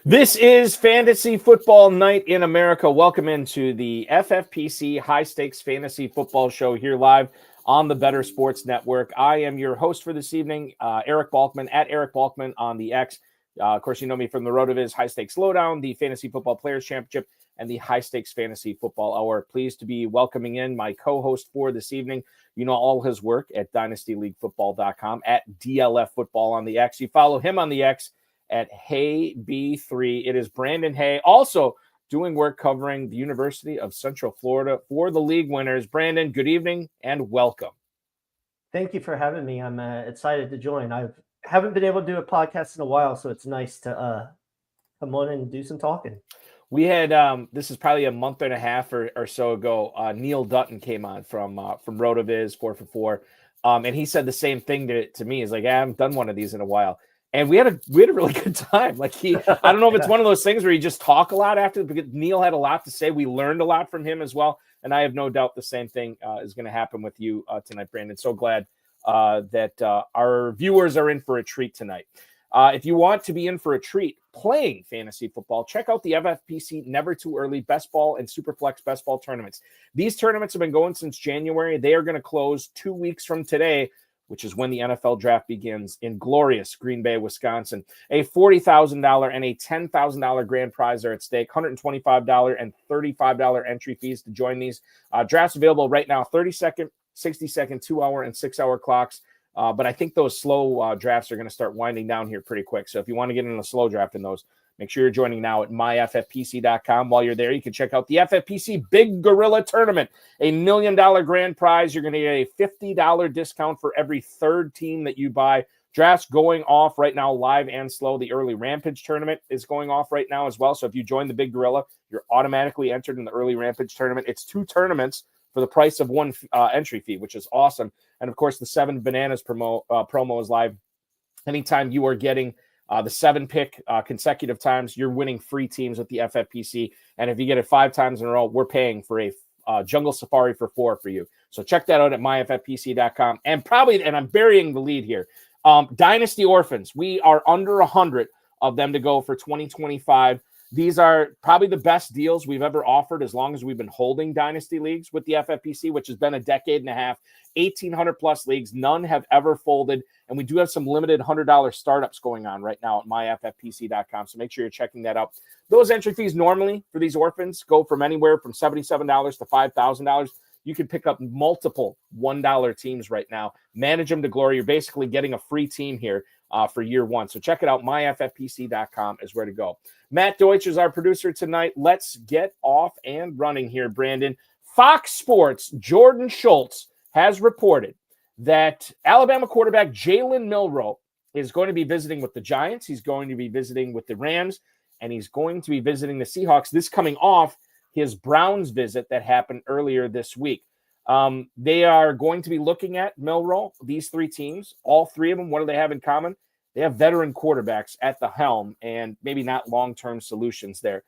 This is Fantasy Football Night in America. Welcome into the FFPC High Stakes Fantasy Football Show here live on the Better Sports Network. I am your host for this evening, Eric Balkman, at Eric Balkman on the X. Of course, you know me from the RotoViz High Stakes Lowdown, the Fantasy Football Players Championship, and the High Stakes Fantasy Football Hour. Pleased to be welcoming in my co-host for this evening. You know all his work at DynastyLeagueFootball.com, at DLF Football on the X. You follow him on the X at HayB3. It is Brandon Haye, also doing work covering the University of Central Florida for the league winners. Brandon, good evening and welcome. Thank you for having me. I'm excited to join. I haven't been able to do a podcast in a while, so it's nice to come on and do some talking. We had this is probably a month and a half or so ago. Neil Dutton came on from RotoViz 4 for 4, and he said the same thing to me. He's like, I haven't done one of these in a while. And we had a really good time. Like I don't know if it's one of those things where you just talk a lot after, because Neil had a lot to say. We learned a lot from him as well. And I have no doubt the same thing is going to happen with you tonight, Brandon. So glad that our viewers are in for a treat tonight. If you want to be in for a treat playing fantasy football, check out the FFPC Never Too Early Best Ball and Superflex Best Ball tournaments. These tournaments have been going since January. They are going to close 2 weeks from today, which is when the NFL draft begins in glorious Green Bay, Wisconsin. A $40,000 and a $10,000 grand prize are at stake, $125 and $35 entry fees to join these. Drafts available right now, 30-second, 60-second, 2-hour, and 6-hour clocks. But I think those slow drafts are going to start winding down here pretty quick. So if you want to get in a slow draft in those, make sure you're joining now at myffpc.com. While you're there, you can check out the FFPC Big Gorilla Tournament, a $1 million grand prize. You're going to get a $50 discount for every third team that you buy. Drafts going off right now, live and slow. The Early Rampage Tournament is going off right now as well. So if you join the Big Gorilla, you're automatically entered in the Early Rampage Tournament. It's 2 tournaments for the price of one entry fee, which is awesome. And, of course, the 7 Bananas promo is live. Anytime you are getting the 7-pick consecutive times, you're winning free teams with the FFPC. And if you get it 5 times in a row, we're paying for a Jungle Safari for 4 for you. So check that out at myffpc.com. And I'm burying the lead here. Dynasty Orphans, we are under 100 of them to go for 2025. These are probably the best deals we've ever offered as long as we've been holding Dynasty Leagues with the FFPC, which has been a decade and a half, 1,800-plus leagues. None have ever folded, and we do have some limited $100 startups going on right now at myffpc.com, so make sure you're checking that out. Those entry fees normally for these orphans go from anywhere from $77 to $5,000. You can pick up multiple $1 teams right now, manage them to glory. You're basically getting a free team here for year one. So check it out. myffpc.com is where to go. Matt Deutsch is our producer tonight. Let's get off and running here, Brandon. Fox Sports' Jordan Schultz has reported that Alabama quarterback Jalen Milroe is going to be visiting with the Giants. He's going to be visiting with the Rams, and he's going to be visiting the Seahawks. This coming off his Browns visit that happened earlier this week. They are going to be looking at Milroe, these 3 teams, all 3 of them. What do they have in common? They have veteran quarterbacks at the helm and maybe not long-term solutions there.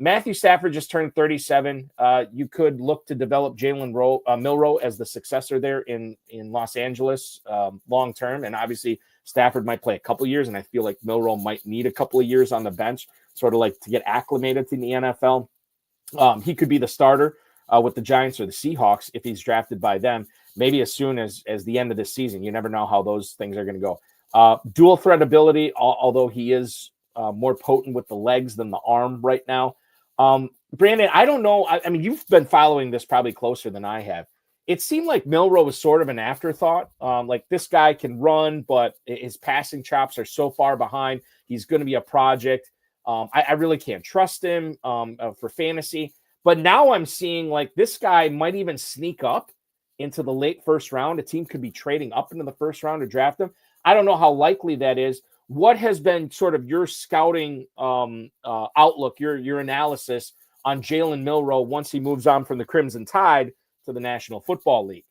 Matthew Stafford just turned 37. You could look to develop Jalen Milroe as the successor there in Los Angeles long-term. And obviously Stafford might play a couple years, and I feel like Milroe might need a couple of years on the bench, sort of like to get acclimated to the NFL. He could be the starter with the Giants or the Seahawks if he's drafted by them, maybe as soon as the end of this season. You never know how those things are going to go. Dual threat ability, although he is more potent with the legs than the arm right now. Brandon, I don't know. I mean, you've been following this probably closer than I have. It seemed like Milroe was sort of an afterthought. Like, this guy can run, but his passing chops are so far behind. He's going to be a project. I really can't trust him for fantasy. But now I'm seeing like this guy might even sneak up into the late first round. A team could be trading up into the first round to draft him. I don't know how likely that is. What has been sort of your scouting outlook, your analysis on Jalen Milroe once he moves on from the Crimson Tide to the National Football League?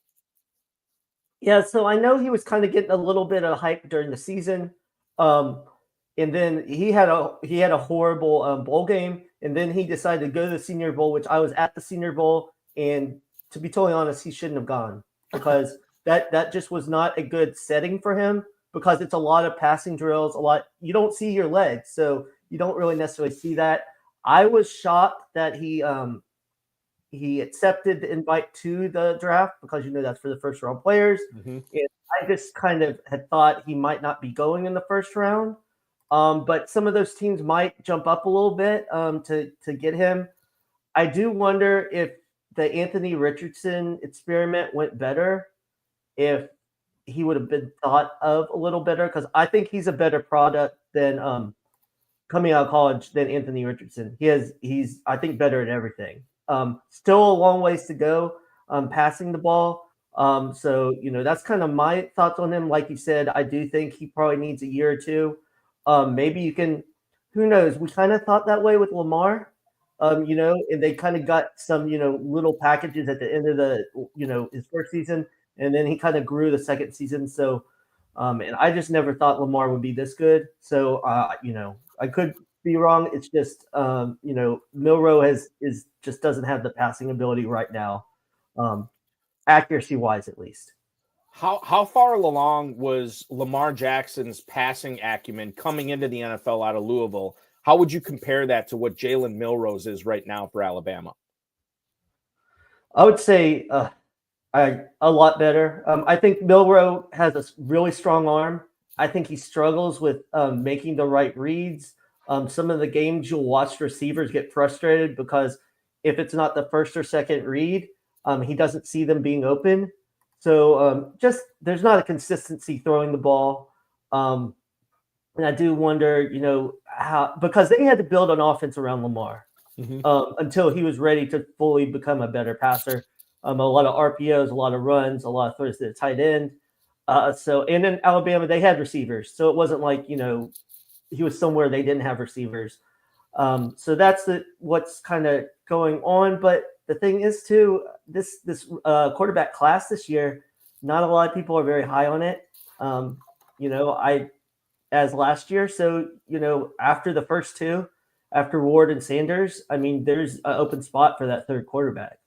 Yeah, so I know he was kind of getting a little bit of hype during the season. And then he had a horrible bowl game, and then he decided to go to the Senior Bowl, which I was at the Senior Bowl, and to be totally honest, he shouldn't have gone, because that just was not a good setting for him, because it's a lot of passing drills, you don't see your legs. So you don't really necessarily see that. I was shocked that he accepted the invite to the draft because that's for the first round players. Mm-hmm. And I just kind of had thought he might not be going in the first round. But some of those teams might jump up a little bit to get him. I do wonder if the Anthony Richardson experiment went better, if he would have been thought of a little better, because I think he's a better product than coming out of college than Anthony Richardson. He's I think better at everything. Still a long ways to go passing the ball. So that's kind of my thoughts on him. Like you said, I do think he probably needs a year or two. Maybe you can, who knows? We kind of thought that way with Lamar, and they kind of got some, little packages at the end of the, his first season, and then he kind of grew the second season. So, and I just never thought Lamar would be this good. So, I could be wrong. It's just, Milroe just doesn't have the passing ability right now, accuracy wise, at least. How far along was Lamar Jackson's passing acumen coming into the NFL out of Louisville? How would you compare that to what Jalen Milroe is right now for Alabama? I would say a lot better. I think Milroe has a really strong arm. I think he struggles with making the right reads. Some of the games you'll watch receivers get frustrated because if it's not the first or second read, he doesn't see them being open. So just there's not a consistency throwing the ball. And I do wonder, how, because they had to build an offense around Lamar until he was ready to fully become a better passer. A lot of RPOs, a lot of runs, a lot of throws to the tight end. And in Alabama, they had receivers. So it wasn't like, he was somewhere they didn't have receivers. So that's what's kind of going on. But the thing is, too, this quarterback class this year, not a lot of people are very high on it. As last year. So, after the first two, after Ward and Sanders, there's an open spot for that third quarterback.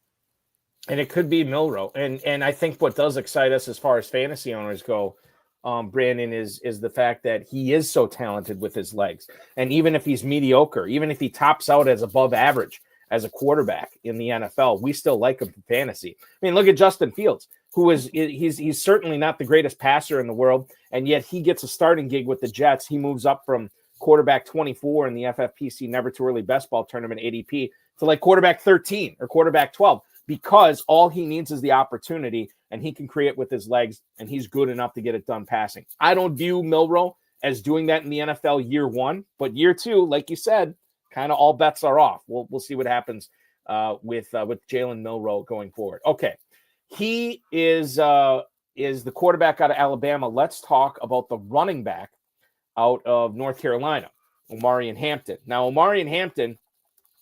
And it could be Milroe. And I think what does excite us as far as fantasy owners go, Brandon, is the fact that he is so talented with his legs. And even if he's mediocre, even if he tops out as above average as a quarterback in the NFL, we still like him for fantasy. Look at Justin Fields, he's certainly not the greatest passer in the world, and yet he gets a starting gig with the Jets. He moves up from quarterback 24 in the FFPC Never Too Early Best Ball Tournament ADP to like quarterback 13 or quarterback 12, because all he needs is the opportunity, and he can create with his legs, and he's good enough to get it done passing. I don't view Milroe as doing that in the NFL year one, but year two, like you said, kind of all bets are off. We'll see what happens with Jalen Milroe going forward. Okay, he is the quarterback out of Alabama. Let's talk about the running back out of North Carolina, Omarion Hampton. Now, Omarion Hampton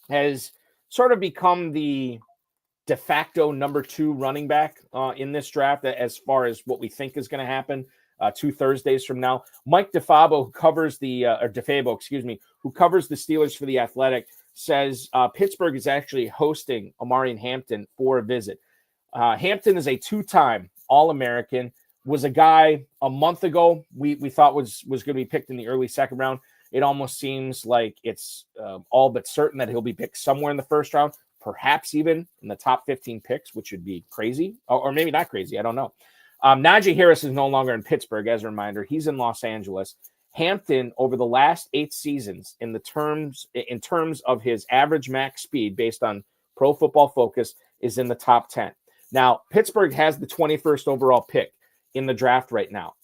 has sort of become the de facto number 2 running back in this draft as far as what we think is going to happen 2 Thursdays from now. Mike DeFabo, who covers who covers the Steelers for The Athletic, says Pittsburgh is actually hosting Omarion Hampton for a visit. Hampton is a 2-time All-American, was a guy a month ago we thought was going to be picked in the early second round. It almost seems like it's all but certain that he'll be picked somewhere in the first round, perhaps even in the top 15 picks, which would be crazy, or maybe not crazy. I don't know. Najee Harris is no longer in Pittsburgh, as a reminder. He's in Los Angeles. Hampton, over the last 8 seasons, in terms of his average max speed based on Pro Football Focus, is in the top 10. Now, Pittsburgh has the 21st overall pick in the draft right now.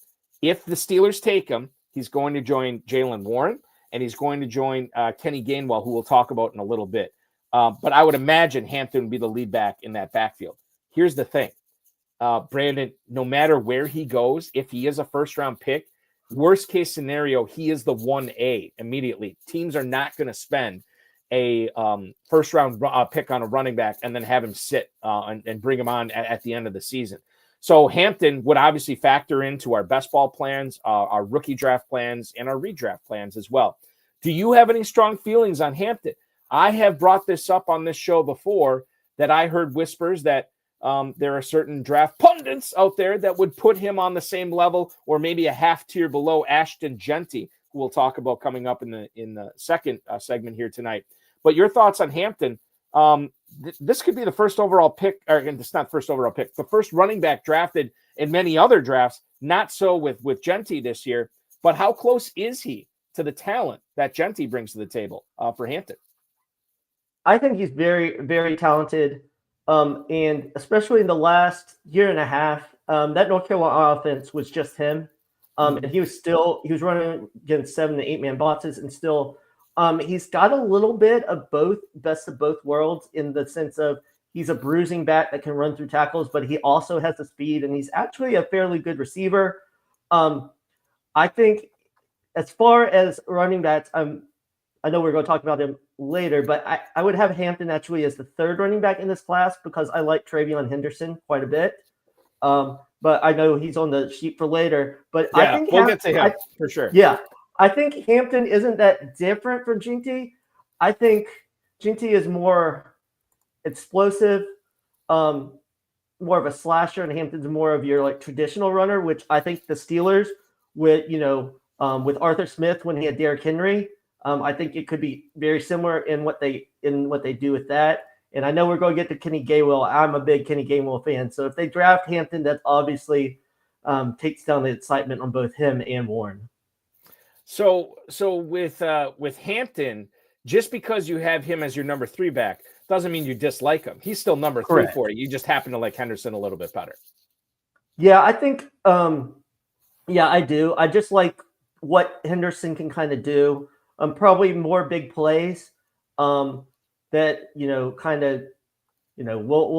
If the Steelers take him, he's going to join Jaylen Warren, and he's going to join Kenny Gainwell, who we'll talk about in a little bit. But I would imagine Hampton would be the lead back in that backfield. Here's the thing, Brandon, no matter where he goes, if he is a first-round pick, worst case scenario, he is the 1A immediately. Teams are not going to spend a first-round pick on a running back and then have him sit and bring him on at the end of the season. So Hampton would obviously factor into our best ball plans, our rookie draft plans, and our redraft plans as well. Do you have any strong feelings on Hampton? I have brought this up on this show before, that I heard whispers that there are certain draft pundits out there that would put him on the same level or maybe a half tier below Ashton Jeanty, we'll talk about coming up in the second segment here tonight. But your thoughts on Hampton? This could be the first overall pick, or it's not first overall pick, the first running back drafted in many other drafts. Not so with Jeanty this year, but how close is he to the talent that Jeanty brings to the table for Hampton? I think he's very, very talented. And especially in the last year and a half, that North Carolina offense was just him. And he was running against 7 to 8 man boxes, and still he's got a little bit of best of both worlds, in the sense of he's a bruising back that can run through tackles, but he also has the speed, and he's actually a fairly good receiver. I think as far as running backs, I know we're going to talk about him later, but I would have Hampton actually as the third running back in this class, because I like TreVeyon Henderson quite a bit. But I know he's on the sheet for later. But yeah, I think we'll get to him for sure. Yeah, I think Hampton isn't that different from Jeanty. I think Jeanty is more explosive, more of a slasher, and Hampton's more of your like traditional runner, which I think the Steelers with Arthur Smith when he had Derrick Henry, I think it could be very similar in what they do with that. And I know we're going to get to Kenny Gainwell. I'm a big Kenny Gainwell fan. So if they draft Hampton, that obviously takes down the excitement on both him and Warren. So with Hampton, just because you have him as your number 3 back doesn't mean you dislike him. He's still number 3 Correct. for you. You just happen to like Henderson a little bit better. Yeah, I think I do. I just like what Henderson can kind of do. Probably more big plays. That we'll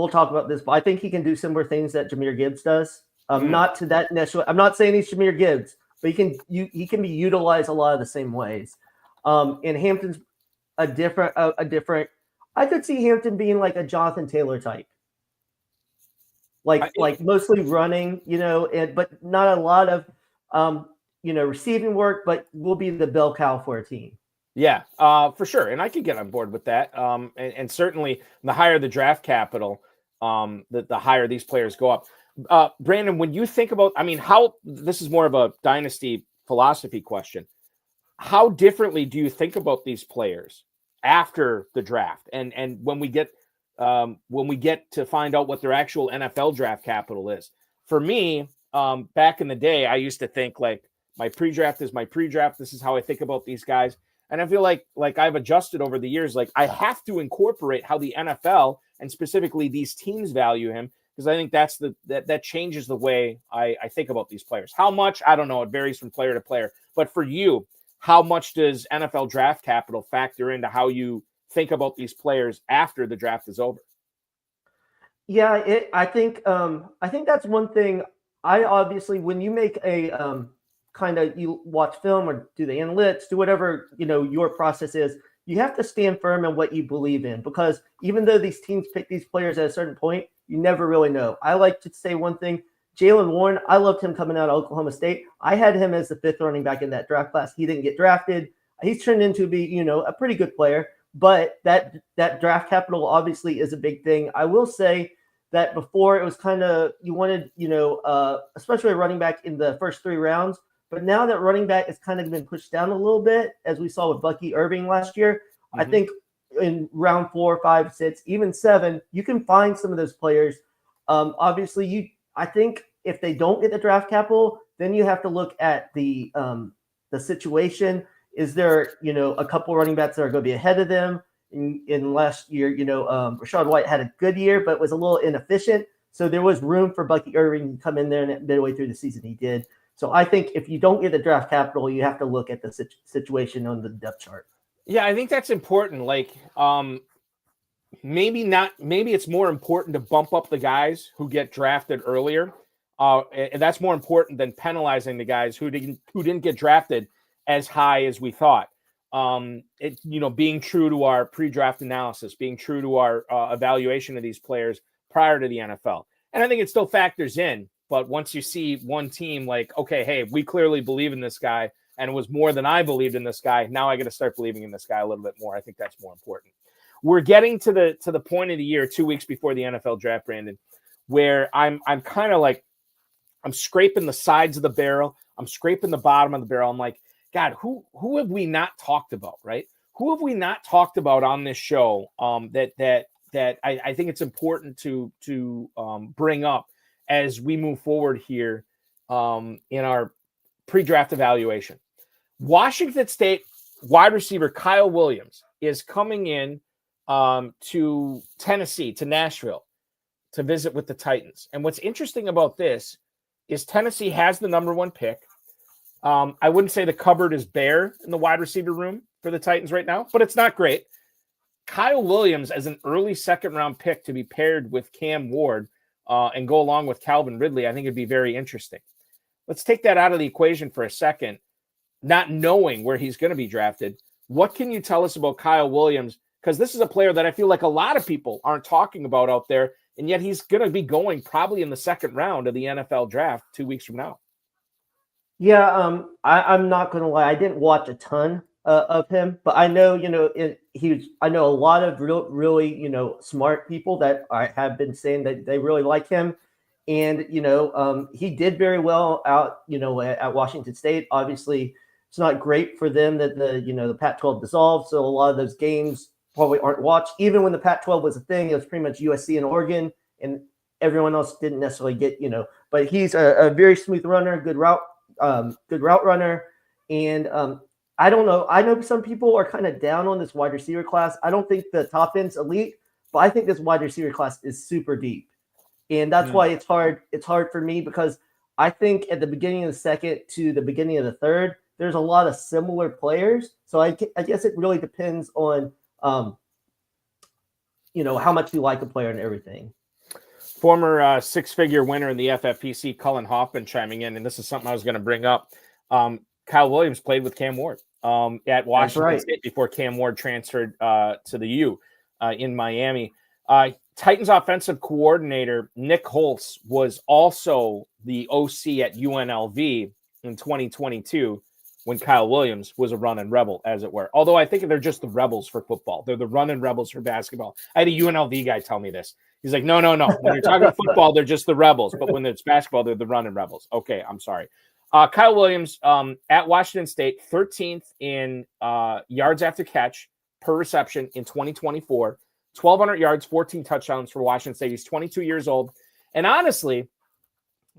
talk about this, but I think he can do similar things that Jahmyr Gibbs does. Not to that necessarily. I'm not saying he's Jahmyr Gibbs, but he can be utilized a lot of the same ways. And Hampton's a different. I could see Hampton being like a Jonathan Taylor type, like mostly running, but not a lot of receiving work, but will be the bell cow for a team. Yeah, for sure. And I could get on board with that. And certainly the higher the draft capital, the higher these players go up. Brandon, when you think about, how this is more of a dynasty philosophy question. How differently do you think about these players after the draft? And when we get to find out what their actual NFL draft capital is? For me, back in the day, I used to think like my pre-draft is my pre-draft. This is how I think about these guys. And I feel like I've adjusted over the years. Like I have to incorporate how the NFL and specifically these teams value him, because I think that changes the way I think about these players. How much? I don't know. It varies from player to player. But for you, how much does NFL draft capital factor into how you think about these players after the draft is over? Yeah, I think that's one thing. I obviously, when you make a you watch film or do the analytics, do whatever, your process is, you have to stand firm in what you believe in, because even though these teams pick these players at a certain point, you never really know. I like to say one thing, Jaylen Warren, I loved him coming out of Oklahoma State. I had him as the 5th running back in that draft class. He didn't get drafted. He's turned into be, a pretty good player, but that draft capital obviously is a big thing. I will say that before it was kind of, you wanted, especially a running back in the first 3 rounds. But now that running back has kind of been pushed down a little bit, as we saw with Bucky Irving last year, I think in round 4, 5, 6, even 7, you can find some of those players. Obviously, I think if they don't get the draft capital, then you have to look at the situation. Is there, a couple running backs that are going to be ahead of them? In last year, Rachaad White had a good year, but was a little inefficient. So there was room for Bucky Irving to come in there, and midway through the season he did. So I think if you don't get the draft capital, you have to look at the situation on the depth chart. Yeah, I think that's important. Like, maybe it's more important to bump up the guys who get drafted earlier. And that's more important than penalizing the guys who didn't get drafted as high as we thought. Being true to our pre-draft analysis, being true to our evaluation of these players prior to the NFL. And I think it still factors in. But once you see one team like, okay, hey, we clearly believe in this guy, and it was more than I believed in this guy, now I got to start believing in this guy a little bit more. I think that's more important. We're getting to the point of the year, 2 weeks before the NFL draft, Brandon, where I'm kind of like, I'm scraping the sides of the barrel. I'm scraping the bottom of the barrel. I'm like, God, who have we not talked about, right? Who have we not talked about on this show that I think it's important to bring up as we move forward here in our pre-draft evaluation? Washington State wide receiver Kyle Williams is coming in to Tennessee, to Nashville, to visit with the Titans. And what's interesting about this is Tennessee has the number 1 pick. I wouldn't say the cupboard is bare in the wide receiver room for the Titans right now, but it's not great. Kyle Williams as an early second-round pick to be paired with Cam Ward and go along with Calvin Ridley, I think it'd be very interesting. Let's take that out of the equation for a second, not knowing where he's going to be drafted. What can you tell us about Kyle Williams? Because this is a player that I feel like a lot of people aren't talking about out there, and yet he's going to be going probably in the second round of the NFL draft 2 weeks from now. Yeah, I'm not going to lie. I didn't watch a ton of him, but I know, I know a lot of really, smart people that have been saying that they really like him. And, he did very well out, at Washington State. Obviously, it's not great for them that the Pac-12 dissolved. So a lot of those games probably aren't watched. Even when the Pac-12 was a thing, it was pretty much USC and Oregon, and everyone else didn't necessarily get, but he's a very smooth runner, good route runner. And I don't know. I know some people are kind of down on this wide receiver class. I don't think the top end's elite, but I think this wide receiver class is super deep. And that's why it's hard. It's hard for me because I think at the beginning of the second to the beginning of the third, there's a lot of similar players. So I guess it really depends on, how much you like a player and everything. Former six-figure winner in the FFPC, Cullen Hoffman, chiming in, and this is something I was going to bring up. Kyle Williams played with Cam Ward at Washington State before Cam Ward transferred to the U in Miami. Titans offensive coordinator Nick Holtz was also the OC at UNLV in 2022 when Kyle Williams was a running rebel, as it were. Although I think they're just the rebels for football. They're the running rebels for basketball. I had a UNLV guy tell me this. He's like, no. When you're talking football, they're just the rebels. But when it's basketball, they're the running rebels. Okay, I'm sorry. Kyle Williams at Washington State, 13th in yards after catch per reception in 2024. 1,200 yards, 14 touchdowns for Washington State. He's 22 years old. And honestly,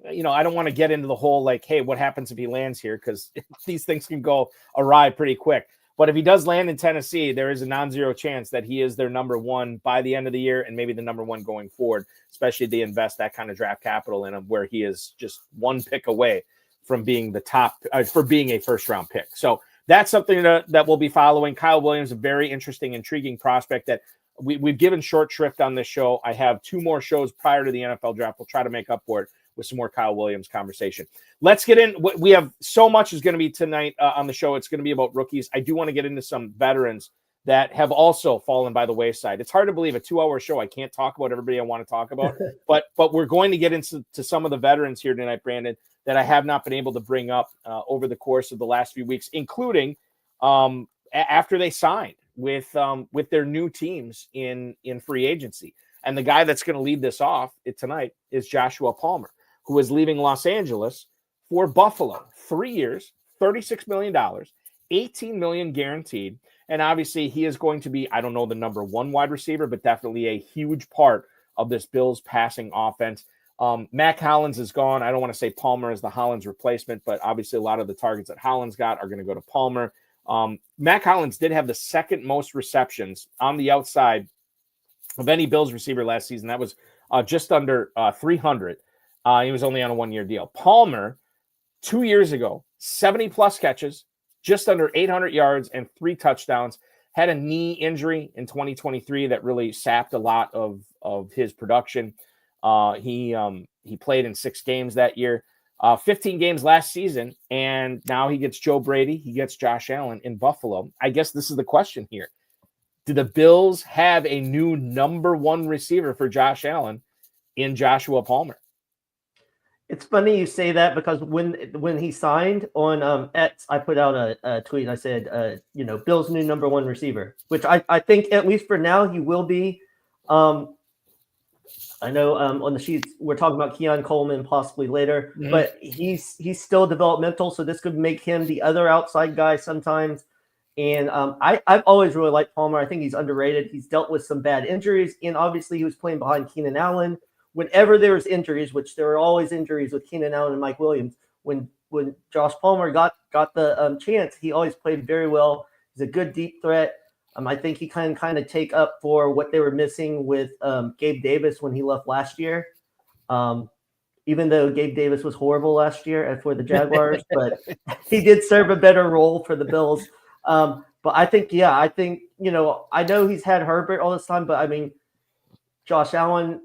I don't want to get into the whole, like, hey, what happens if he lands here? Because these things can go awry pretty quick. But if he does land in Tennessee, there is a non-zero chance that he is their number 1 by the end of the year and maybe the number 1 going forward, especially if they invest that kind of draft capital in him where he is just 1 pick away from being the top for being a first-round pick. So that's something that we'll be following. Kyle Williams, a very interesting, intriguing prospect that we've given short shrift on this show. I have 2 more shows prior to the NFL draft. We'll try to make up for it with some more Kyle Williams conversation. Let's get in. We have so much is going to be tonight on the show. It's going to be about rookies. I do want to get into some veterans that have also fallen by the wayside. It's hard to believe a 2-hour show. I can't talk about everybody I want to talk about, but we're going to get into some of the veterans here tonight, Brandon, that I have not been able to bring up over the course of the last few weeks, including after they signed with their new teams in free agency. And the guy that's going to lead this off tonight is Joshua Palmer, who is leaving Los Angeles for Buffalo. 3 years, $36 million, $18 million guaranteed. And obviously he is going to be, I don't know the number 1 wide receiver, but definitely a huge part of this Bills passing offense. Mac Hollins is gone. I don't want to say Palmer is the Hollins replacement, but obviously a lot of the targets that Hollins got are going to go to Palmer. Mac Hollins did have the second most receptions on the outside of any Bills receiver last season. That was just under 300. He was only on a 1-year deal. Palmer, 2 years ago, 70-plus catches, just under 800 yards and 3 touchdowns. Had a knee injury in 2023 that really sapped a lot of his production. He played in 6 games that year, 15 games last season, and now he gets Joe Brady. He gets Josh Allen in Buffalo. I guess this is the question here. Do the Bills have a new number 1 receiver for Josh Allen in Joshua Palmer? It's funny you say that because when he signed on X, I put out a tweet. I said, Bill's new number 1 receiver, which I think at least for now he will be. I know on the sheets we're talking about Keon Coleman possibly later, but he's still developmental, so this could make him the other outside guy sometimes. And I've always really liked Palmer. I think he's underrated. He's dealt with some bad injuries, and obviously he was playing behind Keenan Allen. Whenever there was injuries, which there were always injuries with Keenan Allen and Mike Williams, when Josh Palmer got the chance, he always played very well. He's a good deep threat. I think he can kind of take up for what they were missing with Gabe Davis when he left last year. Even though Gabe Davis was horrible last year for the Jaguars, but he did serve a better role for the Bills. But I think, I know he's had Herbert all this time, but I mean, Josh Allen,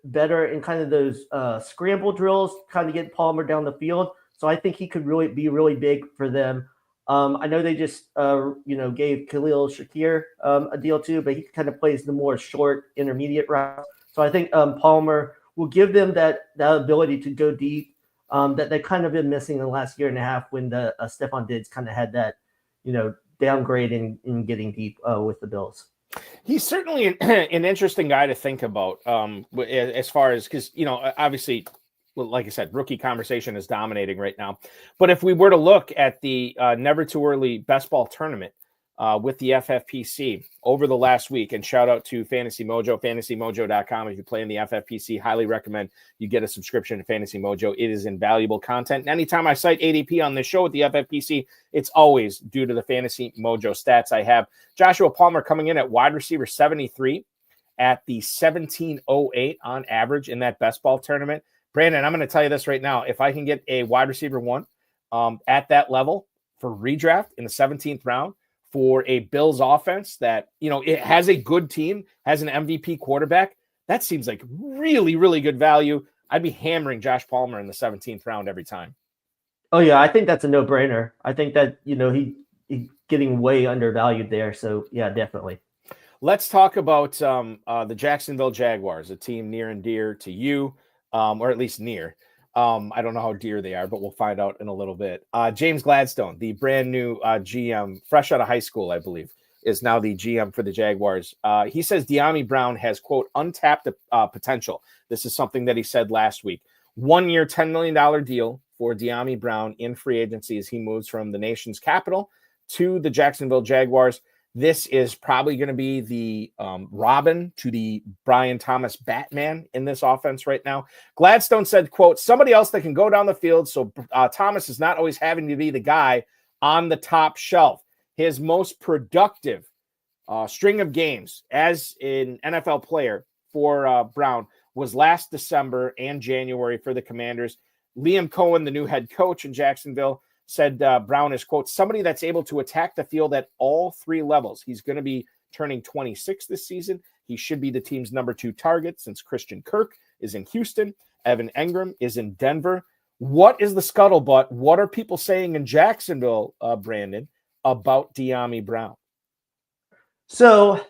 better in kind of those scramble drills, kind of get Palmer down the field. So I think he could really be really big for them. I know they just, gave Khalil Shakir a deal too, but he kind of plays the more short intermediate route. So I think Palmer will give them that ability to go deep that they've kind of been missing in the last year and a half when the Stephon Diggs kind of had that, downgrade in getting deep with the Bills. He's certainly an interesting guy to think about as far as, because, obviously, well, like I said, rookie conversation is dominating right now. But if we were to look at the Never Too Early Best Ball Tournament with the FFPC over the last week, and shout out to Fantasy Mojo, fantasymojo.com. If you play in the FFPC, highly recommend you get a subscription to Fantasy Mojo. It is invaluable content. And anytime I cite ADP on this show with the FFPC, it's always due to the Fantasy Mojo stats I have. Joshua Palmer coming in at wide receiver 73 at the 1708 on average in that best ball tournament. Brandon, I'm going to tell you this right now. If I can get a wide receiver one at that level for redraft in the 17th round for a Bills offense that, it has a good team, has an MVP quarterback, that seems like really, really good value. I'd be hammering Josh Palmer in the 17th round every time. Oh, yeah, I think that's a no-brainer. I think that, he's getting way undervalued there. So, yeah, definitely. Let's talk about the Jacksonville Jaguars, a team near and dear to you. Or at least near. I don't know how dear they are, but we'll find out in a little bit. James Gladstone, the brand new GM, fresh out of high school, I believe, is now the GM for the Jaguars. He says Dyami Brown has, quote, untapped potential. This is something that he said last week. 1 year, $10 million deal for Dyami Brown in free agency as he moves from the nation's capital to the Jacksonville Jaguars. This is probably going to be the Robin to the Brian Thomas Batman in this offense right now. Gladstone said, quote, somebody else that can go down the field so Thomas is not always having to be the guy on the top shelf. His most productive string of games as an NFL player for Brown was last December and January for the Commanders. Liam Cohen, the new head coach in Jacksonville, said Brown is, quote, somebody that's able to attack the field at all three levels. He's going to be turning 26 this season. He should be the team's number 2 target since Christian Kirk is in Houston. Evan Engram is in Denver. What is the scuttlebutt? What are people saying in Jacksonville, Brandon, about Dyami Brown? So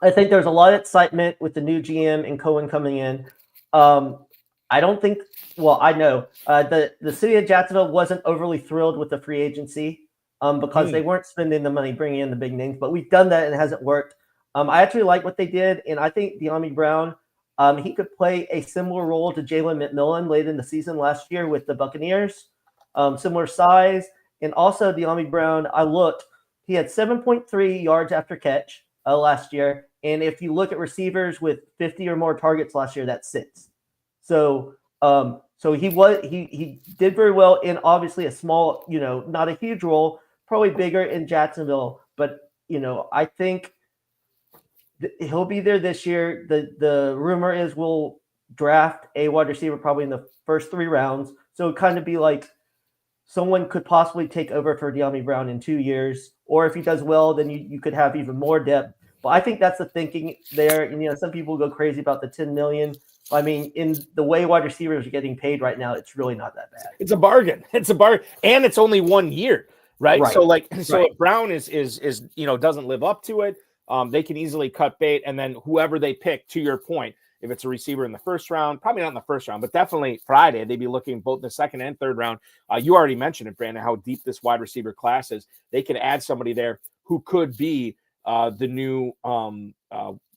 I think there's a lot of excitement with the new GM and Cohen coming in. I don't think, well, I know the city of Jacksonville wasn't overly thrilled with the free agency because they weren't spending the money bringing in the big names, but we've done that and it hasn't worked. I actually like what they did, and I think Dyami Brown, he could play a similar role to Jalen McMillan late in the season last year with the Buccaneers, similar size. And also Dyami Brown, I looked, he had 7.3 yards after catch last year. And if you look at receivers with 50 or more targets last year, that's 6. So he did very well in obviously a small, not a huge role, probably bigger in Jacksonville. But, I think he'll be there this year. The rumor is we'll draft a wide receiver probably in the first 3 rounds. So it'd kind of be like someone could possibly take over for Dyami Brown in 2 years. Or if he does well, then you could have even more depth. But I think that's the thinking there. And, some people go crazy about the $10 million. I mean, in the way wide receivers are getting paid right now, it's really not that bad. It's a bargain. It's a bargain, and it's only 1 year, right? So if Brown is doesn't live up to it, they can easily cut bait, and then whoever they pick, to your point, if it's a receiver in the first round, probably not in the first round, but definitely Friday, they'd be looking both in the second and third round. You already mentioned it, Brandon, how deep this wide receiver class is. They could add somebody there who could be the new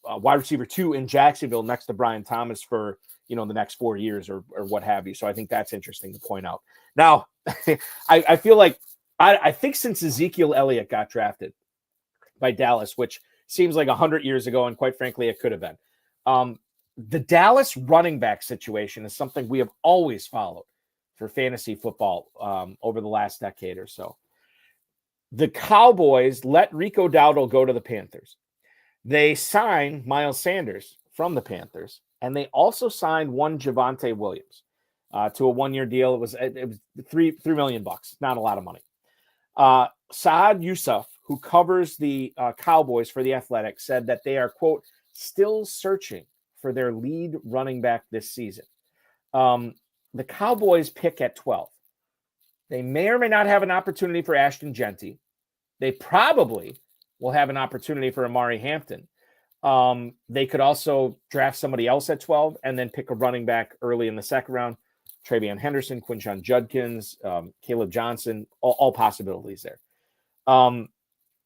wide receiver 2 in Jacksonville next to Brian Thomas for, the next 4 years or what have you. So I think that's interesting to point out. Now, I feel like I think since Ezekiel Elliott got drafted by Dallas, which seems like 100 years ago, and quite frankly, it could have been. The Dallas running back situation is something we have always followed for fantasy football over the last decade or so. The Cowboys let Rico Dowdle go to the Panthers. They signed Miles Sanders from the Panthers, and they also signed one Javonte Williams to a 1-year deal. It was $3 million, not a lot of money. Saad Yousuf, who covers the Cowboys for The Athletic, said that they are, quote, still searching for their lead running back this season. The Cowboys pick at 12. They may or may not have an opportunity for Ashton Jeanty. They probably will have an opportunity for Amari Hampton. They could also draft somebody else at 12 and then pick a running back early in the second round. TreVeyon Henderson, Quinshon Judkins, Kaleb Johnson, all possibilities there.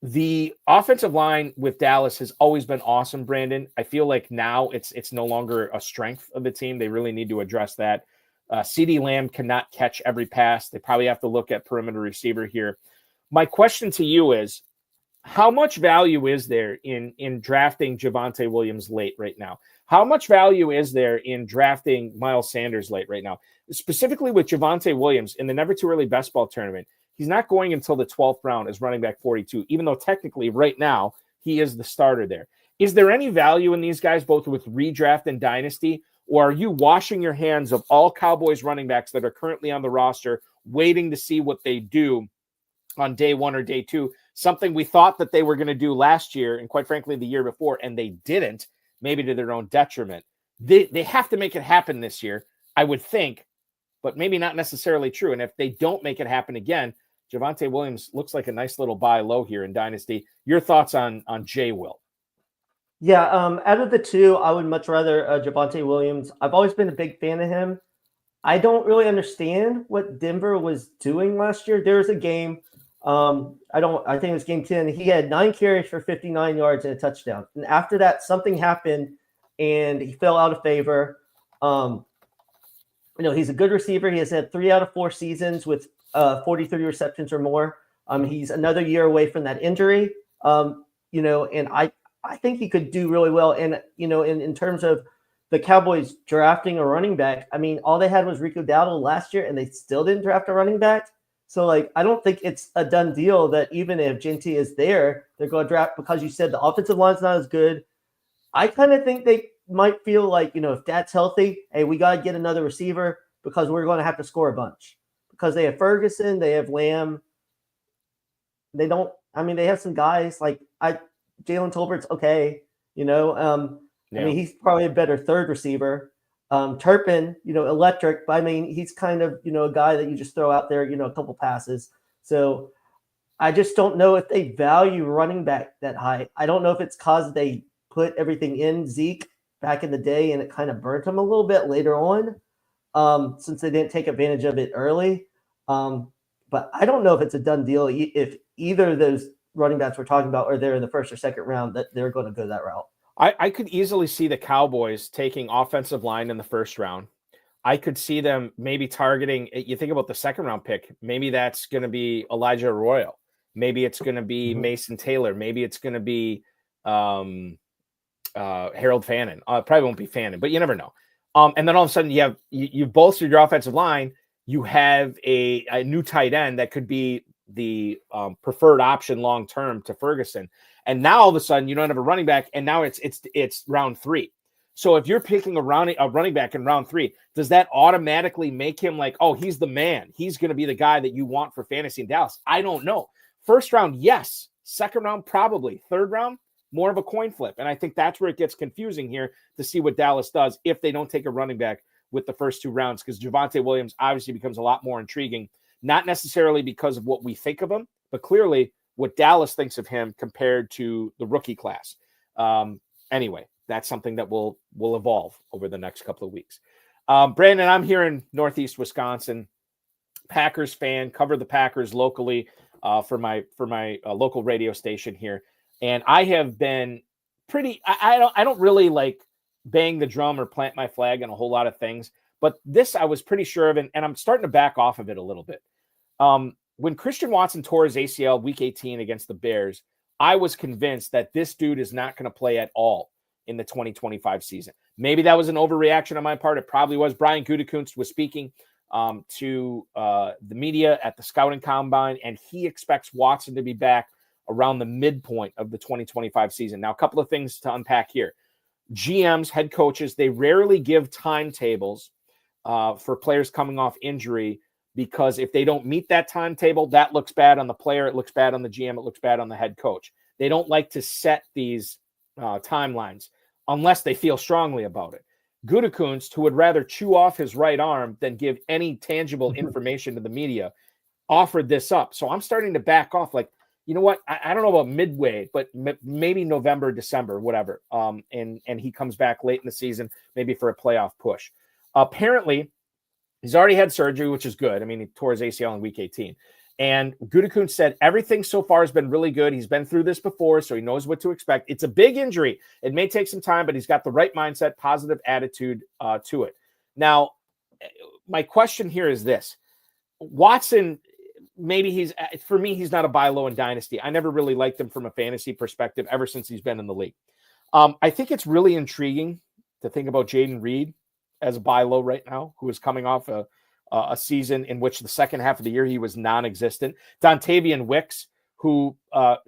The offensive line with Dallas has always been awesome, Brandon. I feel like now it's no longer a strength of the team. They really need to address that. CeeDee Lamb cannot catch every pass. They probably have to look at perimeter receiver here. My question to you is, how much value is there in drafting Javonte Williams late right now? How much value is there in drafting Miles Sanders late right now? Specifically with Javonte Williams in the Never Too Early Best Ball tournament, he's not going until the 12th round as running back 42, even though technically right now he is the starter there. Is there any value in these guys, both with redraft and dynasty, or are you washing your hands of all Cowboys running backs that are currently on the roster, waiting to see what they do on day 1 or day 2? Something we thought that they were going to do last year and quite frankly the year before, and they didn't, maybe to their own detriment. They have to make it happen this year, I would think, but maybe not necessarily true. And if they don't make it happen again, Javonte Williams looks like a nice little buy low here in Dynasty. Your thoughts on J. Will? Yeah, out of the two, I would much rather Javonte Williams. I've always been a big fan of him. I don't really understand what Denver was doing last year. There was a game, I think it was game 10. He had 9 carries for 59 yards and a touchdown. And after that, something happened and he fell out of favor. He's a good receiver. He has had 3 out of 4 seasons with 43 receptions or more. He's another year away from that injury. And I think he could do really well. And, in terms of the Cowboys drafting a running back, I mean, all they had was Rico Dowdle last year and they still didn't draft a running back. So, I don't think it's a done deal that even if Jeanty is there, they're going to draft, because you said the offensive line's not as good. I kind of think they might feel like, if that's healthy, hey, we got to get another receiver because we're going to have to score a bunch. Because they have Ferguson, they have Lamb. They have some guys like Jalen Tolbert's okay, I mean, he's probably a better third receiver. Turpin, electric, but I mean, he's kind of, a guy that you just throw out there, a couple passes. So I just don't know if they value running back that high. I don't know if it's because they put everything in Zeke back in the day and it kind of burnt them a little bit later on, since they didn't take advantage of it early. But I don't know if it's a done deal if either of those running backs we're talking about are there in the first or second round, that they're going to go that route. I could easily see the Cowboys taking offensive line in the first round. I could see them maybe targeting, you think about the second round pick, maybe that's going to be Elijah Arroyo. Maybe it's going to be Mason Taylor. Maybe it's going to be Harold Fannin. Probably won't be Fannin, but you never know. And then all of a sudden you've bolstered your offensive line. You have a new tight end that could be the preferred option long-term to Ferguson. And now all of a sudden you don't have a running back, and now it's round 3. So if you're picking a running back in round 3, does that automatically make him like, oh, he's the man? He's going to be the guy that you want for fantasy in Dallas? I don't know. First round, yes. Second round, probably. Third round, more of a coin flip. And I think that's where it gets confusing here to see what Dallas does if they don't take a running back with the first 2 rounds, because Javonte Williams obviously becomes a lot more intriguing, not necessarily because of what we think of him, but clearly what Dallas thinks of him compared to the rookie class. Anyway, that's something that will evolve over the next couple of weeks. Brandon, I'm here in Northeast Wisconsin, Packers fan, cover the Packers locally for my local radio station here. And I have been pretty. I don't really like bang the drum or plant my flag on a whole lot of things, but this I was pretty sure of, and I'm starting to back off of it a little bit. When Christian Watson tore his ACL week 18 against the Bears, I was convinced that this dude is not going to play at all in the 2025 season. Maybe that was an overreaction on my part. It probably was. Brian Gutekunst was speaking to the media at the scouting combine, and he expects Watson to be back around the midpoint of the 2025 season. Now, a couple of things to unpack here. GMs, head coaches, they rarely give timetables for players coming off injury, because if they don't meet that timetable, that looks bad on the player, it looks bad on the GM, it looks bad on the head coach. They don't like to set these timelines unless they feel strongly about it. Gutekunst, who would rather chew off his right arm than give any tangible information to the media, offered this up. So I'm starting to back off. Like, you know what? I don't know about midway, but maybe November, December, whatever. And he comes back late in the season, maybe for a playoff push. Apparently, he's already had surgery, which is good. I mean, he tore his ACL in week 18. And Gutekunst said everything so far has been really good. He's been through this before, so he knows what to expect. It's a big injury. It may take some time, but he's got the right mindset, positive attitude to it. Now, my question here is this. Watson, maybe for me, he's not a buy low in Dynasty. I never really liked him from a fantasy perspective ever since he's been in the league. I think it's really intriguing to think about Jayden Reed as a buy low right now, who is coming off a season in which the second half of the year he was non-existent. Dontavian Wicks, who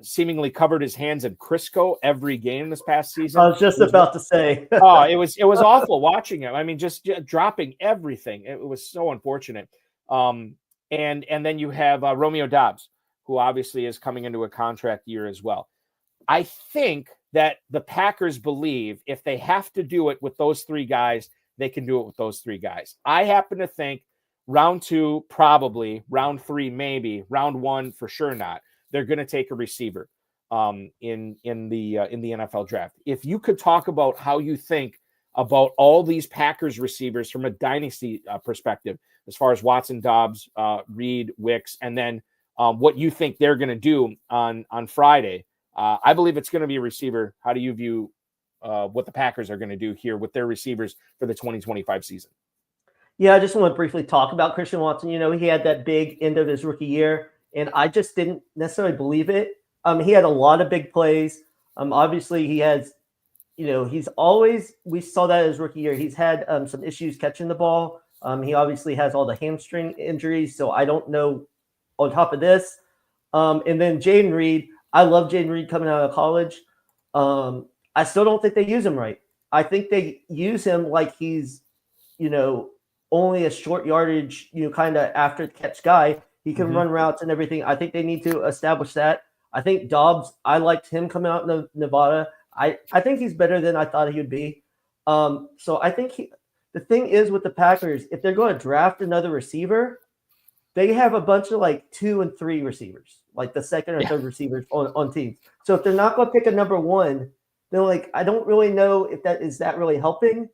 seemingly covered his hands in Crisco every game this past season. I was just about to say. It was awful watching him. I mean, just dropping everything. It was so unfortunate. And then you have Romeo Doubs, who obviously is coming into a contract year as well. I think that the Packers believe if they have to do it with those three guys, they can do it with those three guys. I happen to think round 2, probably, round 3, maybe, round 1, for sure not. They're going to take a receiver in the NFL draft. If you could talk about how you think about all these Packers receivers from a dynasty perspective, as far as Watson, Doubs, Reed, Wicks, and then what you think they're going to do on Friday, I believe it's going to be a receiver. How do you view what the Packers are going to do here with their receivers for the 2025 season? Yeah, I just want to briefly talk about Christian Watson. You know, he had that big end of his rookie year, and I just didn't necessarily believe it. He had a lot of big plays. Obviously, he has, he's always, we saw that his rookie year. He's had some issues catching the ball. He obviously has all the hamstring injuries, so I don't know on top of this. And then Jayden Reed, I love Jayden Reed coming out of college. I still don't think they use him right. I think they use him like he's, only a short yardage, kind of after catch guy. He can run routes and everything. I think they need to establish that. I think Doubs, I liked him coming out in Nevada. I think he's better than I thought he would be. So I think the thing is with the Packers, if they're going to draft another receiver, they have a bunch of like 2 and 3 receivers, like the second or third receivers on teams. So if they're not going to pick a number 1, then I don't really know if that is really helping.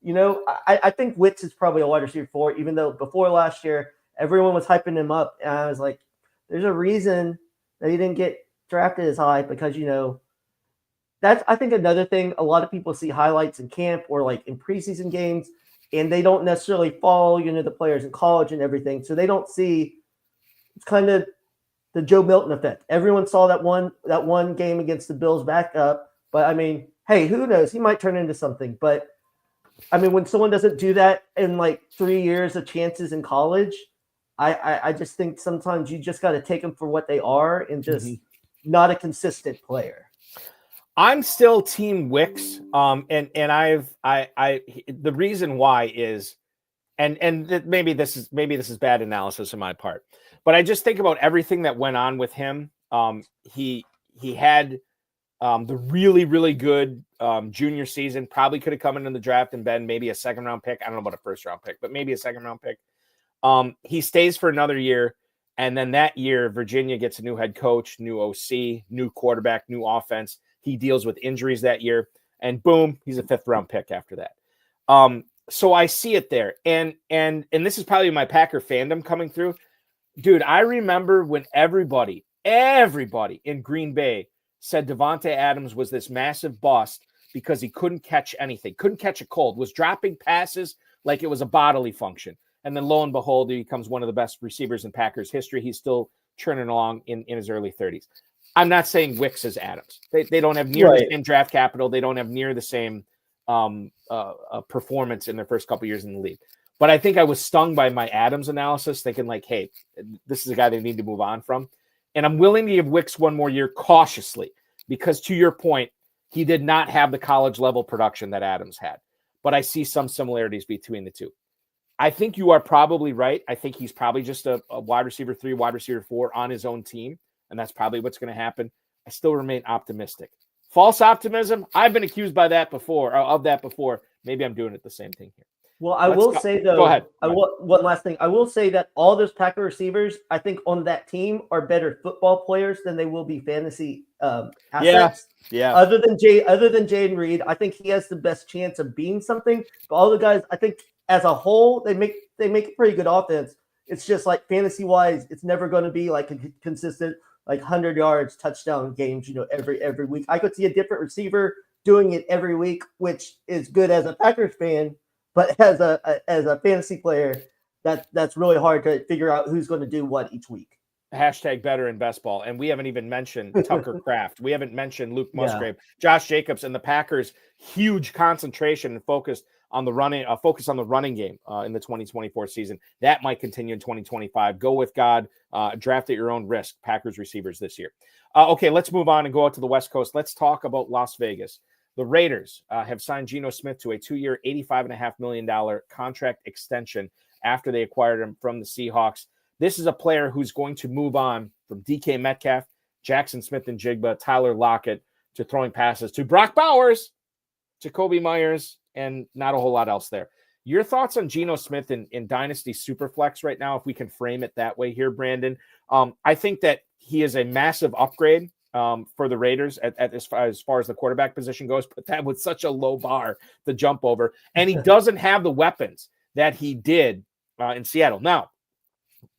I think Wicks is probably a wide receiver 4, even though before last year, everyone was hyping him up. And I was like, there's a reason that he didn't get drafted as high because, that's, I think, another thing. A lot of people see highlights in camp or like in preseason games, and they don't necessarily follow, the players in college and everything. So they don't see, it's kind of the Joe Milton effect. Everyone saw that one game against the Bills back up. But I mean, hey, who knows? He might turn into something. But I mean, when someone doesn't do that in like 3 years of chances in college, I just think sometimes you just got to take them for what they are and just not a consistent player. I'm still team Wicks. And the reason why is, and maybe this is bad analysis on my part, but I just think about everything that went on with him. He had the really, really good junior season, probably could have come into the draft and been maybe a second round pick. I don't know about a first round pick, but maybe a second round pick. He stays for another year. And then that year, Virginia gets a new head coach, new OC, new quarterback, new offense. He deals with injuries that year, and boom, he's a 5th round pick after that. So I see it there. And this is probably my Packer fandom coming through. Dude, I remember when everybody in Green Bay said Davante Adams was this massive bust because he couldn't catch anything, couldn't catch a cold, was dropping passes like it was a bodily function. And then lo and behold, he becomes one of the best receivers in Packers history. He's still churning along in his early 30s. I'm not saying Wicks is Adams. They don't have near the same draft capital. They don't have near the same performance in their first couple years in the league. But I think I was stung by my Adams analysis, thinking like, hey, this is a guy they need to move on from. And I'm willing to give Wicks one more year cautiously because, to your point, he did not have the college-level production that Adams had. But I see some similarities between the two. I think you are probably right. I think he's probably just a wide receiver 3, wide receiver 4 on his own team, and that's probably what's going to happen. I still remain optimistic. False optimism, I've been accused of that before. Maybe I'm doing it the same thing here. Well, I will say, though, go ahead. One last thing. I will say that all those Packer receivers, I think, on that team are better football players than they will be fantasy assets. Yeah. Other than Jayden Reed, I think he has the best chance of being something. But all the guys, I think, as a whole, they make a pretty good offense. It's just like fantasy-wise, it's never going to be like a consistent, like 100 yards touchdown games, every week. I could see a different receiver doing it every week, which is good as a Packers fan. But as a fantasy player, that's really hard to figure out who's going to do what each week. Hashtag better in best ball. And we haven't even mentioned Tucker Kraft. We haven't mentioned Luke Musgrave, Josh Jacobs, and the Packers' huge concentration and focus on the running game in the 2024 season. That might continue in 2025. Go with God. Draft at your own risk. Packers receivers this year. Okay, let's move on and go out to the West Coast. Let's talk about Las Vegas. The Raiders have signed Geno Smith to a 2-year, $85.5 million contract extension after they acquired him from the Seahawks. This is a player who's going to move on from DK Metcalf, Jackson Smith-Njigba, Tyler Lockett, to throwing passes to Brock Bowers, Jacoby Myers, and not a whole lot else there. Your thoughts on Geno Smith in Dynasty Superflex right now, if we can frame it that way here, Brandon? I think that he is a massive upgrade for the Raiders as far as the quarterback position goes, but that was such a low bar to jump over. And he doesn't have the weapons that he did in Seattle. Now,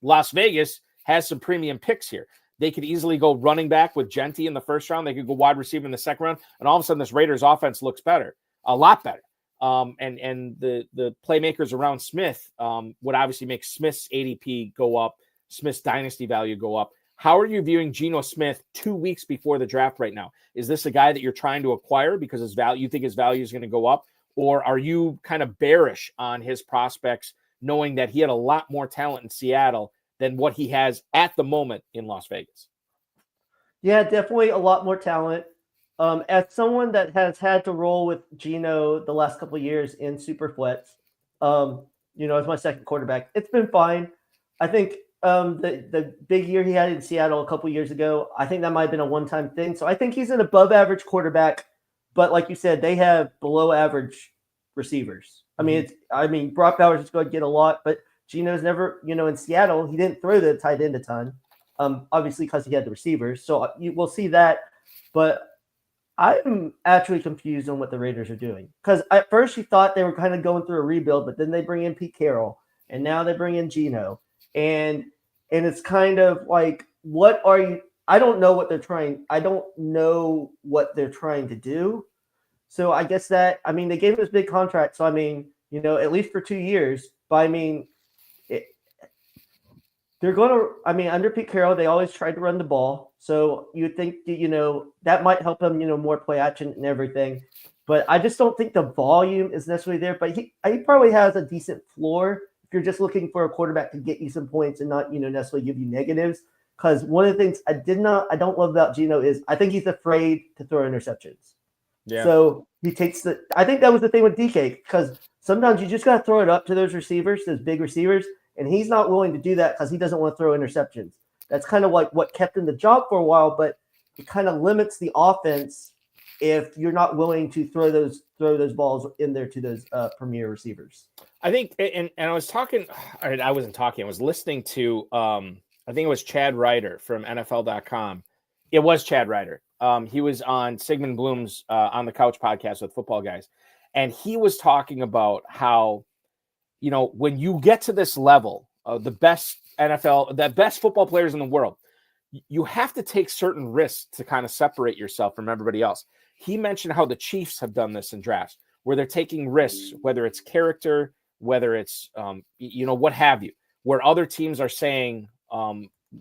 Las Vegas has some premium picks here. They could easily go running back with Jeanty in the first round. They could go wide receiver in the second round. And all of a sudden, this Raiders offense looks better, a lot better. And the playmakers around Smith would obviously make Smith's ADP go up, Smith's dynasty value go up. How are you viewing Geno Smith 2 weeks before the draft right now? Is this a guy that you're trying to acquire because you think his value is going to go up? Or are you kind of bearish on his prospects, knowing that he had a lot more talent in Seattle than what he has at the moment in Las Vegas? Yeah, definitely a lot more talent. As someone that has had to roll with Geno the last couple of years in Superflex, as my second quarterback, it's been fine. I think the big year he had in Seattle a couple of years ago, I think that might have been a one-time thing. So I think he's an above-average quarterback, but like you said, they have below-average receivers. I mean, Brock Bowers is going to get a lot, but Geno's never, in Seattle, he didn't throw the tight end a ton, obviously because he had the receivers. So we'll see that, but I'm actually confused on what the Raiders are doing, because at first you thought they were kind of going through a rebuild, but then they bring in Pete Carroll, and now they bring in Geno, and it's kind of like, what are you? I don't know what they're trying. I don't know what they're trying to do. So I guess they gave him this big contract. So at least for 2 years. But they're going to. Under Pete Carroll, they always tried to run the ball. So you would think that might help him. More play action and everything. But I just don't think the volume is necessarily there. But he probably has a decent floor if you're just looking for a quarterback to get you some points and not necessarily give you negatives. Because one of the things I don't love about Geno is I think he's afraid to throw interceptions. Yeah. So he takes I think that was the thing with DK, because sometimes you just got to throw it up to those receivers, those big receivers, and he's not willing to do that because he doesn't want to throw interceptions. That's kind of like what kept him the job for a while, but it kind of limits the offense if you're not willing to throw those balls in there to those premier receivers. I think, and I was talking, I wasn't talking, I was listening to, I think it was Chad Ryder from NFL.com. It was Chad Ryder. He was on Sigmund Bloom's On the Couch podcast with Football Guys. And he was talking about how, when you get to this level, the best football players in the world, you have to take certain risks to kind of separate yourself from everybody else. He mentioned how the Chiefs have done this in drafts, where they're taking risks, whether it's character, whether it's, what have you, where other teams are saying,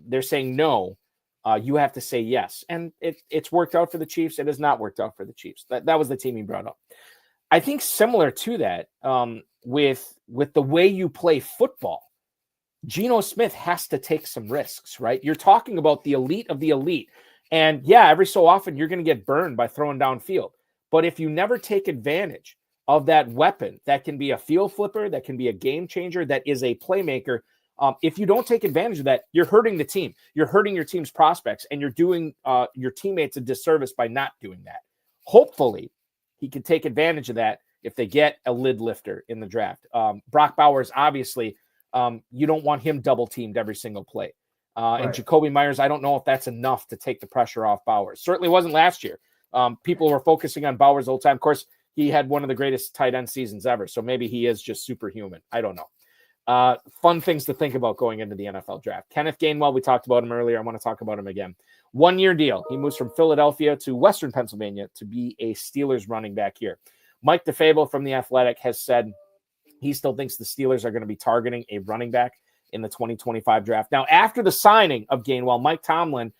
they're saying no, you have to say yes. And it's worked out for the Chiefs. It has not worked out for the Chiefs. That was the team he brought up. I think similar to that, with the way you play football, Geno Smith has to take some risks, right? You're talking about the elite of the elite. And yeah, every so often you're going to get burned by throwing downfield. But if you never take advantage of that weapon, that can be a field flipper, that can be a game changer, that is a playmaker. If you don't take advantage of that, you're hurting the team. You're hurting your team's prospects, and you're doing your teammates a disservice by not doing that. Hopefully, he can take advantage of that if they get a lid lifter in the draft. Brock Bowers, obviously, you don't want him double teamed every single play. Right. And Jacoby Myers, I don't know if that's enough to take the pressure off Bowers. Certainly wasn't last year. People were focusing on Bowers the whole time. Of course, he had one of the greatest tight end seasons ever. So maybe he is just superhuman. I don't know. Fun things to think about going into the NFL draft. Kenneth Gainwell, we talked about him earlier. I want to talk about him again. 1-year deal. He moves from Philadelphia to Western Pennsylvania to be a Steelers running back here. Mike DeFabo from The Athletic has said he still thinks the Steelers are going to be targeting a running back in the 2025 draft. Now, after the signing of Gainwell, Mike Tomlin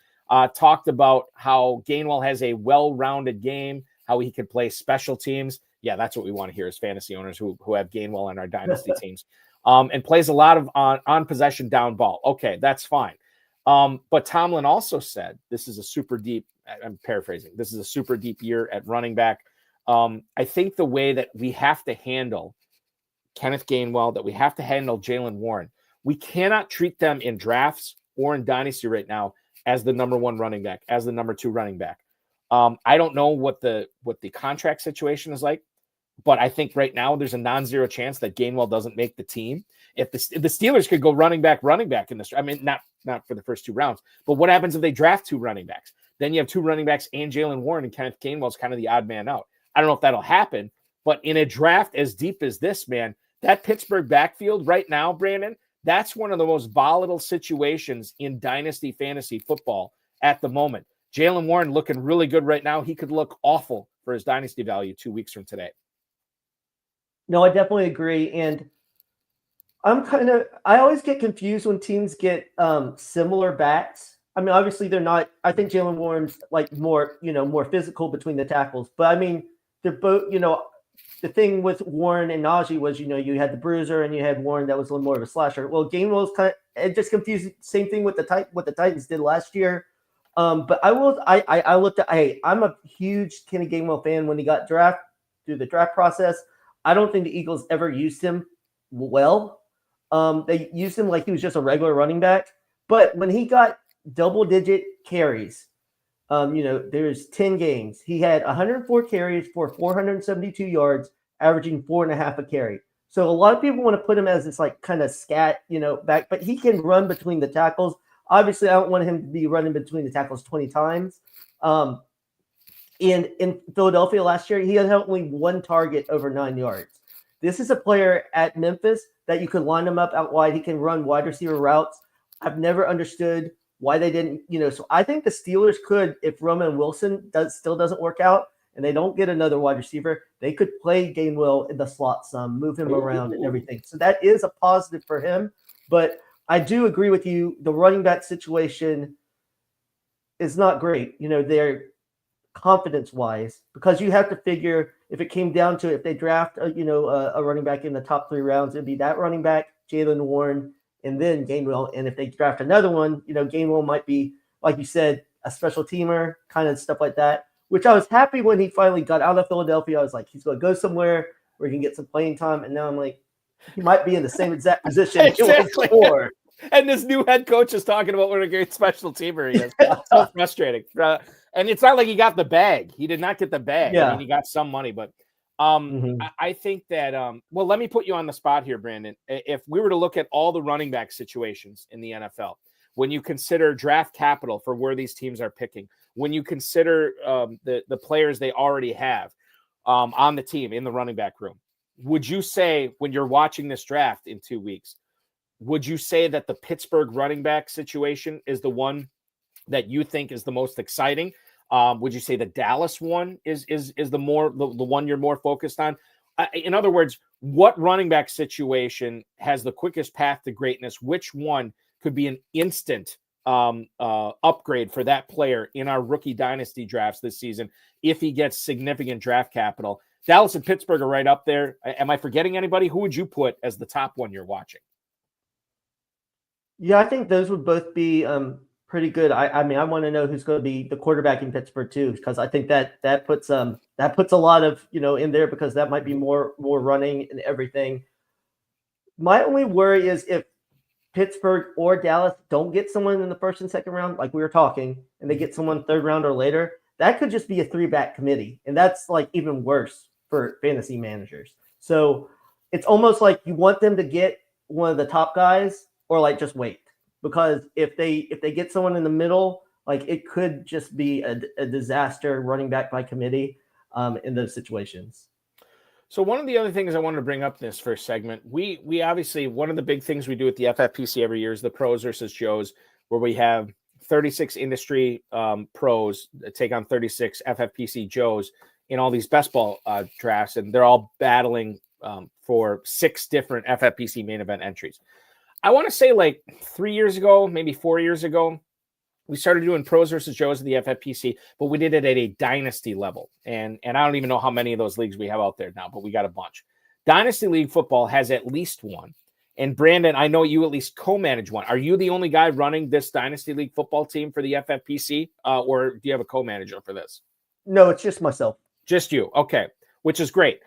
talked about how Gainwell has a well-rounded game, how he could play special teams. Yeah, that's what we want to hear as fantasy owners who have Gainwell on our dynasty teams. And plays a lot of on possession down ball. Okay, that's fine. But Tomlin also said this is a super deep, I'm paraphrasing, this is a super deep year at running back. I think the way that we have to handle Kenneth Gainwell, that we have to handle Jaylen Warren, we cannot treat them in drafts or in dynasty right now as the number one running back, as the number two running back. I don't know what the contract situation is like, but I think right now there's a non-zero chance that Gainwell doesn't make the team. If the Steelers could go running back in this, I mean, not for the first two rounds, but what happens if they draft two running backs? Then you have two running backs and Jaylen Warren, and Kenneth Gainwell is kind of the odd man out. I don't know if that'll happen, but in a draft as deep as this, man, that Pittsburgh backfield right now, Brandon, that's one of the most volatile situations in dynasty fantasy football at the moment. Jaylen Warren looking really good right now. He could look awful for his dynasty value 2 weeks from today. No, I definitely agree. And I always get confused when teams get similar backs. I mean, obviously they're not, I think Jaylen Warren's like more physical between the tackles, but I mean, they're both, the thing with Warren and Najee was, you had the bruiser and you had Warren that was a little more of a slasher. Well, Gainwell's it just confused. Same thing with what the Titans did last year. But I looked at, I'm a huge Kenny Gainwell fan when he got drafted through the draft process. I don't think the Eagles ever used him well. They used him like he was just a regular running back. But when he got double-digit carries, there's 10 games. He had 104 carries for 472 yards, averaging 4.5 a carry. So a lot of people want to put him as this like kind of scat, back, but he can run between the tackles. Obviously, I don't want him to be running between the tackles 20 times. In Philadelphia last year, he had only one target over 9 yards. This is a player at Memphis that you could line him up out wide. He can run wide receiver routes. I've never understood why they didn't, so I think the Steelers could, if Roman Wilson still doesn't work out and they don't get another wide receiver, they could play Gainwell in the slot some, move him around and everything. So that is a positive for him. But I do agree with you. The running back situation is not great. They're confidence-wise, because you have to figure if it came down to it, if they draft a running back in the top 3 rounds, it'd be that running back, Jaylen Warren, and then Gainwell. And if they draft another one, Gainwell might be, like you said, a special teamer, kind of stuff like that, which I was happy when he finally got out of Philadelphia. I was like, he's going to go somewhere where he can get some playing time. And now I'm like, he might be in the same exact position exactly. he was before. And this new head coach is talking about what a great special teamer he is. So frustrating. And it's not like he got the bag. He did not get the bag. Yeah. I mean, he got some money, but I think that, well, let me put you on the spot here, Brandon. If we were to look at all the running back situations in the NFL, when you consider draft capital for where these teams are picking, when you consider the players they already have on the team in the running back room, would you say, when you're watching this draft in 2 weeks, would you say that the Pittsburgh running back situation is the one that you think is the most exciting? Would you say the Dallas one is the one you're more focused on? In other words, what running back situation has the quickest path to greatness? Which one could be an instant upgrade for that player in our rookie dynasty drafts this season if he gets significant draft capital? Dallas and Pittsburgh are right up there. Am I forgetting anybody? Who would you put as the top one you're watching? Yeah, I think those would both be pretty good. I mean, I want to know who's going to be the quarterback in Pittsburgh too, because I think that puts a lot of, in there, because that might be more running and everything. My only worry is if Pittsburgh or Dallas don't get someone in the first and second round, like we were talking, and they get someone third round or later, that could just be a 3-back committee, and that's like even worse for fantasy managers. So it's almost like you want them to get one of the top guys, or like just wait. Because if they get someone in the middle, like it could just be a disaster running back by committee in those situations. So one of the other things I wanted to bring up in this first segment, we obviously, one of the big things we do at the FFPC every year is the pros versus Joes, where we have 36 industry pros take on 36 FFPC Joes in all these best ball drafts, and they're all battling for 6 different FFPC main event entries. I want to say like 3 years ago, maybe 4 years ago, we started doing pros versus Joes at the FFPC, but we did it at a dynasty level. And I don't even know how many of those leagues we have out there now, but we got a bunch. Dynasty League Football has at least one. And Brandon, I know you at least co-manage one. Are you the only guy running this Dynasty League Football team for the FFPC? Or do you have a co-manager for this? No, it's just myself. Just you. Okay. Which is great.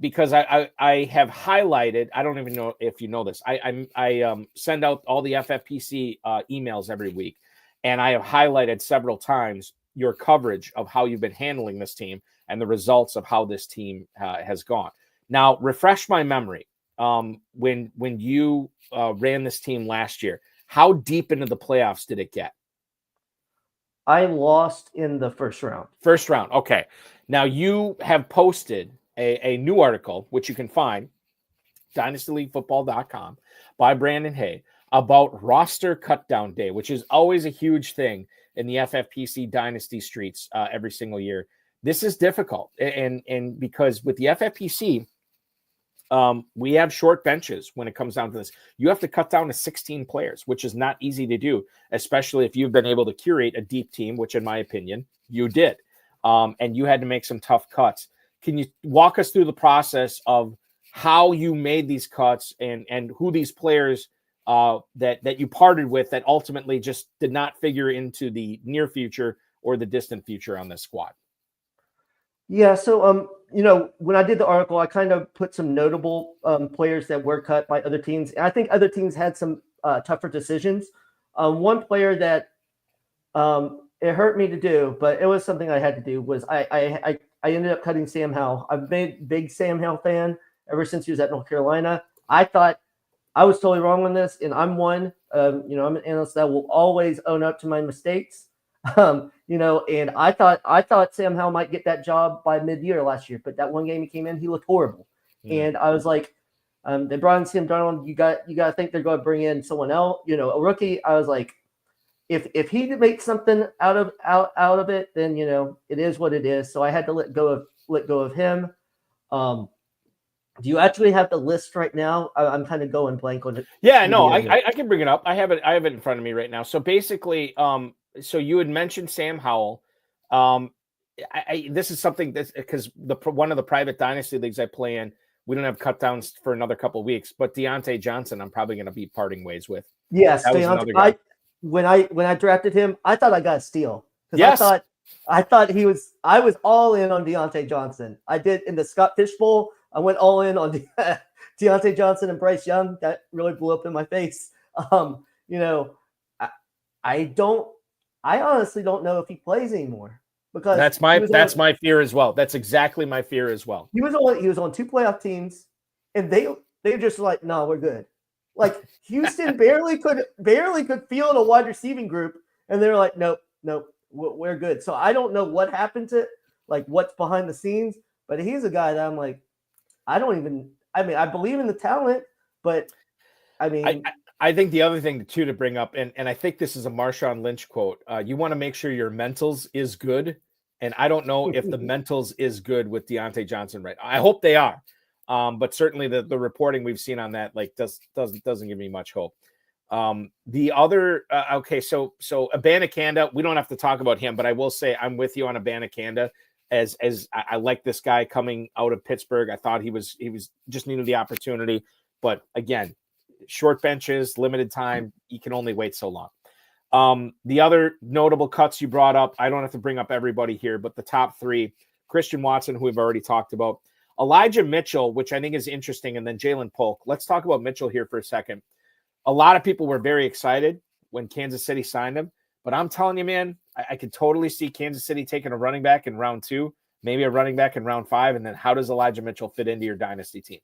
Because I have highlighted, I don't even know if you know this. I send out all the FFPC emails every week, and I have highlighted several times your coverage of how you've been handling this team and the results of how this team has gone. Now, refresh my memory. When you ran this team last year, how deep into the playoffs did it get? I lost in the first round. First round. Okay. Now you have posted a new article, which you can find, dynastyleaguefootball.com, by Brandon Haye, about roster cutdown day, which is always a huge thing in the FFPC dynasty streets every single year. This is difficult. And because with the FFPC, we have short benches when it comes down to this. You have to cut down to 16 players, which is not easy to do, especially if you've been able to curate a deep team, which in my opinion, you did. And you had to make some tough cuts. Can you walk us through the process of how you made these cuts and who these players that you parted with that ultimately just did not figure into the near future or the distant future on this squad? Yeah, so when I did the article, I kind of put some notable players that were cut by other teams. And I think other teams had some tougher decisions. One player that it hurt me to do, but it was something I had to do, was I ended up cutting Sam Howell. I've been a big Sam Howell fan ever since he was at North Carolina. I thought I was totally wrong on this, and I'm one. I'm an analyst that will always own up to my mistakes. And I thought Sam Howell might get that job by mid-year last year, but that one game he came in, he looked horrible. Yeah. And I was like, they brought in Sam Darnold. You got to think they're going to bring in someone else, a rookie. I was like, if he makes something out of it, then it is what it is. So I had to let go of him. Do you actually have the list right now? I'm kind of going blank on it. Yeah, no, I can bring it up. I have it in front of me right now. So basically, so you had mentioned Sam Howell. This is something that, because one of the private dynasty leagues I play in, we don't have cut downs for another couple of weeks. But Deontay Johnson, I'm probably going to be parting ways with. Yes, Deontay. When I drafted him, I thought I got a steal. Yes. I thought I was all in on Deontay Johnson. I did in the Scott Fish Bowl. I went all in on Deontay Johnson and Bryce Young. That really blew up in my face. I honestly don't know if he plays anymore, because that's my fear as well. That's exactly my fear as well. He was on 2 playoff teams, and they're just like, no, we're good. Like Houston barely could field a wide receiving group, and they're like, nope, we're good. So I don't know what happened to, like, what's behind the scenes, but he's a guy that I'm like, I believe in the talent, but I I think the other thing too to bring up, and I think this is a Marshawn Lynch quote. You want to make sure your mentals is good, and I don't know if the mentals is good with Diontae Johnson right now. I hope they are, but certainly the reporting we've seen on that doesn't give me much hope. The other okay, so Abanikanda, we don't have to talk about him, but I will say I'm with you on Abanikanda. As I like this guy coming out of Pittsburgh. I thought he was just needed the opportunity, but again, short benches, limited time. You can only wait so long. The other notable cuts you brought up, I don't have to bring up everybody here, but the top three: Christian Watson, who we've already talked about, Elijah Mitchell, which I think is interesting, and then Jalen Polk. Let's talk about Mitchell here for a second. A lot of people were very excited when Kansas City signed him, but I'm telling you, man, I could totally see Kansas City taking a running back in round 2, maybe a running back in round 5, and then how does Elijah Mitchell fit into your dynasty team?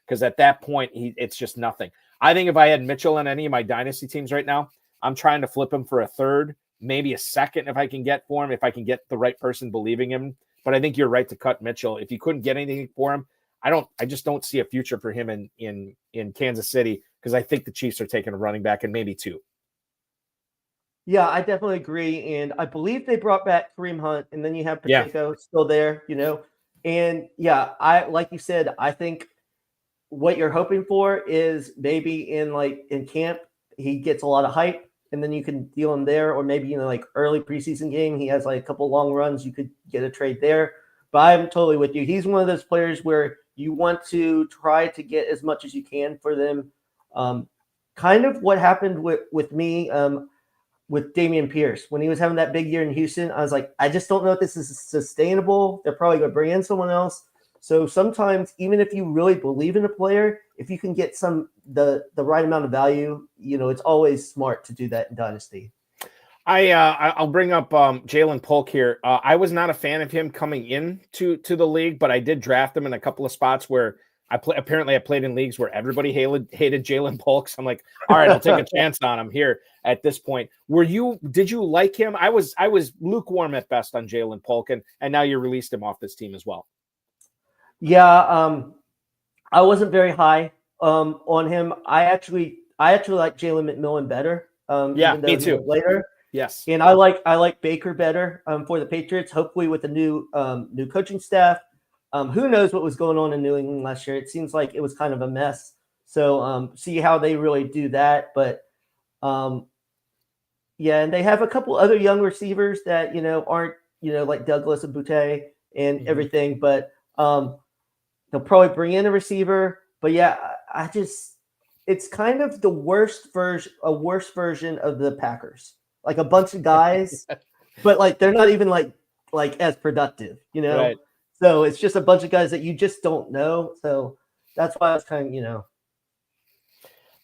Because at that point, it's just nothing. I think if I had Mitchell on any of my dynasty teams right now, I'm trying to flip him for a third, maybe a second if I can get for him, if I can get the right person believing him. But I think you're right to cut Mitchell. If you couldn't get anything for him, I just don't see a future for him in Kansas City, because I think the Chiefs are taking a running back and maybe 2. Yeah, I definitely agree. And I believe they brought back Kareem Hunt, and then you have Pacheco still there, And yeah, like you said, I think what you're hoping for is maybe in camp, he gets a lot of hype, and then you can deal him there, or maybe early preseason game, he has a couple long runs, you could get a trade there. But I'm totally with you. He's one of those players where you want to try to get as much as you can for them. Kind of what happened with me with Dameon Pierce when he was having that big year in Houston. I was like, I just don't know if this is sustainable. They're probably going to bring in someone else. So sometimes, even if you really believe in a player, if you can get the right amount of value, it's always smart to do that in Dynasty. I'll bring up Jalen Polk here. I was not a fan of him coming into the league, but I did draft him in a couple of spots where apparently I played in leagues where everybody hated Jalen Polk. So I'm like, all right, I'll take a chance on him here at this point. Did you like him? I was lukewarm at best on Jalen Polk, and now you released him off this team as well. Yeah, I wasn't very high on him. I actually like Jalen McMillan better. Yeah, me too. Later, yes, and I like Baker better for the Patriots. Hopefully, with the new coaching staff. Who knows what was going on in New England last year? It seems like it was kind of a mess. So see how they really do that. But yeah, and they have a couple other young receivers that aren't like Douglas and Boutte and everything. But they'll probably bring in a receiver. But yeah, it's kind of the worst version of the Packers. Like a bunch of guys, but they're not even like as productive, Right. So it's just a bunch of guys that you just don't know. So that's why I was kind of,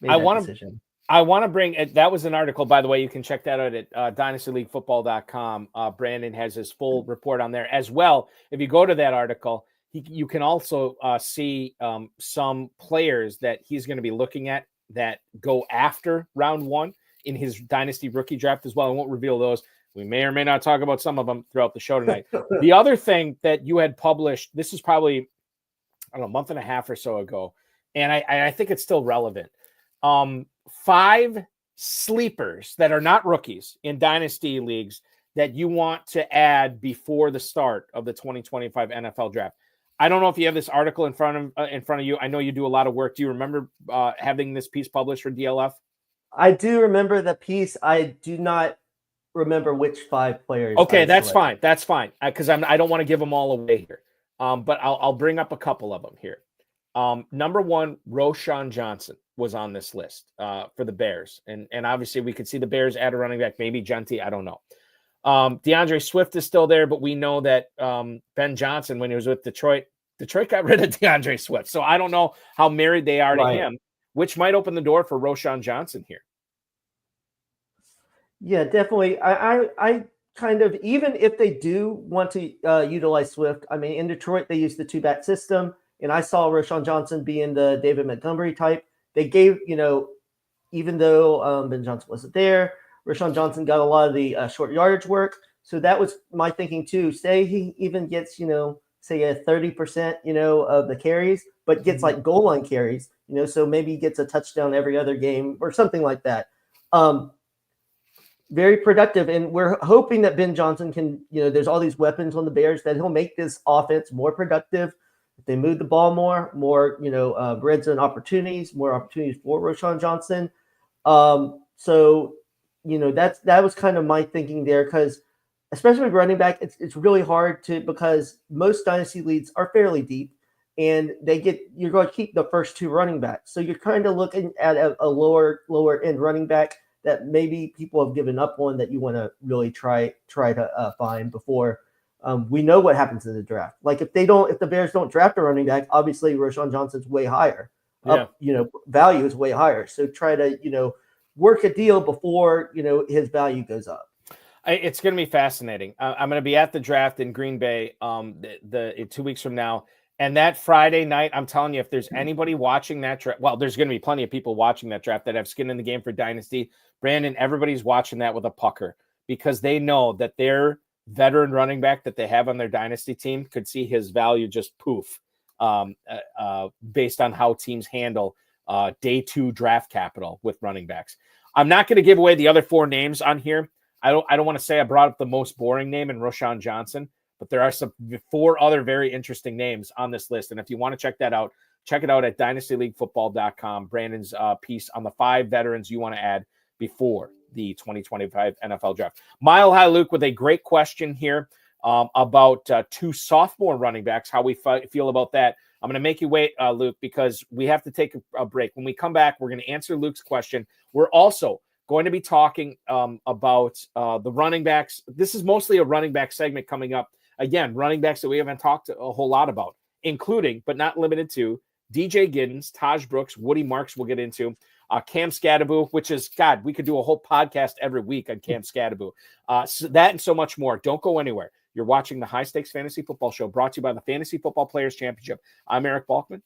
made that decision. I want to bring – that was an article, by the way. You can check that out at dynastyleaguefootball.com. Brandon has his full report on there as well. If you go to that article, you can also see some players that he's going to be looking at that go after round 1 in his Dynasty rookie draft as well. I won't reveal those. We may or may not talk about some of them throughout the show tonight. The other thing that you had published, this is probably, I don't know, a month and a half or so ago, and I think it's still relevant. 5 sleepers that are not rookies in dynasty leagues that you want to add before the start of the 2025 NFL draft. I don't know if you have this article in front of you. I know you do a lot of work. Do you remember having this piece published for DLF? I do remember the piece. I do not remember which 5 players. Okay, that's fine. That's fine. Because I don't want to give them all away here. But I'll bring up a couple of them here. Number 1, Roschon Johnson was on this list for the Bears. And obviously we could see the Bears add a running back, maybe Jeanty. I don't know. DeAndre Swift is still there, but we know that Ben Johnson, when he was with Detroit got rid of DeAndre Swift. So I don't know how married they are to him, which might open the door for Roschon Johnson here. Yeah, definitely. I kind of, even if they do want to utilize Swift, I mean, in Detroit, they use the 2-back system, and I saw Roschon Johnson being the David Montgomery type. They gave, even though Ben Johnson wasn't there, Roschon Johnson got a lot of the short yardage work. So that was my thinking too. Say he even gets, say a 30%, of the carries, but gets like goal line carries. so maybe he gets a touchdown every other game or something like that. Very productive, and we're hoping that Ben Johnson can, there's all these weapons on the Bears that he'll make this offense more productive. If they move the ball more, red zone opportunities, more opportunities for Roschon Johnson. So that was kind of my thinking there, because especially with running back, it's really hard because most dynasty leagues are fairly deep, and you're going to keep the first two running backs. So you're kind of looking at a lower end running back that maybe people have given up on, that you want to really try to find before we know what happens in the draft. Like if the Bears don't draft a running back, obviously Roschon Johnson's way higher. Value is way higher. So try to work a deal before his value goes up. It's going to be fascinating. I'm going to be at the draft in Green Bay 2 weeks from now. And that Friday night, I'm telling you, if there's anybody watching that draft, well, there's going to be plenty of people watching that draft that have skin in the game for Dynasty. Brandon, everybody's watching that with a pucker, because they know that their veteran running back that they have on their Dynasty team could see his value just poof based on how teams handle day 2 draft capital with running backs. I'm not going to give away the other 4 names on here. I don't want to say I brought up the most boring name in Roschon Johnson, but there are 4 other very interesting names on this list. And if you want to check that out, check it out at dynastyleaguefootball.com. Brandon's piece on the 5 veterans you want to add before the 2025 NFL draft. Mile High Luke with a great question here about 2 sophomore running backs, how we feel about that. I'm going to make you wait, Luke, because we have to take a break. When we come back, we're going to answer Luke's question. We're also going to be talking about the running backs. This is mostly a running back segment coming up. Again, running backs that we haven't talked a whole lot about, including, but not limited to, DJ Giddens, Taj Brooks, Woody Marks we'll get into, Cam Skattebo, which is, God, we could do a whole podcast every week on Cam Skattebo. So that and so much more. Don't go anywhere. You're watching the High Stakes Fantasy Football Show, brought to you by the Fantasy Football Players Championship. I'm Eric Balkman.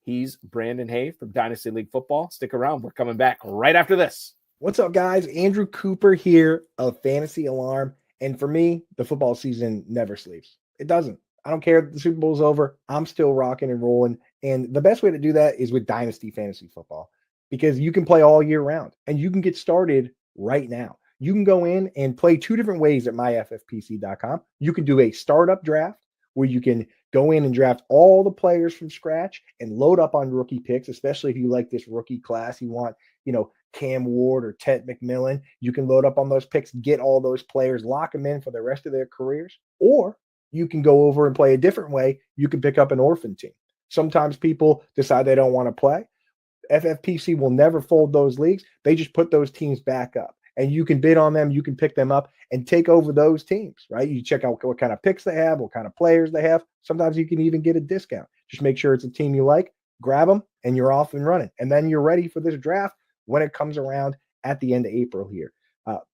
He's Brandon Haye from Dynasty League Football. Stick around. We're coming back right after this. What's up, guys? Andrew Cooper here of Fantasy Alarm. And for me, the football season never sleeps. It doesn't. I don't care if the Super Bowl's over. I'm still rocking and rolling. And the best way to do that is with Dynasty Fantasy Football, because you can play all year round and you can get started right now. You can go in and play 2 different ways at myffpc.com. You can do a startup draft where you can go in and draft all the players from scratch and load up on rookie picks, especially if you like this rookie class. You want, Cam Ward or Ted McMillan. You can load up on those picks, get all those players, lock them in for the rest of their careers. Or you can go over and play a different way. You can pick up an orphan team. Sometimes people decide they don't want to play. FFPC will never fold those leagues. They just put those teams back up. And you can bid on them, you can pick them up and take over those teams, right? You check out what kind of picks they have, what kind of players they have. Sometimes you can even get a discount. Just make sure it's a team you like, grab them, and you're off and running. And then you're ready for this draft when it comes around at the end of April here.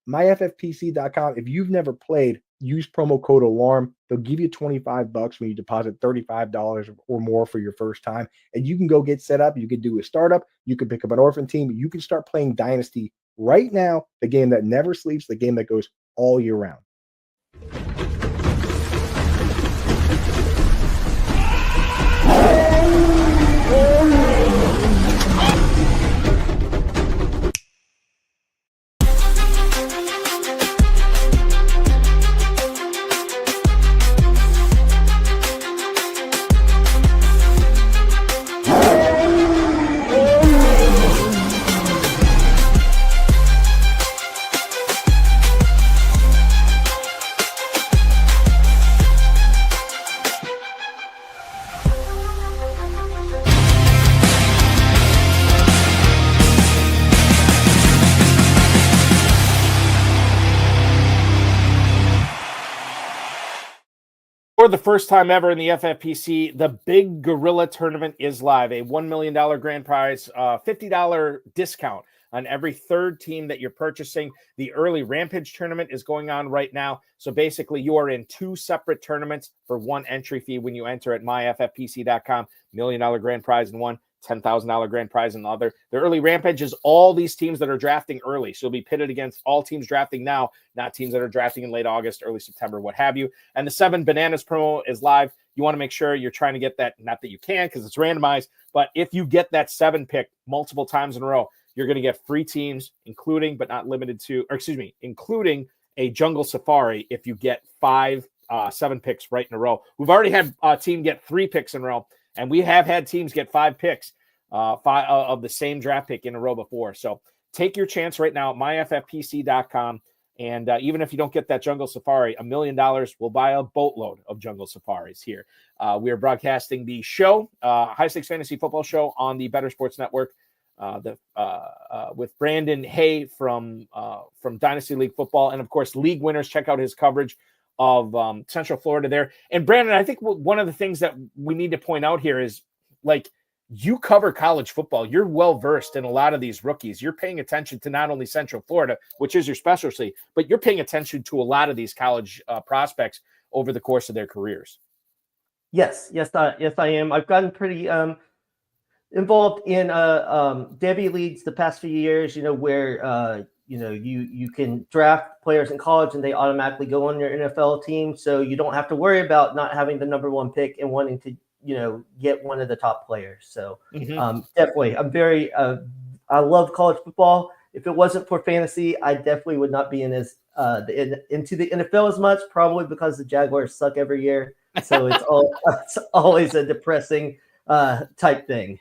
MyFFPC.com. If you've never played, use promo code ALARM. They'll give you $25 when you deposit $35 or more for your first time. And you can go get set up. You can do a startup. You can pick up an orphan team. You can start playing Dynasty right now, the game that never sleeps, the game that goes all year round. For the first time ever in the FFPC, the Big Gorilla Tournament is live. A $1 million grand prize, $50 discount on every 3rd team that you're purchasing. The early Rampage tournament is going on right now. So basically, you are in 2 separate tournaments for 1 entry fee when you enter at myffpc.com. $1 million grand prize in one, $10,000 grand prize in the other. The early Rampage is all these teams that are drafting early. So you'll be pitted against all teams drafting now, not teams that are drafting in late August, early September, what have you. And the 7 Bananas promo is live. you want to make sure you're trying to get that, not that you can because it's randomized, but if you get that 7 pick multiple times in a row, you're going to get free teams, including but not limited to, including a jungle safari if you get 7 picks right in a row. We've already had a team get 3 picks in a row, and we have had teams get 5 picks of the same draft pick in a row before. So take your chance right now at myffpc.com. And even if you don't get that jungle safari, $1 million will buy a boatload of jungle safaris here. We are broadcasting the show, High Stakes Fantasy Football Show on the Better Sports Network with Brandon Haye from Dynasty League Football. And, of course, league winners. Check out his coverage of Central Florida there. And, Brandon, I think one of the things that we need to point out here is, like, you cover college football. You're well-versed in a lot of these rookies. You're paying attention to not only Central Florida, which is your specialty, but you're paying attention to a lot of these college prospects over the course of their careers. Yes, I am. I've gotten pretty involved in Devy leagues the past few years, where you can draft players in college and they automatically go on your NFL team. So you don't have to worry about not having the number 1 pick and wanting to get one of the top players. So definitely, I'm very, I love college football. If it wasn't for fantasy, I definitely would not be into the NFL as much, probably because the Jaguars suck every year. So it's always a depressing type thing.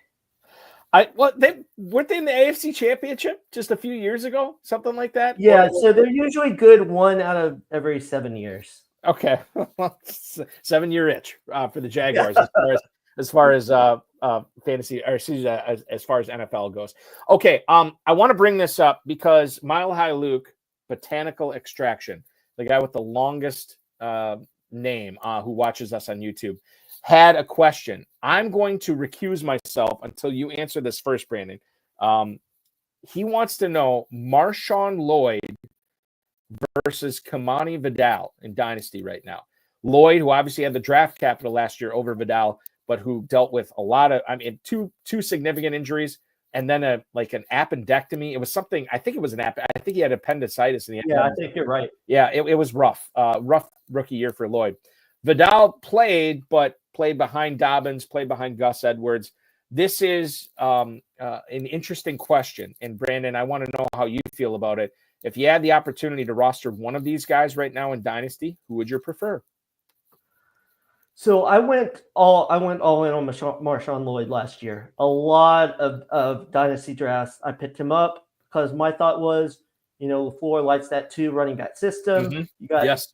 Weren't they in the AFC Championship just a few years ago, something like that? Yeah, so they're usually good 1 out of every 7 years. Okay, 7-year itch for the Jaguars as far as fantasy, or as far as NFL goes. Okay, I want to bring this up because Mile High Luke, Botanical Extraction, the guy with the longest name who watches us on YouTube, had a question. I'm going to recuse myself until you answer this first, Brandon. He wants to know Marshawn Lloyd versus Kamani Vidal in Dynasty right now. Lloyd, who obviously had the draft capital last year over Vidal, but who dealt with a lot of, two significant injuries, and then an appendectomy. It was something, I think it was I think he had appendicitis in the end. Yeah, I think you're right. Yeah, it was rough. Rough rookie year for Lloyd. Vidal played behind Dobbins, played behind Gus Edwards. This is an interesting question. And Brandon, I want to know how you feel about it. If you had the opportunity to roster one of these guys right now in Dynasty, who would you prefer? So I went all in on Marshawn Lloyd last year. A lot of Dynasty drafts, I picked him up because my thought was, LaFleur likes that 2 running back system. Mm-hmm. You got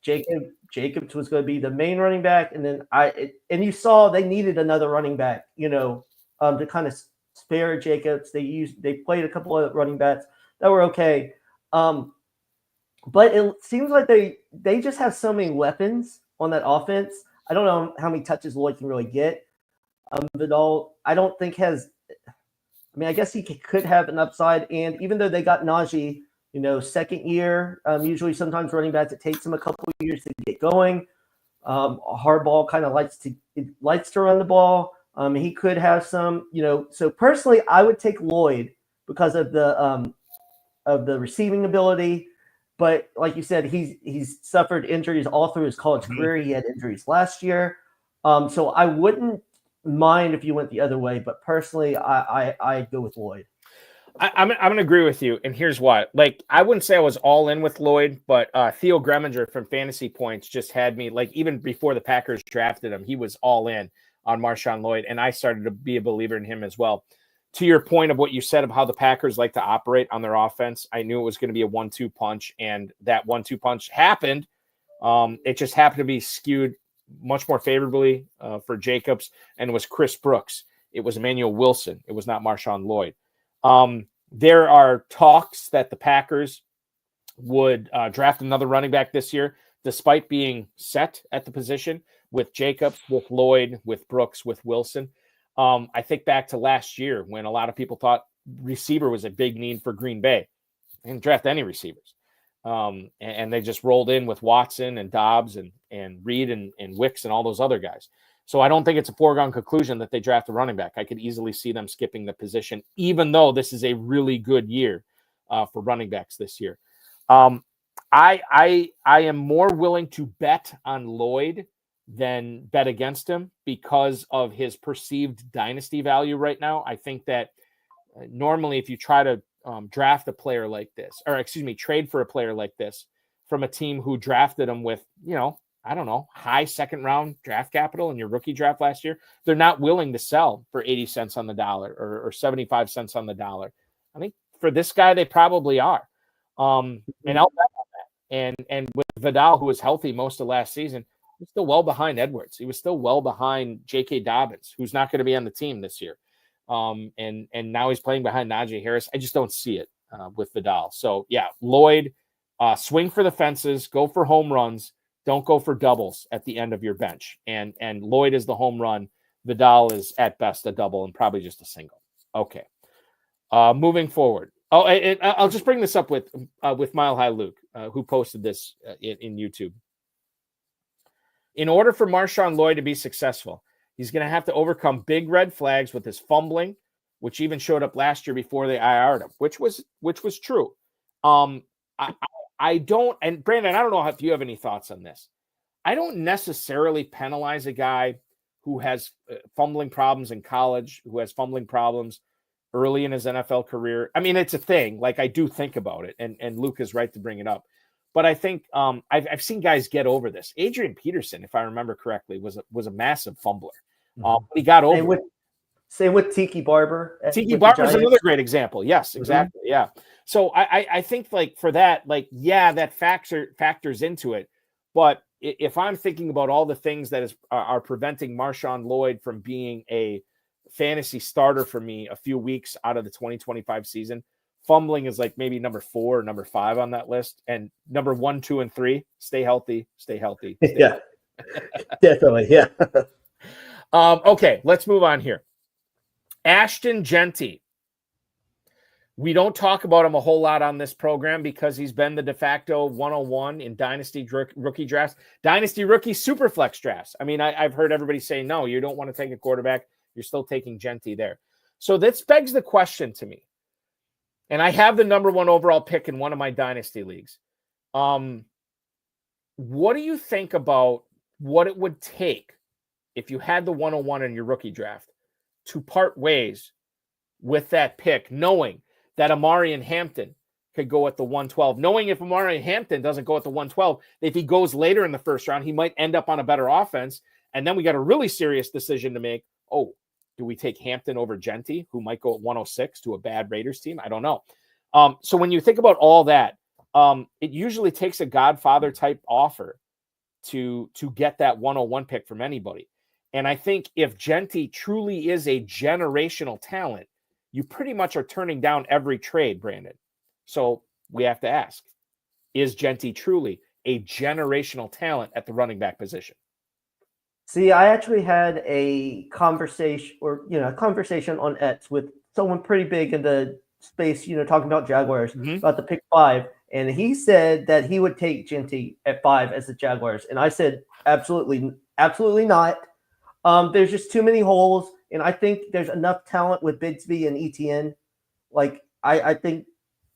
Jacobs was going to be the main running back, and then you saw they needed another running back, to kind of spare Jacobs. They played a couple of running backs that were okay. But it seems like they just have so many weapons on that offense. I don't know how many touches Lloyd can really get. Vidal, I don't think has. I guess he could have an upside. And even though they got Najee, second year, usually sometimes running backs, it takes them a couple of years to get going. Harbaugh kind of likes to run the ball. He could have some, So personally, I would take Lloyd because of the receiving ability. But like you said, he's suffered injuries all through his college career. He had injuries last year. So I wouldn't mind if you went the other way. But personally, I go with Lloyd. I'm going to agree with you. And here's why. I wouldn't say I was all in with Lloyd, but Theo Greminger from Fantasy Points just had me, even before the Packers drafted him, he was all in on Marshawn Lloyd. And I started to be a believer in him as well. To your point of what you said of how the Packers like to operate on their offense, I knew it was going to be a 1-2 punch, and that 1-2 punch happened. It just happened to be skewed much more favorably for Jacobs, and it was Chris Brooks. It was Emmanuel Wilson. It was not Marshawn Lloyd. There are talks that the Packers would draft another running back this year, despite being set at the position with Jacobs, with Lloyd, with Brooks, with Wilson. I think back to last year when a lot of people thought receiver was a big need for Green Bay. They didn't draft any receivers. And they just rolled in with Watson and Dobbs and Reed and Wicks and all those other guys. So I don't think it's a foregone conclusion that they draft a running back. I could easily see them skipping the position, even though this is a really good year for running backs this year. I am more willing to bet on Lloyd than bet against him because of his perceived dynasty value right now. I think that normally if you try to draft a player like this, or trade for a player like this from a team who drafted him with, I don't know, high second round draft capital in your rookie draft last year, they're not willing to sell for 80 cents on the dollar or 75 cents on the dollar. I think for this guy, they probably are. And I'll bet on that. And with Vidal, who was healthy most of last season, he's still well behind Edwards. He was still well behind J.K. Dobbins, who's not going to be on the team this year. And now he's playing behind Najee Harris. I just don't see it with Vidal. So, yeah, Lloyd, swing for the fences, go for home runs. Don't go for doubles at the end of your bench. And Lloyd is the home run. Vidal is at best a double and probably just a single. Okay. Moving forward. Oh, and I'll just bring this up with Mile High Luke, who posted this in YouTube. In order for Marshawn Lloyd to be successful, he's going to have to overcome big red flags with his fumbling, which even showed up last year before they IR'd him, which was true. I don't, and Brandon, I don't know if you have any thoughts on this. I don't necessarily penalize a guy who has fumbling problems in college, who has fumbling problems early in his NFL career. I mean, it's a thing. Like, I do think about it, and Luke is right to bring it up. But I think I've seen guys get over this. Adrian Peterson, if I remember correctly, was a massive fumbler. But he got over it. Same with Tiki Barber. Tiki Barber is another great example. Yes, exactly. Yeah. So I think, like, for that, like, yeah, that factors into it. But if I'm thinking about all the things that are preventing Marshawn Lloyd from being a fantasy starter for me a few weeks out of the 2025 season, fumbling is like maybe number 4 or number 5 on that list. And number 1, 2, and 3, stay healthy. Yeah, definitely. Yeah. Okay, let's move on here. Ashton Jeanty. We don't talk about him a whole lot on this program because he's been the de facto 101 in Dynasty rookie drafts, Dynasty rookie superflex drafts. I mean, I've heard everybody say, no, you don't want to take a quarterback. You're still taking Jeanty there. So this begs the question to me. And I have the number 1 overall pick in one of my Dynasty leagues. What do you think about what it would take if you had the 101 in your rookie draft to part ways with that pick, knowing that Omarion Hampton could go at the 112, knowing if Omarion Hampton doesn't go at the 112, if he goes later in the first round, he might end up on a better offense. And then we got a really serious decision to make. Oh, do we take Hampton over Jeanty, who might go at 106 to a bad Raiders team? I don't know. So when you think about all that, it usually takes a Godfather type offer to get that 101 pick from anybody. And I think if Jeanty truly is a generational talent, you pretty much are turning down every trade, Brandon. So we have to ask, is Jeanty truly a generational talent at the running back position? See, I actually had a conversation on X with someone pretty big in the space, talking about Jaguars, about the pick 5. And he said that he would take Jeanty at 5 as the Jaguars. And I said, absolutely not. There's just too many holes. And I think there's enough talent with Bigsby and ETN. Like, I think,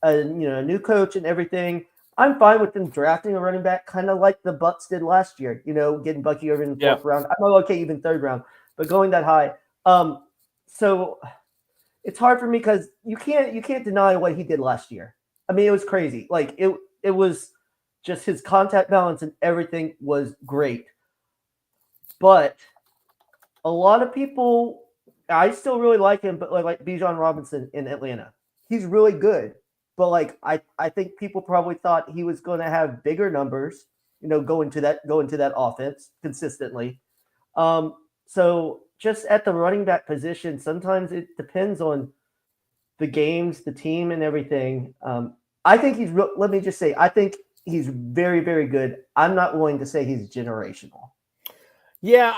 a new coach and everything, I'm fine with them drafting a running back, kind of like the Bucs did last year, getting Bucky over in the 4th round. I'm okay, even 3rd round, but going that high. So it's hard for me because you can't deny what he did last year. I mean, it was crazy. Like, it was just his contact balance and everything was great. But a lot of people, I still really like him, but like Bijan Robinson in Atlanta, he's really good. But like, I think people probably thought he was going to have bigger numbers, go into that offense consistently. So just at the running back position, sometimes it depends on the games, the team, and everything. I think let me just say, I think he's very, very good. I'm not willing to say he's generational. Yeah,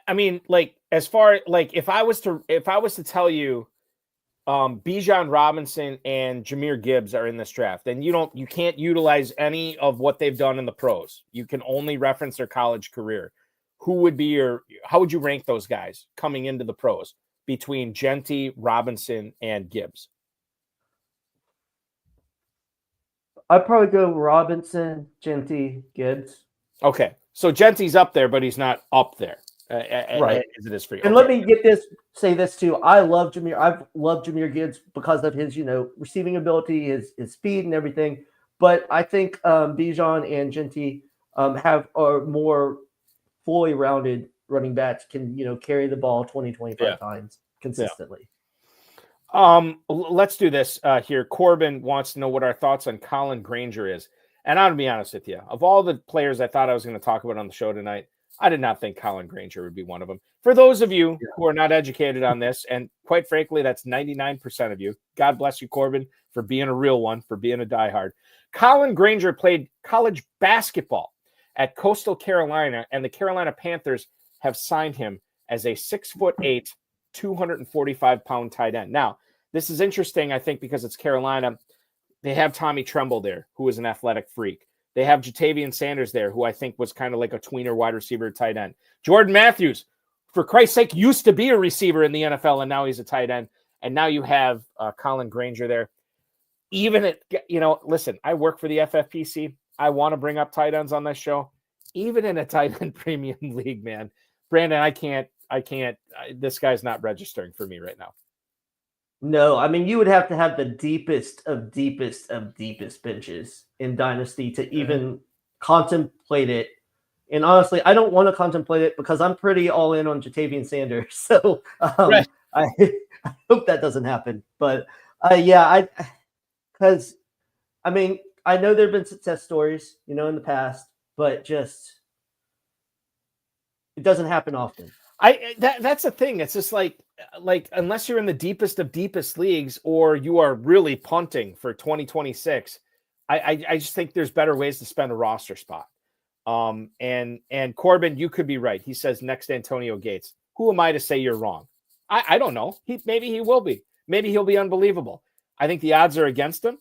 I mean, like, as far like if I was to tell you Bijan Robinson and Jahmyr Gibbs are in this draft, then you can't utilize any of what they've done in the pros. You can only reference their college career. How would you rank those guys coming into the pros between Jeanty, Robinson, and Gibbs? I'd probably go Robinson, Jeanty, Gibbs. Okay. So Jeanty's up there, but he's not up there. Right. As it is for you. And let me say this too. I've loved Jahmyr Gibbs because of his, receiving ability, his speed and everything. But I think Bijan and Jeanty are more fully rounded running backs, can, carry the ball 20, 25 times consistently. Let's do this here. Corbin wants to know what our thoughts on Colin Granger is. And I'm going to be honest with you. Of all the players I thought I was going to talk about on the show tonight, I did not think Colin Granger would be one of them. For those of you who are not educated on this, and quite frankly, that's 99% of you. God bless you, Corbin, for being a real one, for being a diehard. Colin Granger played college basketball at Coastal Carolina, and the Carolina Panthers have signed him as a 6'8", 245-pound tight end. Now, this is interesting, I think, because it's Carolina. They have Tommy Tremble there, who is an athletic freak. They have Jatavian Sanders there, who I think was kind of like a tweener wide receiver tight end. Jordan Matthews, for Christ's sake, used to be a receiver in the NFL, and now he's a tight end. And now you have Colin Granger there. Even at, listen, I work for the FFPC. I want to bring up tight ends on this show. Even in a tight end premium league, man. Brandon, I can't. This guy's not registering for me right now. No, I mean, you would have to have the deepest of deepest benches in Dynasty to even contemplate it. And honestly, I don't want to contemplate it because I'm pretty all in on Jatavian Sanders. So I hope that doesn't happen. But because I mean, I know there have been success stories, in the past, but just it doesn't happen often. That's the thing. It's just like unless you're in the deepest of deepest leagues or you are really punting for 2026, I just think there's better ways to spend a roster spot. And Corbin, you could be right. He says next Antonio Gates. Who am I to say you're wrong? I don't know. Maybe he will be. Maybe he'll be unbelievable. I think the odds are against him,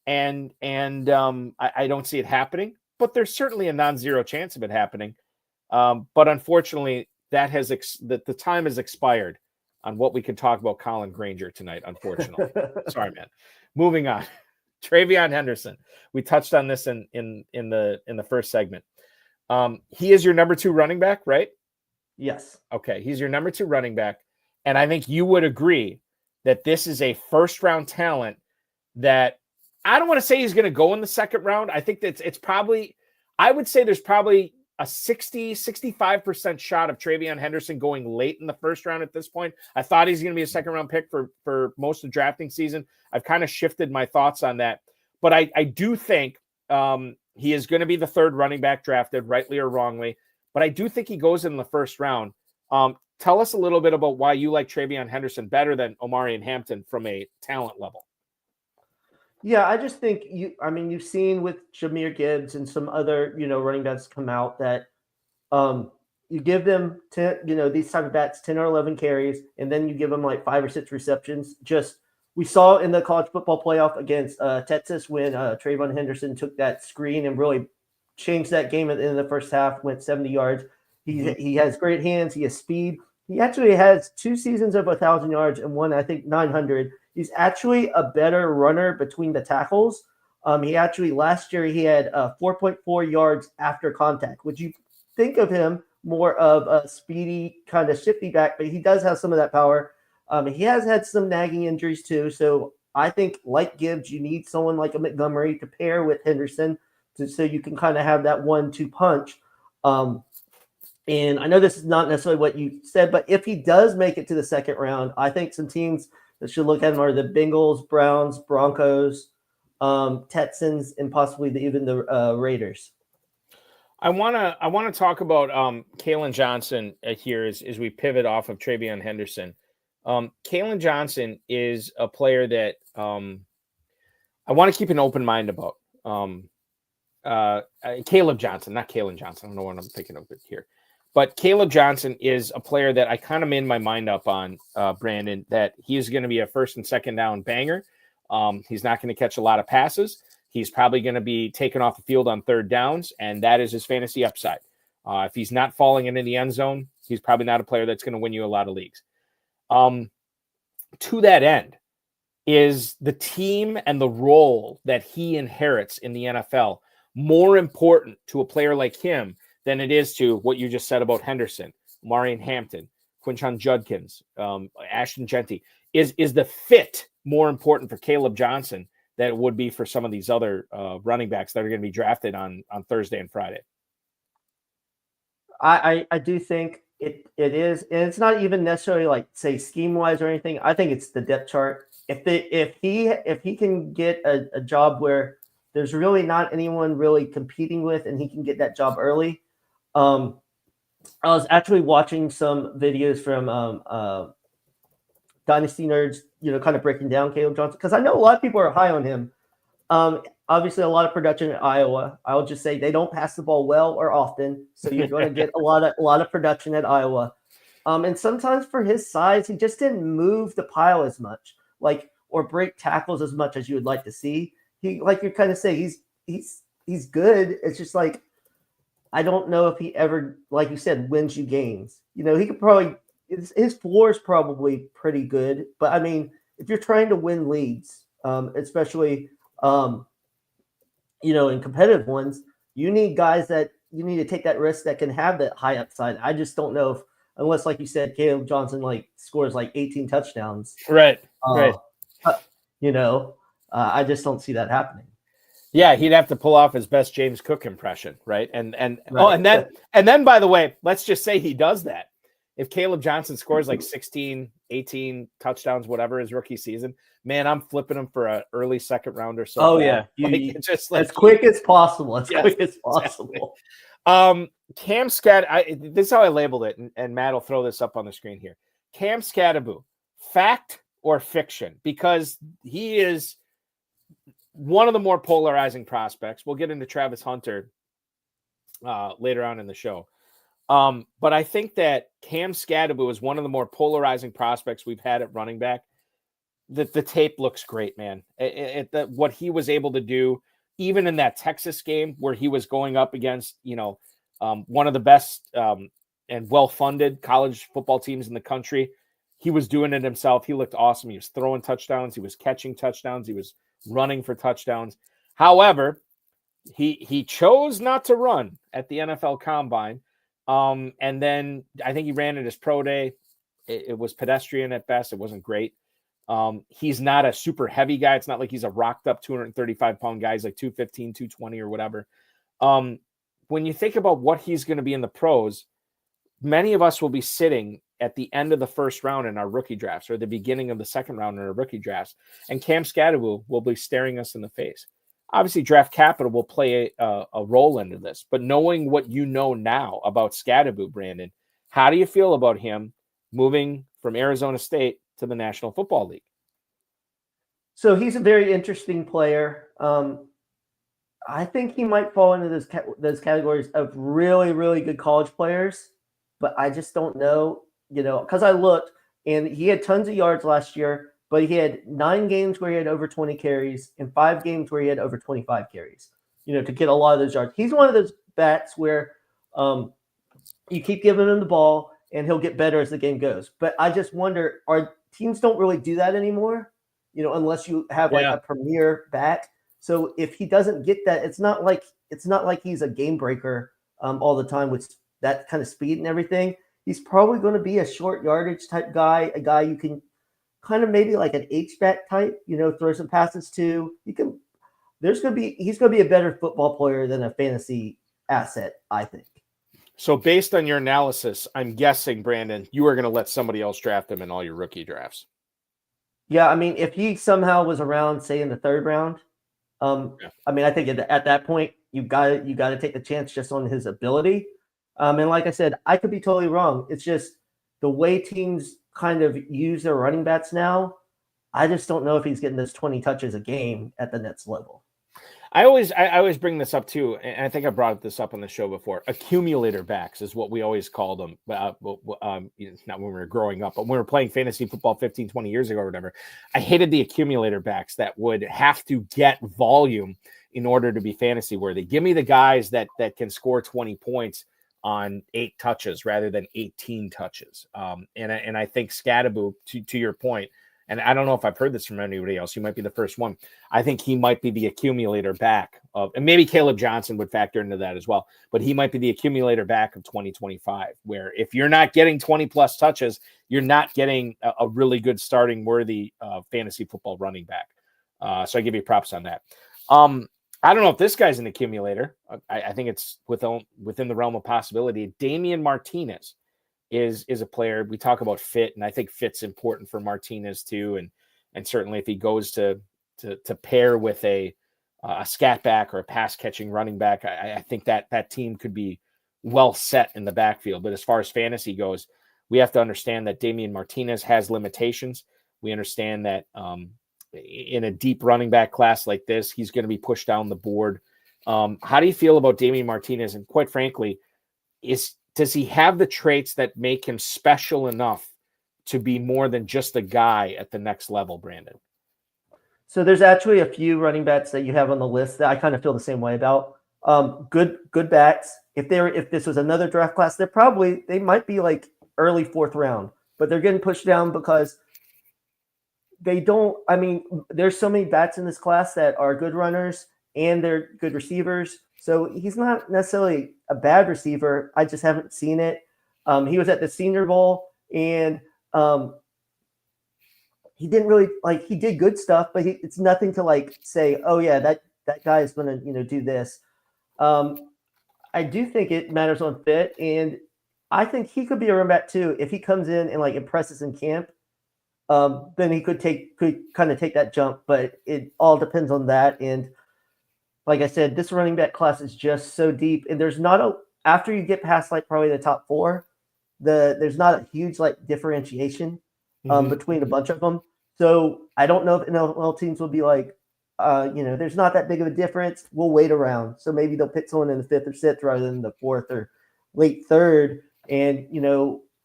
and I don't see it happening. But there's certainly a non-zero chance of it happening. But unfortunately, the time has expired on what we can talk about Colin Granger tonight, unfortunately. Sorry, man. Moving on. TreVeyon Henderson. We touched on this in the first segment. He is your number 2 running back, right? Yes. Okay, he's your number 2 running back. And I think you would agree that this is a first-round talent that I don't want to say he's going to go in the second round. I think that it's probably – I would say there's probably – a 65% shot of TreVeyon Henderson going late in the first round at this point. I thought he's going to be a second-round pick for most of the drafting season. I've kind of shifted my thoughts on that. But I do think he is going to be the 3rd running back drafted, rightly or wrongly. But I do think he goes in the first round. Tell us a little bit about why you like TreVeyon Henderson better than Omarion Hampton from a talent level. Yeah, I just think you've seen with Jahmyr Gibbs and some other, running backs come out that you give them 10, these type of backs 10 or 11 carries, and then you give them like 5 or 6 receptions. Just we saw in the college football playoff against Texas when TreVeyon Henderson took that screen and really changed that game at the end of the first half, went 70 yards. He has great hands. He has speed. He actually has 2 seasons of 1,000 yards and one, I think, 900. He's actually a better runner between the tackles. He actually last year he had 4.4 yards after contact. Would you think of him more of a speedy kind of shifty back? But he does have some of that power. He has had some nagging injuries too. So I think like Gibbs, you need someone like a Montgomery to pair with Henderson so you can kind of have that 1-2 punch. And I know this is not necessarily what you said, but if he does make it to the second round, I think some teams that should look at him are the Bengals, Browns, Broncos, Texans, and possibly even the Raiders. I want to talk about Kalen Johnson here as we pivot off of TreVeyon Henderson. Kalen Johnson is a player that I want to keep an open mind about. Kaleb Johnson, not Kalen Johnson. I don't know what I'm thinking of here. But Kaleb Johnson is a player that I kind of made my mind up on, Brandon, that he is going to be a first and second down banger. He's not going to catch a lot of passes. He's probably going to be taken off the field on 3rd downs, and that is his fantasy upside. If he's not falling into the end zone, he's probably not a player that's going to win you a lot of leagues. To that end, is the team and the role that he inherits in the NFL more important to a player like him than it is to what you just said about Henderson, Omarion Hampton, Quinshon Judkins, Ashton Jeanty. Is the fit more important for Kaleb Johnson than it would be for some of these other running backs that are going to be drafted on Thursday and Friday? I do think it is, and it's not even necessarily like, say, scheme wise or anything. I think it's the depth chart. If he can get a job where there's really not anyone really competing with, and he can get that job early. I was actually watching some videos from Dynasty Nerds, kind of breaking down Kaleb Johnson, because I know a lot of people are high on him. Obviously, a lot of production in Iowa. I'll just say they don't pass the ball well or often, so you're going to get a lot of production at Iowa. And sometimes for his size, he just didn't move the pile as much, or break tackles as much as you would like to see. He, like you kind of say, he's good. It's just like, I don't know if he ever, like you said, wins you games. He could probably, his floor is probably pretty good. But I mean, if you're trying to win leagues, especially, in competitive ones, you need guys that you need to take that risk that can have that high upside. I just don't know if, unless, like you said, Kaleb Johnson scores 18 touchdowns. Right. Right. I just don't see that happening. Yeah, he'd have to pull off his best James Cook impression, right? And right. and then by the way, let's just say he does that. If Kaleb Johnson scores 16, 18 touchdowns, whatever his rookie season, man, I'm flipping him for an early second round or so. Oh yeah, just as quick as possible. Quick as possible. Exactly. Cam this is how I labeled it, and Matt will throw this up on the screen here. Cam Skattebo, fact or fiction? Because he is one of the more polarizing prospects. We'll get into Travis Hunter later on in the show. But I think that Cam Skattebo is one of the more polarizing prospects we've had at running back. The tape looks great, man. What he was able to do, even in that Texas game where he was going up against, one of the best and well-funded college football teams in the country. He was doing it himself. He looked awesome. He was throwing touchdowns. He was catching touchdowns. He was running for touchdowns. However, he chose not to run at the NFL Combine. And then I think he ran at his pro day. It was pedestrian at best. It wasn't great. He's not a super heavy guy. It's not like he's a rocked up 235-pound guy. He's like 215, 220 or whatever. When you think about what he's going to be in the pros, many of us will be sitting at the end of the first round in our rookie drafts or the beginning of the second round in our rookie drafts, and Cam Skattebo will be staring us in the face. Obviously, draft capital will play a role into this, but knowing what you know now about Skattebo, Brandon, how do you feel about him moving from Arizona State to the National Football League? So he's a very interesting player. I think he might fall into those categories of really, really good college players, but I just don't know, because I looked and he had tons of yards last year, but he had 9 games where he had over 20 carries and 5 games where he had over 25 carries, to get a lot of those yards. He's one of those bats where you keep giving him the ball and he'll get better as the game goes. But I just wonder, our teams don't really do that anymore, unless you have a premier bat. So if he doesn't get that, it's not like he's a game breaker all the time with that kind of speed and everything. He's probably going to be a short yardage type guy, a guy you can kind of maybe like an H-back type, throw some passes to. He's going to be a better football player than a fantasy asset, I think. So based on your analysis, I'm guessing, Brandon, you are going to let somebody else draft him in all your rookie drafts. Yeah, I mean, if he somehow was around, say, in the 3rd round, I mean, I think at that point you got to take the chance just on his ability. And like I said, I could be totally wrong. It's just the way teams kind of use their running backs now. I just don't know if he's getting those 20 touches a game at the next level. I always bring this up too, and I think I brought this up on the show before. Accumulator backs is what we always called them. Not when we were growing up, but when we were playing fantasy football 15, 20 years ago or whatever. I hated the accumulator backs that would have to get volume in order to be fantasy worthy. Give me the guys that can score 20 points on 8 touches rather than 18 touches. And I think Skattebo, to your point, and I don't know if I've heard this from anybody else. You might be the first one. I think he might be the accumulator back of, and maybe Caleb Johnson would factor into that as well, but he might be the accumulator back of 2025, where if you're not getting 20 plus touches, you're not getting a really good starting worthy fantasy football running back. So I give you props on that. I don't know if this guy's an accumulator. I think it's within the realm of possibility. Damien Martinez is a player. We talk about fit, and I think fit's important for Martinez too. And certainly if he goes to pair with a scat back or a pass catching running back, I think that team could be well set in the backfield. But as far as fantasy goes, we have to understand that Damien Martinez has limitations. We understand that in a deep running back class like this, he's going to be pushed down the board. How do you feel about Damien Martinez? And quite frankly, does he have the traits that make him special enough to be more than just a guy at the next level, Brandon? So there's actually a few running backs that you have on the list that I kind of feel the same way about. Good backs. If this was another draft class, they might be like early 4th round, but they're getting pushed down because there's so many bats in this class that are good runners and they're good receivers. So he's not necessarily a bad receiver. I just haven't seen it. He was at the Senior Bowl and he didn't really he did good stuff, but it's nothing to say, oh yeah, that guy is going to, do this. I do think it matters on fit, and I think he could be a running back too. If he comes in and impresses in camp, then he could kind of take that jump, but it all depends on that. And like I said, this running back class is just so deep, and there's not after you get past probably the top 4, there's not a huge differentiation between a bunch of them. So I don't know if NFL teams will be there's not that big of a difference. We'll wait around. So maybe they'll pick someone in the 5th or 6th rather than the 4th or late 3rd. And,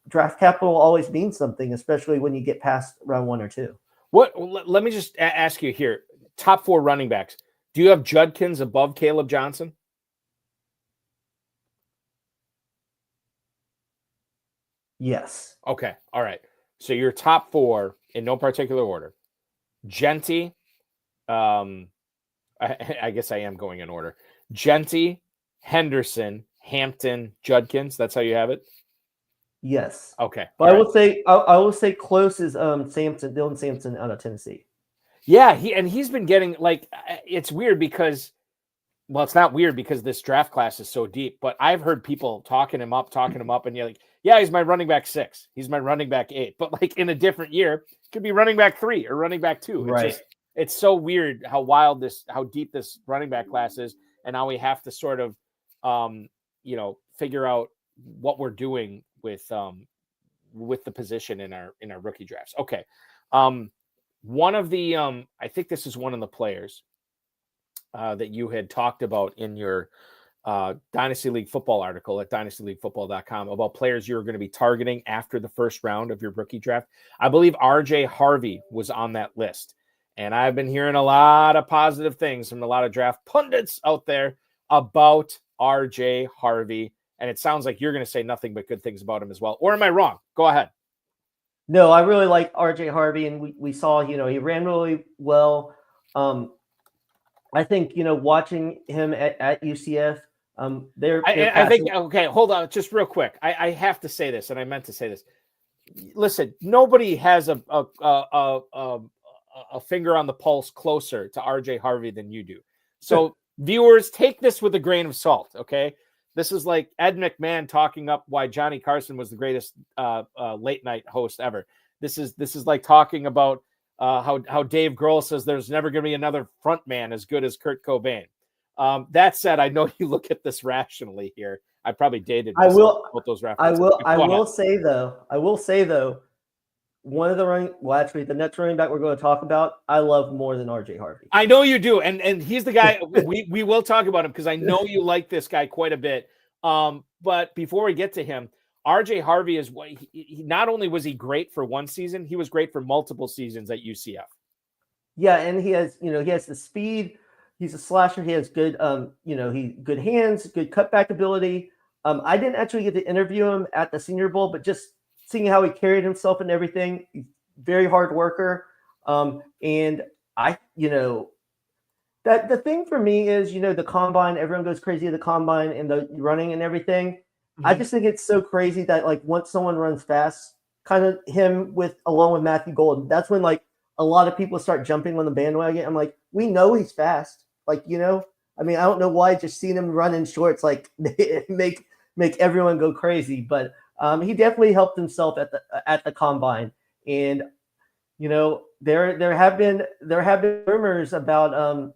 draft capital always means something, especially when you get past round 1 or 2. Let me just ask you here. Top 4 running backs. Do you have Judkins above Caleb Johnson? Yes. Okay. All right. So your top 4 in no particular order. Jeanty. I guess I am going in order. Jeanty, Henderson, Hampton, Judkins. That's how you have it? Yes. Okay. But I will say close is Dylan Sampson out of Tennessee. Yeah, he's been getting it's weird because it's not weird because this draft class is so deep, but I've heard people talking him up, and you're like, yeah, he's my running back 6. He's my running back 8. But in a different year, could be running back 3 or running back 2. Right. It's so weird how deep this running back class is, and now we have to sort of figure out what we're doing with the position in our rookie drafts. Okay. One of the I think this is one of the players that you had talked about in your Dynasty League Football article at dynastyleaguefootball.com about players you're going to be targeting after the first round of your rookie draft. I believe RJ Harvey was on that list. And I've been hearing a lot of positive things from a lot of draft pundits out there about RJ Harvey. And it sounds like you're going to say nothing but good things about him as well. Or am I wrong? Go ahead. No, I really like RJ Harvey, and we saw, he ran really well. I think, watching him at UCF, I think, okay, hold on, just real quick. I have to say this, and I meant to say this. Listen, nobody has a finger on the pulse closer to RJ Harvey than you do. So viewers, take this with a grain of salt. Okay. This is like Ed McMahon talking up why Johnny Carson was the greatest late night host ever. This is like talking about how Dave Grohl says there's never going to be another front man as good as Kurt Cobain. That said, I know you look at this rationally here. I probably dated myself with those references. I will say though, one of the next running back we're going to talk about, I love more than RJ Harvey. I know you do, and he's the guy we will talk about him because I know you like this guy quite a bit. But before we get to him, RJ Harvey is he not only was he great for one season, he was great for multiple seasons at UCF. Yeah, and he has the speed. He's a slasher. He has good good hands, good cutback ability. I didn't actually get to interview him at the Senior Bowl, but just seeing how he carried himself and everything, very hard worker. And that the thing for me is, the combine, everyone goes crazy at the combine and the running and everything. Mm-hmm. I just think it's so crazy that like once someone runs fast, kind of him along with Matthew Golden, that's when like a lot of people start jumping on the bandwagon. I'm like, we know he's fast. Like, I mean, I don't know why just seeing him run in shorts, like make everyone go crazy, but he definitely helped himself at the combine. And, there have been rumors about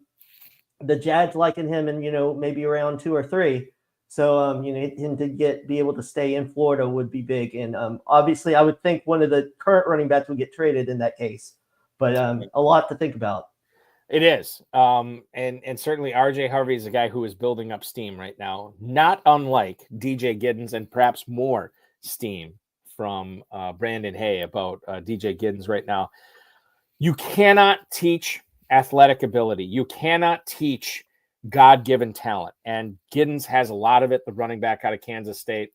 the Jags liking him and, maybe around 2 or 3. So, him to be able to stay in Florida would be big. And obviously I would think one of the current running backs would get traded in that case, but a lot to think about. It is. And certainly RJ Harvey is a guy who is building up steam right now, not unlike DJ Giddens, and perhaps more steam from Brandon Haye about DJ Giddens right now. You cannot teach athletic ability. You cannot teach God-given talent. And Giddens has a lot of it, the running back out of Kansas State.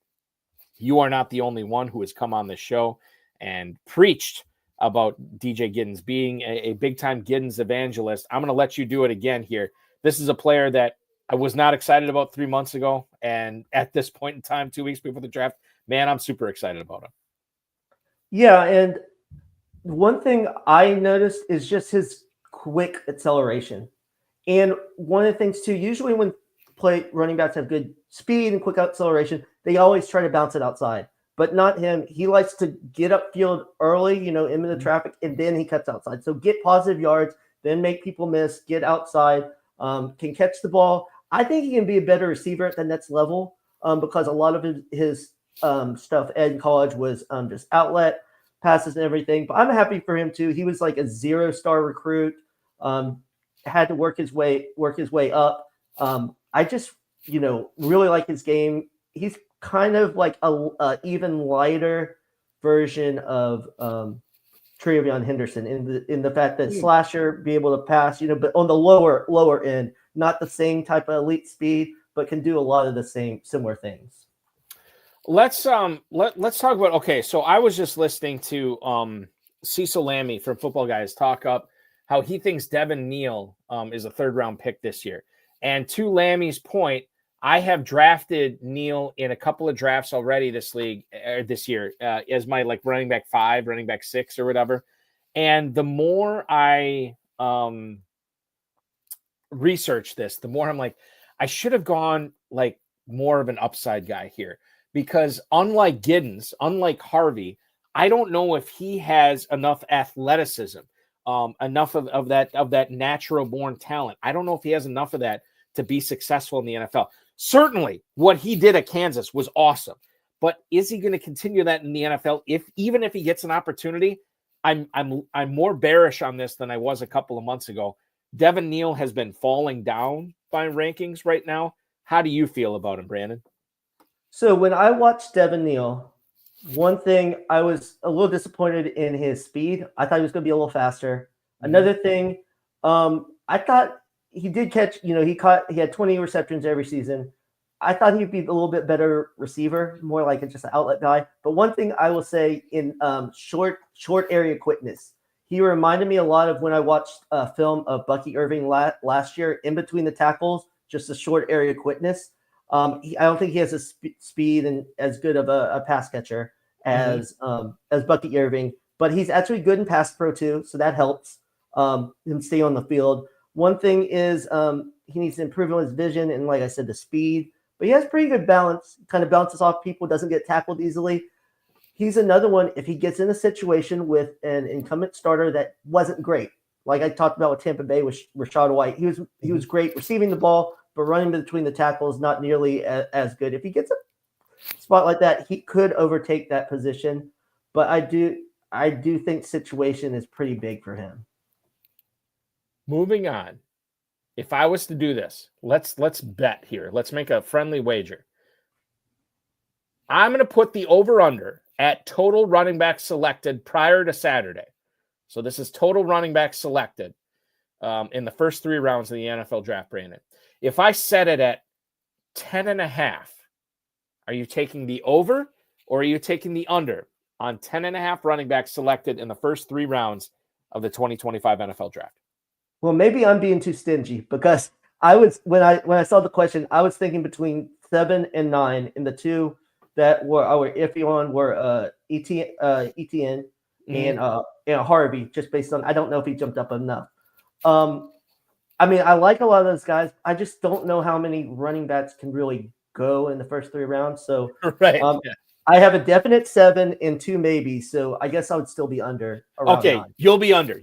You are not the only one who has come on this show and preached about DJ Giddens being a big-time Giddens evangelist. I'm going to let you do it again here. This is a player that I was not excited about 3 months ago. And at this point in time, 2 weeks before the draft, man, I'm super excited about him. Yeah, and one thing I noticed is just his quick acceleration. And one of the things, too, usually when running backs have good speed and quick acceleration, they always try to bounce it outside. But not him. He likes to get upfield early, into the traffic, and then he cuts outside. So get positive yards, then make people miss, get outside, can catch the ball. I think he can be a better receiver at the next level because a lot of his stuff in college was just outlet passes and everything. But I'm happy for him, too. He was like a 0-star recruit, had to work his way up. I just, really like his game. He's kind of like a even lighter version of TreVeyon Henderson in the fact that slasher, be able to pass, but on the lower end, not the same type of elite speed, but can do a lot of the similar things. Let's talk about, okay, so I was just listening to Cecil Lammey from Football Guys talk up how he thinks Devin Neal is a 3rd-round pick this year. And to Lammy's point, I have drafted Neal in a couple of drafts already this year as my like running back 5, running back 6 or whatever. And the more I research this, the more I'm like, I should have gone like more of an upside guy here, because unlike Giddens, unlike Harvey, I don't know if he has enough athleticism, enough of that natural born talent. I don't know if he has enough of that to be successful in the NFL. Certainly what he did at Kansas was awesome, but is he going to continue that in the NFL? Even if he gets an opportunity? I'm more bearish on this than I was a couple of months ago. Devin Neal has been falling down by rankings right now. How do you feel about him, Brandon? So when I watched Devin Neal, one thing, I was a little disappointed in his speed. I thought he was going to be a little faster. Another thing, I thought he did catch, he had 20 receptions every season. I thought he'd be a little bit better receiver, more like just an outlet guy. But one thing I will say in short area quickness, he reminded me a lot of when I watched a film of Bucky Irving last year in between the tackles, just a short area quickness. I don't think he has a speed and as good of a pass catcher as Bucky Irving, but he's actually good in pass pro too, so that helps him stay on the field. One thing is he needs to improve on his vision and, like I said, the speed. But he has pretty good balance, kind of bounces off people, doesn't get tackled easily. He's another one, if he gets in a situation with an incumbent starter that wasn't great, like I talked about with Tampa Bay with Rachaad White, he was great receiving the ball, but running between the tackles not nearly as good. If he gets a spot like that, he could overtake that position. But I do think situation is pretty big for him. Moving on. If I was to do this, let's bet here. Let's make a friendly wager. I'm going to put the over-under at total running back selected prior to Saturday. So this is total running back selected in the first 3 rounds of the NFL draft, Brandon. If I set it at 10.5, are you taking the over or are you taking the under on 10.5 running backs selected in the first 3 rounds of the 2025 NFL draft? Well, maybe I'm being too stingy because I was when I saw the question, I was thinking between 7 and 9, and the two that I were iffy on were ETN and Harvey, just based on I don't know if he jumped up enough. I mean, I like a lot of those guys. I just don't know how many running backs can really go in the first 3 rounds. So right. I have a definite 7 and 2 maybe. So I guess I would still be under. Okay, 9. you'll be under.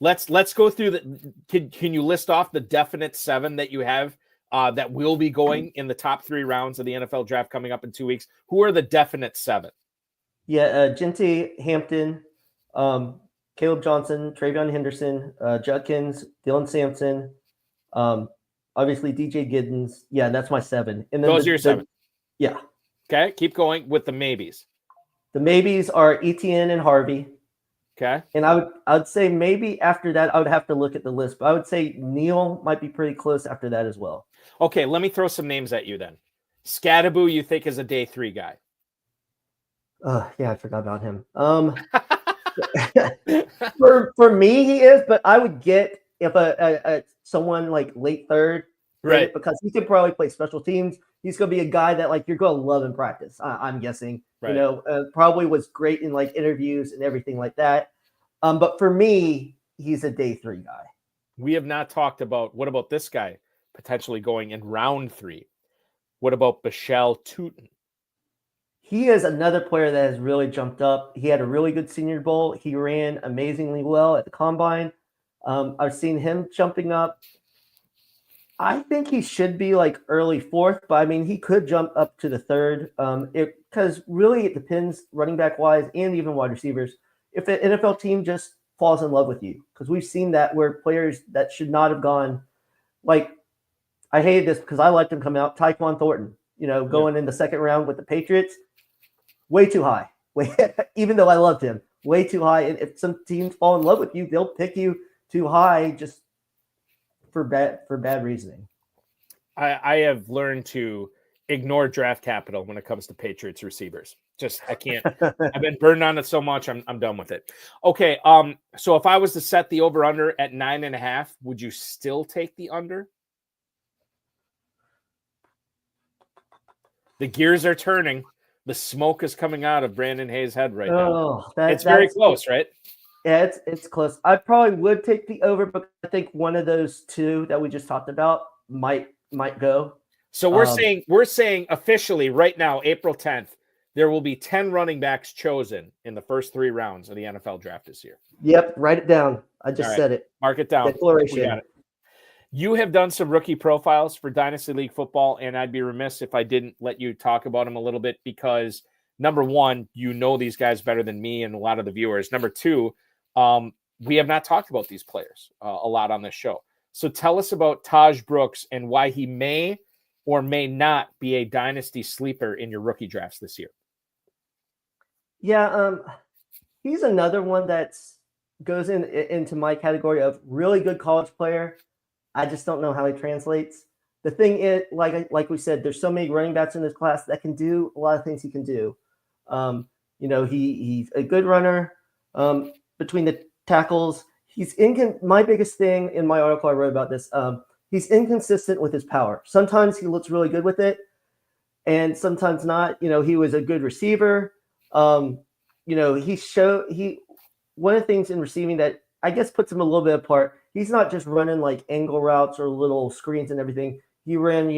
Let's go through the. Can you list off the definite 7 that you have that will be going in the top 3 rounds of the NFL draft coming up in 2 weeks? Who are the definite 7? Yeah, Jeanty, Hampton, Kaleb Johnson, TreVeyon Henderson, Judkins, Dylan Sampson, obviously DJ Giddens. Yeah, that's my 7. And then those are your 7. Yeah. Okay, keep going with the maybes. The maybes are ETN and Harvey. Okay. And I would say maybe after that, I would have to look at the list, but I would say Neil might be pretty close after that as well. Okay, let me throw some names at you then. Skattebo, you think is a day 3 guy? Yeah, I forgot about him. For me, he is, but I would get if a someone like late 3rd, right? Because he could probably play special teams. He's going to be a guy that like you're going to love in practice. I'm guessing, right. Probably was great in like interviews and everything like that. But for me, he's a day 3 guy. We have not talked about what about this guy potentially going in round 3. What about Bashal Tootin? He is another player that has really jumped up. He had a really good Senior Bowl. He ran amazingly well at the Combine. I've seen him jumping up. I think he should be like early 4th, but I mean, he could jump up to the 3rd. Because really it depends running back wise and even wide receivers. If an NFL team just falls in love with you, because we've seen that where players that should not have gone, like I hated this because I liked him coming out, Tyquan Thornton, going in the 2nd round with the Patriots, way too high. Even though I loved him, way too high. And if some teams fall in love with you, they'll pick you too high just for bad reasoning. I have learned to ignore draft capital when it comes to Patriots receivers. Just I can't. I've been burned on it so much. I'm done with it. Okay. So if I was to set the over under at 9.5, would you still take the under? The gears are turning. The smoke is coming out of Brandon Haye's head right now. It's very close, right? Yeah, it's close. I probably would take the over, but I think one of those 2 that we just talked about might go. So we're saying officially right now, April 10th, there will be 10 running backs chosen in the first 3 rounds of the NFL draft this year. Yep, write it down. I just said it. Mark it down. Declaration. We got it. You have done some rookie profiles for Dynasty League Football, and I'd be remiss if I didn't let you talk about them a little bit because, number one, you know these guys better than me and a lot of the viewers. Number 2, we have not talked about these players a lot on this show. So tell us about Taj Brooks and why he may or may not be a Dynasty sleeper in your rookie drafts this year. Yeah, he's another one that goes into my category of really good college player. I just don't know how he translates. The thing is, like we said, there's so many running backs in this class that can do a lot of things he can do. He's a good runner between the tackles. My biggest thing in my article I wrote about this, he's inconsistent with his power. Sometimes he looks really good with it, and sometimes not. He was a good receiver. One of the things in receiving that I guess puts him a little bit apart. He's not just running like angle routes or little screens and everything. He ran,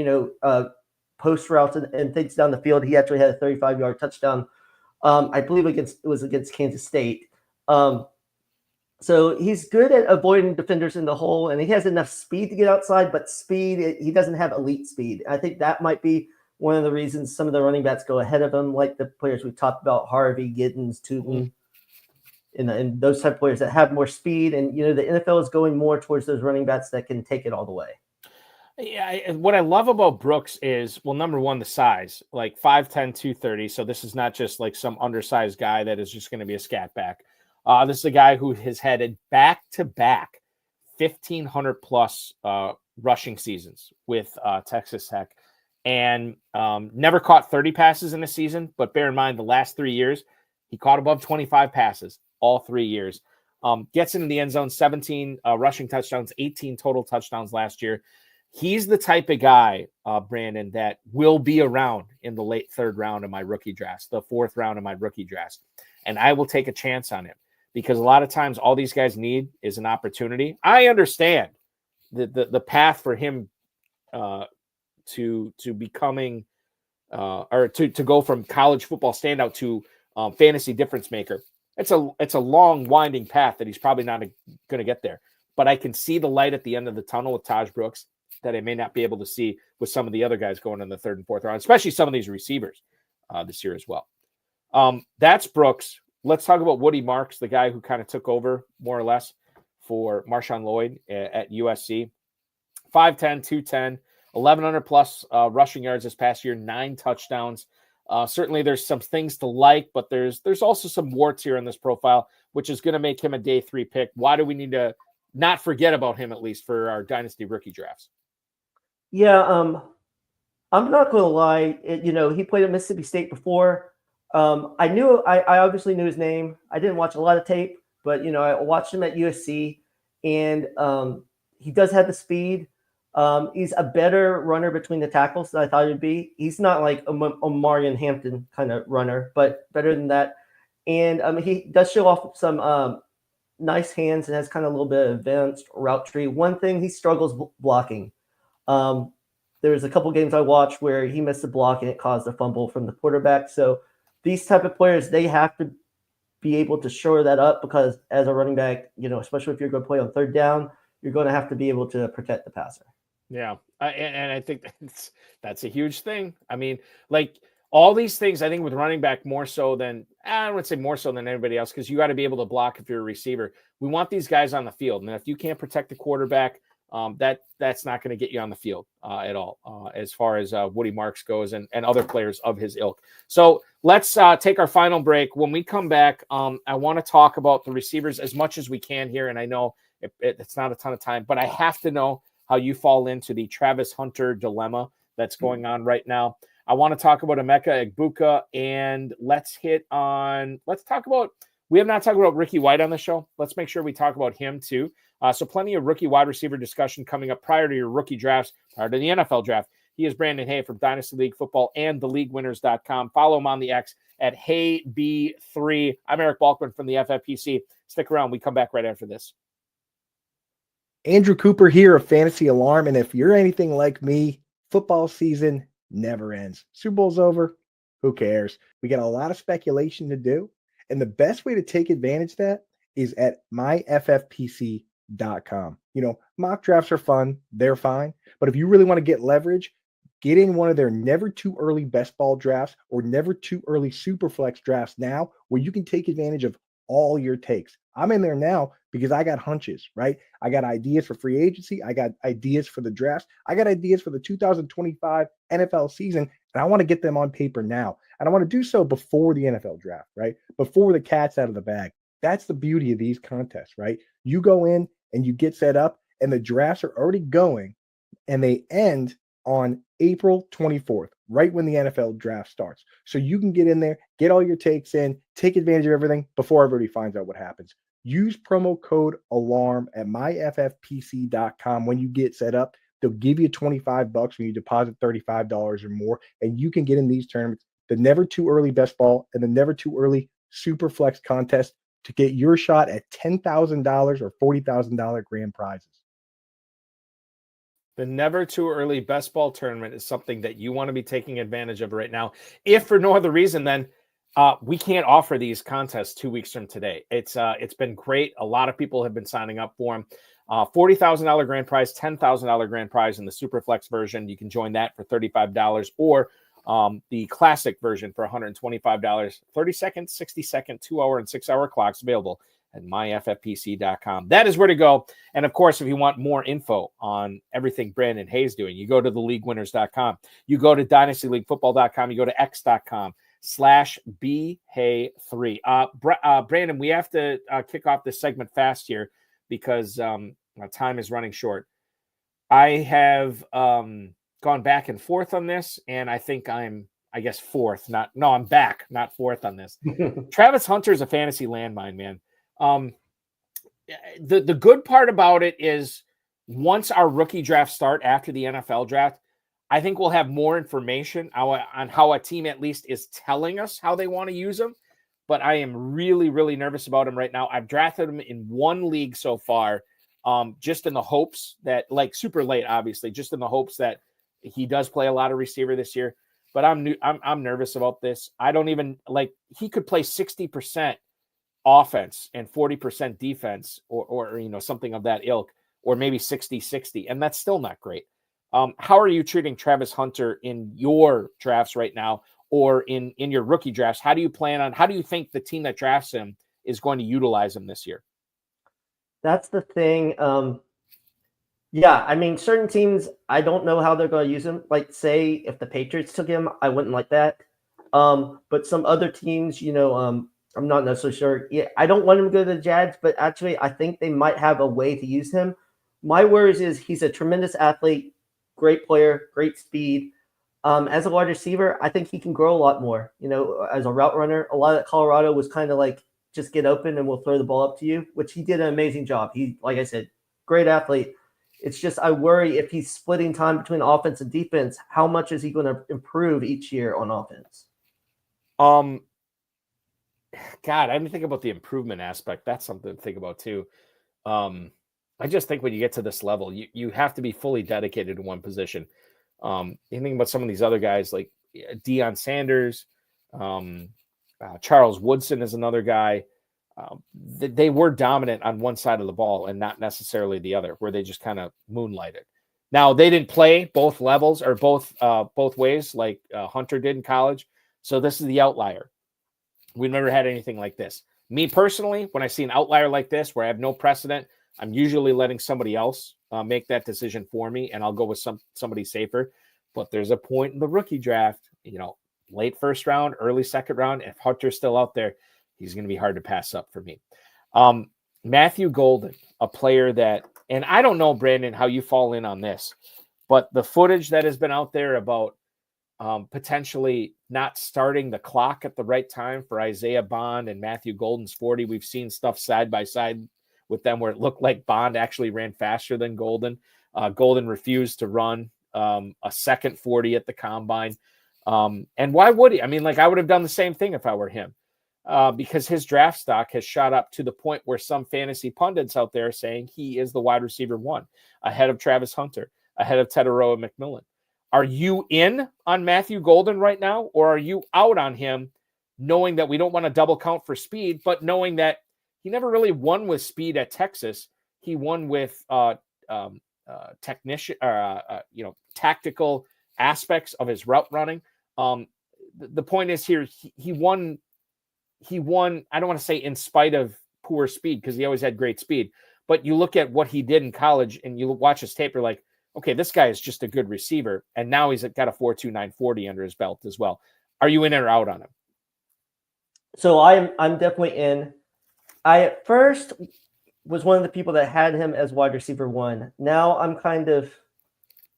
post routes and things down the field. He actually had a 35-yard touchdown. I believe it was against Kansas State. So he's good at avoiding defenders in the hole, and he has enough speed to get outside, but he doesn't have elite speed. I think that might be one of the reasons some of the running backs go ahead of him, like the players we talked about, Harvey, Giddens, Tootin, and those type of players that have more speed. And, the NFL is going more towards those running backs that can take it all the way. Yeah, what I love about Brooks is, well, number one, the size, like 5'10", 230. So this is not just like some undersized guy that is just going to be a scat back. This is a guy who has had back-to-back 1,500-plus rushing seasons with Texas Tech and never caught 30 passes in a season. But bear in mind, the last 3 years, he caught above 25 passes all 3 years. Gets into the end zone, 17 rushing touchdowns, 18 total touchdowns last year. He's the type of guy, Brandon, that will be around in the late third round of my rookie drafts, the fourth round of my rookie drafts. And I will take a chance on him because a lot of times all these guys need is an opportunity. I understand the path for him to becoming or to go from college football standout to fantasy difference maker. It's a long, winding path that he's probably not going to get there. But I can see the light at the end of the tunnel with Taj Brooks that I may not be able to see with some of the other guys going in the third and fourth round, especially some of these receivers this year as well. That's Brooks. Let's talk about Woody Marks, the guy who kind of took over more or less for Marshawn Lloyd at USC. 5'10", 210, 1,100 plus rushing yards this past year, 9 touchdowns. Certainly there's some things to like, but there's also some warts here in this profile, which is going to make him a day 3 pick. Why do we need to not forget about him, at least for our dynasty rookie drafts? Yeah, I'm not going to lie. He played at Mississippi State before. I obviously knew his name. I didn't watch a lot of tape, but I watched him at USC, and he does have the speed. He's a better runner between the tackles than I thought he'd be. He's not like Omarion Hampton kind of runner, but better than that. And he does show off some nice hands and has kind of a little bit of advanced route tree. One thing, he struggles blocking. There was a couple games I watched where he missed a block and it caused a fumble from the quarterback. So these type of players, they have to be able to shore that up because as a running back, especially if you're going to play on third down, you're going to have to be able to protect the passer. Yeah, and I think that's a huge thing. I mean, like all these things, I think with running back more so than I would say more so than anybody else because you got to be able to block if you're a receiver. We want these guys on the field, and if you can't protect the quarterback, that's not going to get you on the field at all as far as Woody Marks goes and other players of his ilk. So let's take our final break. When we come back, I want to talk about the receivers as much as we can here, and I know it's not a ton of time, but I have to know how you fall into the Travis Hunter dilemma that's going on right now. I want to talk about Emeka Egbuka, and let's talk about, we have not talked about Ricky White on the show. Let's make sure we talk about him too. So plenty of rookie wide receiver discussion coming up prior to your rookie drafts, prior to the NFL draft. He is Brandon Haye from Dynasty League Football and theleaguewinners.com. Follow him on the X at HayB3. I'm Eric Balkman from the FFPC. Stick around. We come back right after this. Andrew Cooper here of Fantasy Alarm, and if you're anything like me, football season never ends. Super Bowl's over. Who cares? We got a lot of speculation to do, and the best way to take advantage of that is at myffpc.com. Mock drafts are fun. They're fine. But if you really want to get leverage, get in one of their never too early best ball drafts or never too early super flex drafts now where you can take advantage of all your takes. I'm in there now because I got hunches, right? I got ideas for free agency. I got ideas for the drafts. I got ideas for the 2025 NFL season, and I want to get them on paper now. And I want to do so before the NFL draft, right? Before the cat's out of the bag. That's the beauty of these contests, right? You go in and you get set up, and the drafts are already going, and they end on April 24th, right when the NFL draft starts. So you can get in there, get all your takes in, take advantage of everything before everybody finds out what happens. Use promo code ALARM at myffpc.com when you get set up. They'll give you $25 when you deposit $35 or more, and you can get in these tournaments, the never too early best ball and the never too early super flex contest to get your shot at $10,000 or $40,000 grand prizes. The never too early best ball tournament is something that you want to be taking advantage of right now. If for no other reason, then we can't offer these contests 2 weeks from today. It's been great. A lot of people have been signing up for them. $40,000 grand prize, $10,000 grand prize in the Superflex version. You can join that for $35 or the classic version for $125. 30-second, 60-second, 2-hour, and 6-hour clocks available at myffpc.com. That is where to go. And of course, if you want more info on everything Brandon Haye's doing, you go to theleaguewinners.com. You go to dynastyleaguefootball.com. You go to x.com/bhay3. Brandon, we have to kick off this segment fast here because time is running short. I have gone back and forth on this, and I think I'm fourth. I'm back, not fourth on this. Travis Hunter is a fantasy landmine, man. the good part about it is once our rookie draft start after the NFL draft, I think we'll have more information on how a team at least is telling us how they want to use them. But I am really, really nervous about him right now. I've drafted him in one league so far, just in the hopes that, like, super late, obviously, just in the hopes that he does play a lot of receiver this year. But I'm nervous about this. I don't even like, he could play 60% offense and 40% defense or something of that ilk, or maybe 60-60, and that's still not great. How are you treating Travis Hunter in your drafts right now, or in your rookie drafts? How do you think the team that drafts him is going to utilize him this year? That's the thing. Yeah, I mean, certain teams, I don't know how they're going to use him. Like, say, if the Patriots took him, I wouldn't like that. But some other teams, I'm not necessarily sure. Yeah, I don't want him to go to the Jags, but actually, I think they might have a way to use him. My worries is he's a tremendous athlete, great player, great speed. As a wide receiver, I think he can grow a lot more. As a route runner, a lot of Colorado was kind of like, just get open and we'll throw the ball up to you, which he did an amazing job. He, like I said, great athlete. It's just I worry if he's splitting time between offense and defense, how much is he going to improve each year on offense? God, I didn't think about the improvement aspect. That's something to think about too. I just think when you get to this level, you have to be fully dedicated to one position. You think about some of these other guys like Deion Sanders, Charles Woodson is another guy. They were dominant on one side of the ball and not necessarily the other, where they just kind of moonlighted. Now, they didn't play both levels or both ways like Hunter did in college. So this is the outlier. We've never had anything like this. Me personally, when I see an outlier like this where I have no precedent, I'm usually letting somebody else make that decision for me, and I'll go with somebody safer. But there's a point in the rookie draft, late first round, early second round. If Hunter's still out there, he's going to be hard to pass up for me. Matthew Golden, a player that, and I don't know, Brandon, how you fall in on this, but the footage that has been out there about potentially not starting the clock at the right time for Isaiah Bond and Matthew Golden's 40. We've seen stuff side by side with them where it looked like Bond actually ran faster than Golden. Golden refused to run a second 40 at the combine. And why would he? I mean, I would have done the same thing if I were him, because his draft stock has shot up to the point where some fantasy pundits out there are saying he is the wide receiver one, ahead of Travis Hunter, ahead of Teteroa McMillan. Are you in on Matthew Golden right now, or are you out on him, knowing that we don't want to double count for speed, but knowing that he never really won with speed at Texas? He won with tactical aspects of his route running. The point is here, he won. I don't want to say in spite of poor speed, because he always had great speed. But you look at what he did in college, and you watch his tape, you're like, okay, this guy is just a good receiver, and now he's got a 4.29 40 under his belt as well. Are you in or out on him? So I'm definitely in. I at first was one of the people that had him as wide receiver one. Now I'm kind of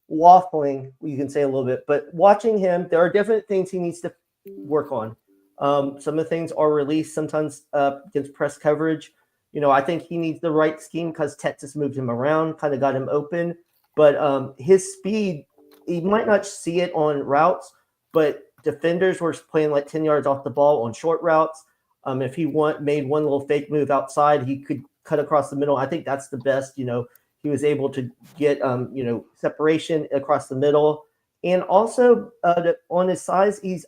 waffling, you can say a little bit, but watching him, there are different things he needs to work on. Some of the things are released sometimes against press coverage. I think he needs the right scheme because Texas moved him around, kind of got him open. But his speed, he might not see it on routes, but defenders were playing like 10 yards off the ball on short routes. If he made one little fake move outside, he could cut across the middle. I think that's the best. He was able to get, separation across the middle. And also on his size, he's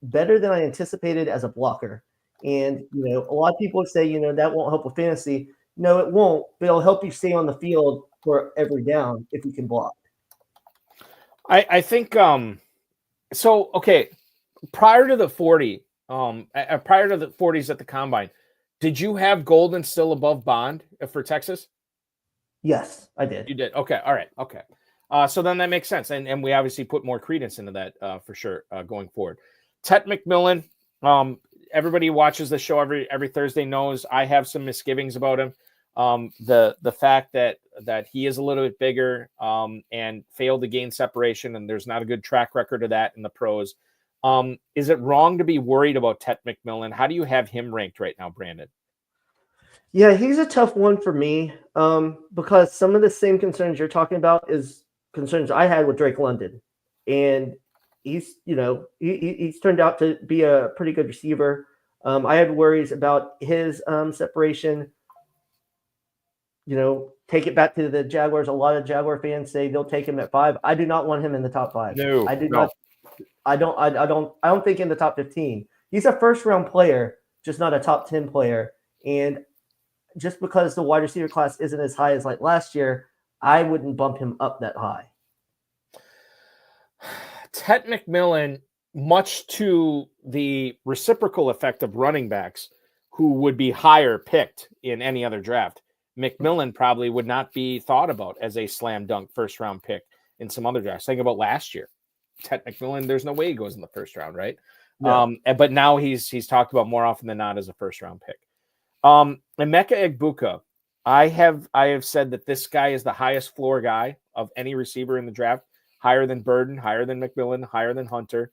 better than I anticipated as a blocker. And, a lot of people say, that won't help with fantasy. No, it won't, but it'll help you stay on the field for every down if you can block. I think so. Okay, prior to the 40, prior to the 40s at the combine, did you have Golden still above Bond for Texas? Yes, I did. You did. Okay, all right. Okay, so then that makes sense, and we obviously put more credence into that for sure going forward. Tet McMillan, everybody who watches the show every Thursday knows I have some misgivings about him. The fact that he is a little bit bigger and failed to gain separation, and there's not a good track record of that in the pros. Is it wrong to be worried about Tet McMillan? How do you have him ranked right now, Brandon? Yeah, he's a tough one for me because some of the same concerns you're talking about is concerns I had with Drake London. And he's, he's turned out to be a pretty good receiver. I had worries about his separation. Take it back to the Jaguars. A lot of Jaguar fans say they'll take him at 5. I do not want him in the top 5. No, I do not. I don't think in the top 15. He's a first round player, just not a top 10 player. And just because the wide receiver class isn't as high as like last year, I wouldn't bump him up that high. Ted McMillan, much to the reciprocal effect of running backs who would be higher picked in any other draft, McMillan probably would not be thought about as a slam dunk first round pick in some other drafts. Think about last year. Ted McMillan, there's no way he goes in the first round, right? No. But now he's talked about more often than not as a first round pick. Emeka Egbuka, I have said that this guy is the highest floor guy of any receiver in the draft, higher than Burden, higher than McMillan, higher than Hunter,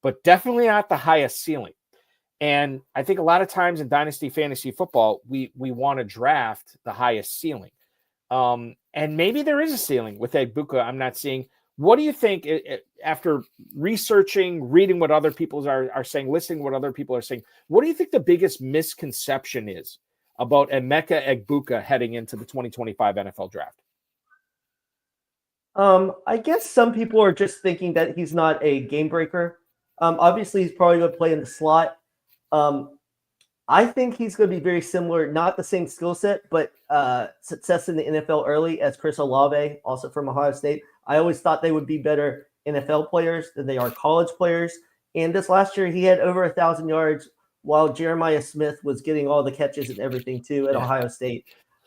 but definitely not the highest ceiling. And I think a lot of times in Dynasty Fantasy Football, we want to draft the highest ceiling. And maybe there is a ceiling with Egbuka I'm not seeing. What do you think after researching, reading what other people are saying, listening to what other people are saying? What do you think the biggest misconception is about Emeka Egbuka heading into the 2025 NFL draft? I guess some people are just thinking that he's not a game breaker. Obviously, he's probably going to play in the slot. I think he's going to be very similar, not the same skill set, but success in the NFL early as Chris Olave, also from Ohio State. I always thought they would be better NFL players than they are college players. And this last year, he had over 1,000 yards while Jeremiah Smith was getting all the catches and everything too at Ohio State.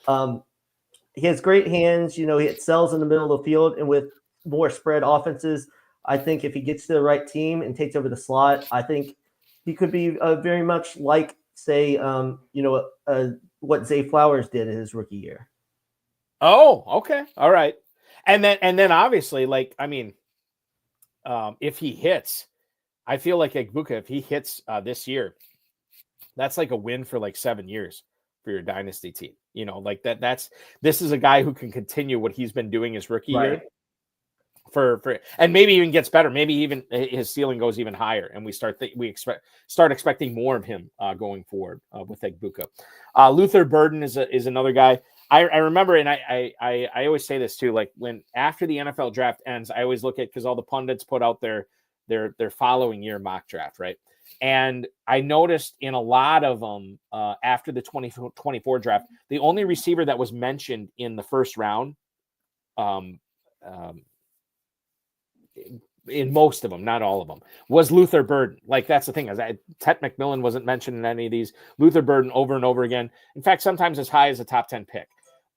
He has great hands. He excels in the middle of the field, and with more spread offenses, I think if he gets to the right team and takes over the slot, I think he could be very much like, say, what Zay Flowers did in his rookie year. Oh, okay. All right. And then obviously, if he hits, I feel like Egbuka, if he hits this year, that's like a win for like 7 years for your dynasty team. This is a guy who can continue what he's been doing his rookie year for and maybe even gets better. Maybe even his ceiling goes even higher, and we start expecting more of him going forward with Egbuka. Luther Burden is another guy. I remember, and I always say this too, like when after the NFL draft ends, I always look at, because all the pundits put out their following year mock draft, right? And I noticed in a lot of them after the 2024 draft, the only receiver that was mentioned in the first round, in most of them, not all of them, was Luther Burden. Like, that's the thing. Ted McMillan wasn't mentioned in any of these. Luther Burden over and over again. In fact, sometimes as high as a top 10 pick.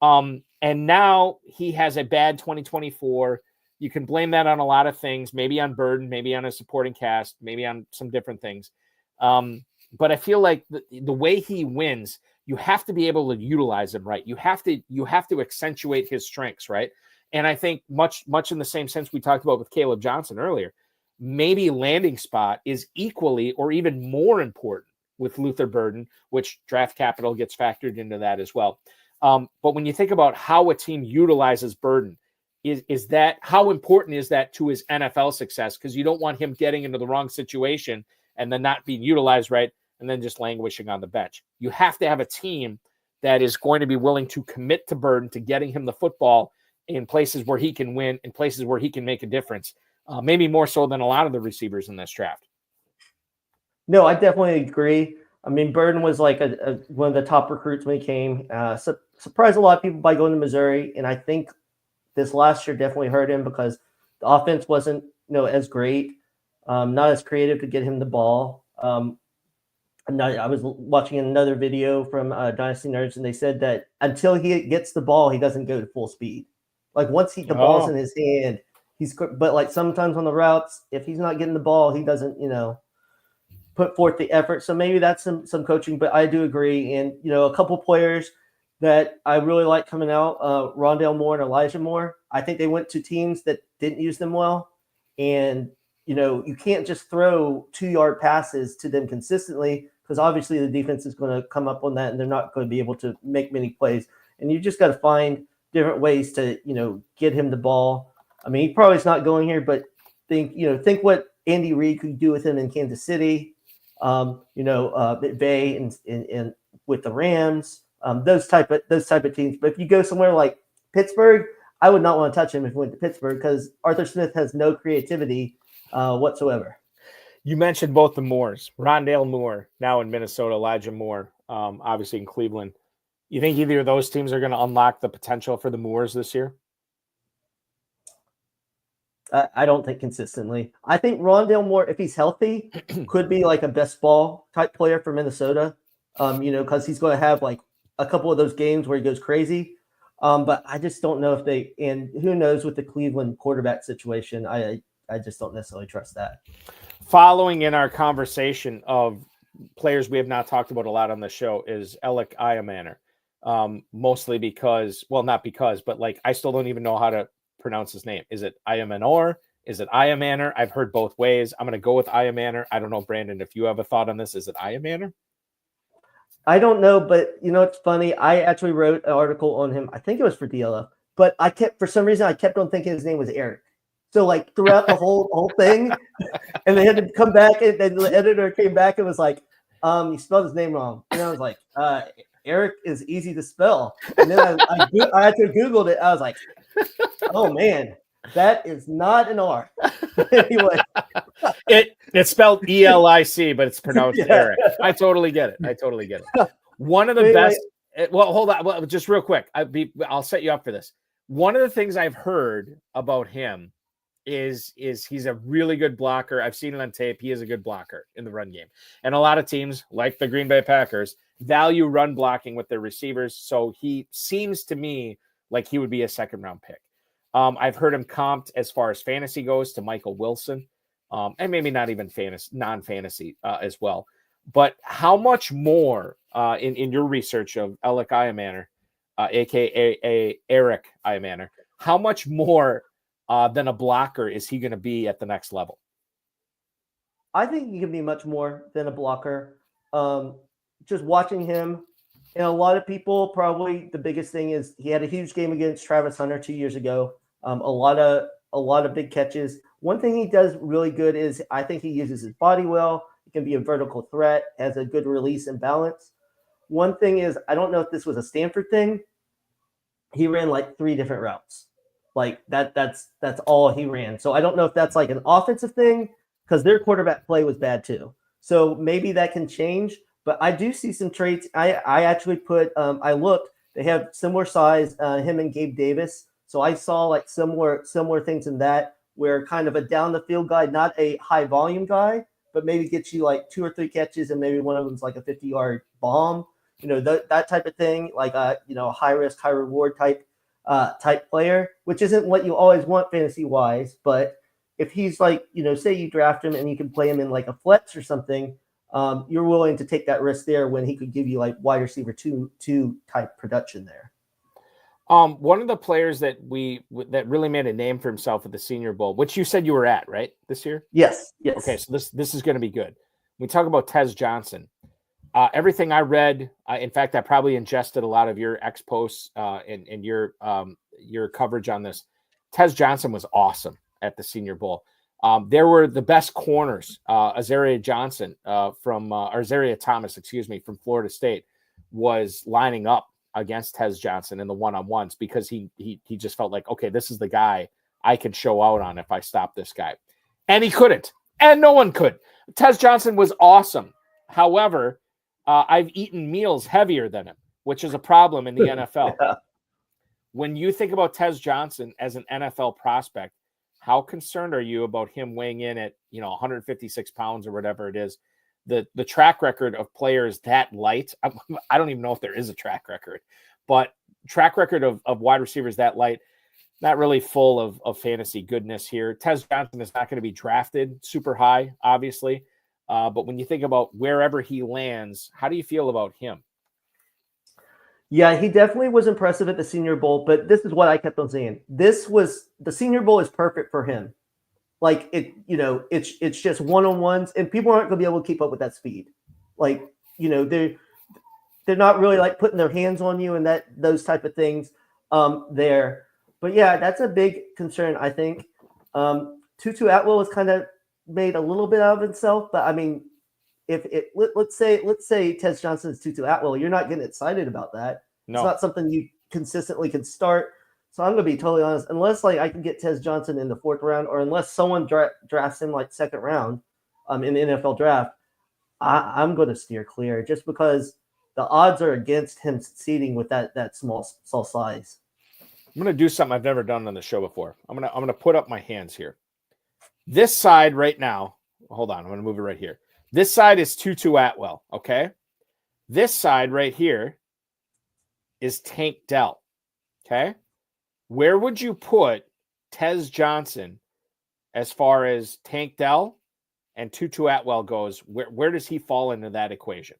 And now he has a bad 2024. You can blame that on a lot of things, maybe on Burden, maybe on a supporting cast, maybe on some different things. But I feel like the way he wins, you have to be able to utilize him right. You have to accentuate his strengths, right? And I think much in the same sense we talked about with Kaleb Johnson earlier, maybe landing spot is equally or even more important with Luther Burden, which draft capital gets factored into that as well. But when you think about how a team utilizes Burden, is that how important is that to his NFL success? Because you don't want him getting into the wrong situation and then not being utilized right and then just languishing on the bench. You have to have a team that is going to be willing to commit to Burden, to getting him the football in places where he can win, in places where he can make a difference, maybe more so than a lot of the receivers in this draft. No, I definitely agree. I mean, Burden was like one of the top recruits when he came. Surprised a lot of people by going to Missouri, and I think this last year definitely hurt him because the offense wasn't, as great, not as creative to get him the ball. I was watching another video from Dynasty Nerds, and they said that until he gets the ball, he doesn't go to full speed. Like once the ball's in his hand, but like sometimes on the routes, if he's not getting the ball, he doesn't, put forth the effort. So maybe that's some coaching, but I do agree. And, a couple players that I really like coming out, Rondale Moore and Elijah Moore. I think they went to teams that didn't use them well. And, you can't just throw 2-yard passes to them consistently because obviously the defense is going to come up on that and they're not going to be able to make many plays. And you just got to find different ways to, get him the ball. I mean, he probably is not going here, but think what Andy Reid could do with him in Kansas City, McVay and with the Rams, those type of teams. But if you go somewhere like Pittsburgh, I would not want to touch him if he went to Pittsburgh because Arthur Smith has no creativity whatsoever. You mentioned both the Moores, Rondale Moore, now in Minnesota, Elijah Moore, obviously in Cleveland. You think either of those teams are going to unlock the potential for the Moores this year? I don't think consistently. I think Rondale Moore, if he's healthy, could be like a best ball type player for Minnesota, because he's going to have like a couple of those games where he goes crazy. But I just don't know if and who knows with the Cleveland quarterback situation, I just don't necessarily trust that. Following in our conversation of players we have not talked about a lot on the show is Alec Iamaner. Mostly because, well, not because, but like I still don't even know how to pronounce his name. Is it Iamaner? Is it Iamaner? I've heard both ways. I'm going to go with Iamaner. I don't know, Brandon, if you have a thought on this. Is it Iamaner? I don't know, but it's funny. I actually wrote an article on him. I think it was for DLF, but for some reason, I kept on thinking his name was Eric. So like throughout the whole thing, and they had to come back, and then the editor came back and was like, "You spelled his name wrong." And I was like, Eric is easy to spell. And then I actually Googled it. I was like, oh man, that is not an R. Anyway. It's spelled ELIC, but it's pronounced Eric. I totally get it. One of the best. Well, hold on. Well, just real quick. I'll set you up for this. One of the things I've heard about him is he's a really good blocker. I've seen it on tape. He is a good blocker in the run game. And a lot of teams, like the Green Bay Packers, value run blocking with their receivers. So he seems to me like he would be a second-round pick. I've heard him comped as far as fantasy goes to Michael Wilson, and maybe not even non-fantasy as well. But how much more in your research of Alec Iamaner, a.k.a. Eric Iamaner, how much more than a blocker is he going to be at the next level? I think he can be much more than a blocker. Just watching him, and a lot of people, probably the biggest thing is he had a huge game against Travis Hunter 2 years ago. A lot of big catches. One thing he does really good is I think he uses his body well. He can be a vertical threat, has a good release and balance. One thing is, I don't know if this was a Stanford thing. He ran like 3 different routes. Like that's all he ran. So I don't know if that's like an offensive thing because their quarterback play was bad too. So maybe that can change. But I do see some traits. I actually put I looked. They have similar size, him and Gabe Davis. So I saw like similar things in that, where kind of a down the field guy, not a high volume guy, but maybe gets you like 2 or 3 catches and maybe one of them's like a 50-yard bomb. That type of thing, like high risk, high reward type player, which isn't what you always want fantasy wise. But if he's like, say you draft him and you can play him in like a flex or something, you're willing to take that risk there when he could give you like wide receiver two type production there. One of the players that really made a name for himself at the Senior Bowl, which you said you were at, right, this year? Yes. Okay, so this is going to be good. We talk about Tez Johnson. Everything I read, in fact, I probably ingested a lot of your ex posts and your coverage on this. Tez Johnson was awesome at the Senior Bowl. There were the best corners. Azaria Thomas, from Florida State, was lining up against Tez Johnson in the one-on-ones because he just felt like, okay, this is the guy I can show out on if I stop this guy. And he couldn't. And no one could. Tez Johnson was awesome. However, I've eaten meals heavier than him, which is a problem in the NFL. Yeah. When you think about Tez Johnson as an NFL prospect, how concerned are you about him weighing in at 156 pounds or whatever it is? The track record of players that light, I don't even know if there is a track record, but track record of wide receivers that light, not really full of fantasy goodness here. Tez Johnson is not going to be drafted super high, obviously. But when you think about wherever he lands, how do you feel about him? Yeah, he definitely was impressive at the Senior Bowl, but this is what I kept on saying. The Senior Bowl is perfect for him. Like it's just one-on-ones, and people aren't going to be able to keep up with that speed. Like they're not really like putting their hands on you and those type of things there. But yeah, that's a big concern, I think. Tutu Atwell has kind of made a little bit out of himself, but I mean, let's say Tez Johnson is Tutu Atwell, you're not getting excited about that. No. It's not something you consistently can start. So I'm going to be totally honest, unless like I can get Tez Johnson in the 4th round, or unless someone drafts him like 2nd round in the NFL draft, I'm going to steer clear just because the odds are against him succeeding with that small size. I'm going to do something I've never done on the show before. I'm going to put up my hands here. This side right now, hold on, I'm going to move it right here. This side is Tutu Atwell, okay? This side right here is Tank Dell, okay? Where would you put Tez Johnson as far as Tank Dell and Tutu Atwell goes? Where does he fall into that equation?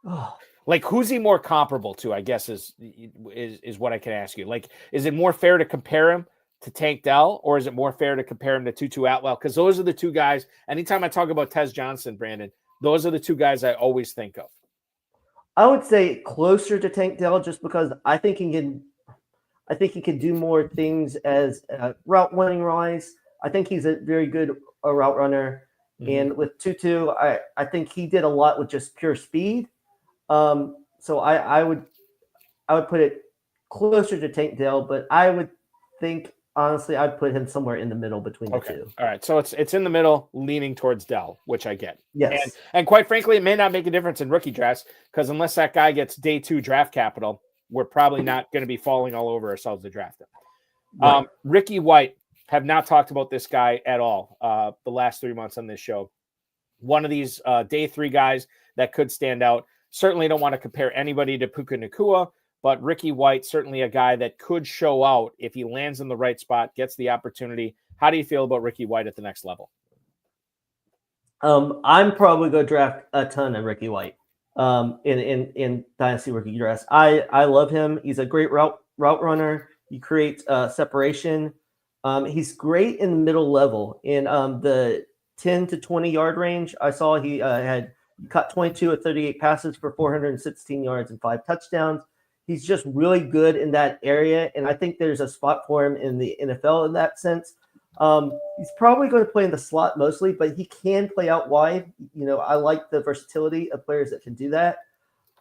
Oh. Like, who's he more comparable to, I guess, is what I can ask you. Like, is it more fair to compare him to Tank Dell, or is it more fair to compare him to Tutu Atwell? Because those are the two guys. Anytime I talk about Tez Johnson, Brandon, those are the two guys I always think of. I would say closer to Tank Dell, just because I think he can do more things as route running wise. I think he's a very good route runner. Mm-hmm. And with Tutu, I think he did a lot with just pure speed. So I would put it closer to Tank Dell, but I would think honestly I'd put him somewhere in the middle between the two. All right, so it's in the middle, leaning towards Dell, which I get. Yes, and quite frankly, it may not make a difference in rookie drafts, because unless that guy gets day 2 draft capital, we're probably not going to be falling all over ourselves to draft him. Right. Ricky White, have not talked about this guy at all the last 3 months on this show. One of these day 3 guys that could stand out. Certainly don't want to compare anybody to Puka Nacua, but Ricky White, certainly a guy that could show out if he lands in the right spot, gets the opportunity. How do you feel about Ricky White at the next level? I'm probably going to draft a ton of Ricky White in Dynasty rookie drafts. I love him. He's a great route runner. He creates separation. He's great in the middle level. In the 10 to 20 yard range, I saw he had caught 22 of 38 passes for 416 yards and 5 touchdowns. He's just really good in that area, and I think there's a spot for him in the NFL in that sense. He's probably going to play in the slot mostly, but he can play out wide. I like the versatility of players that can do that.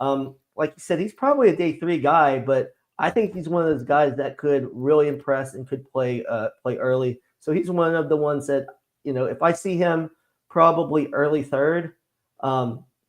Like you said, he's probably a day 3 guy, but I think he's one of those guys that could really impress and could play early. So he's one of the ones that, if I see him probably early 3rd,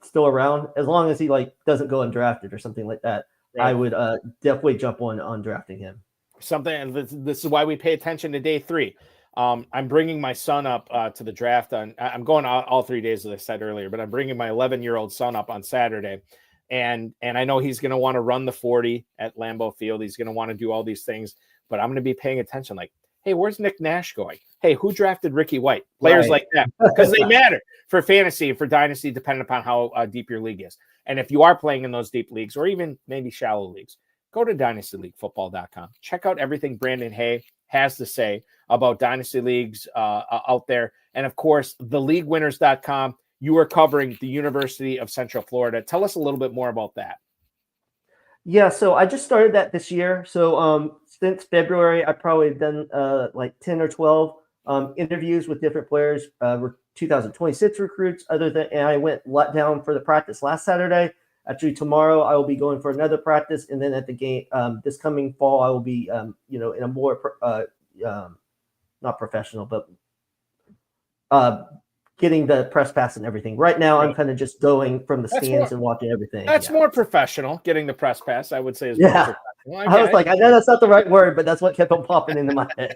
still around, as long as he doesn't go undrafted or something like that. Right. I would definitely jump on drafting him. This is why we pay attention to day 3. I'm bringing my son up to the draft I'm going all 3 days, as I said earlier, but I'm bringing my 11-year-old son up on Saturday. And I know he's going to want to run the 40 at Lambeau Field. He's going to want to do all these things, but I'm going to be paying attention. Like, hey, where's Nick Nash going? Hey, who drafted Ricky White? Players like that, because they matter for fantasy and for dynasty, depending upon how deep your league is. And if you are playing in those deep leagues, or even maybe shallow leagues, go to dynastyleaguefootball.com. Check out everything Brandon Haye has to say about dynasty leagues out there. And of course, theleaguewinners.com. You are covering the University of Central Florida. Tell us a little bit more about that. Yeah, so I just started that this year. So since February, I've probably done 10 or 12 interviews with different players, 2026 recruits. And I went down for the practice last Saturday. Actually, tomorrow I will be going for another practice, and then at the game this coming fall, I will be in a more not professional, but getting the press pass and everything. Right now, I'm kind of just going from the stands and watching everything. That's more professional. Getting the press pass, I would say, is more professional. I was like, I know that's not the right word, but that's what kept on popping into my head.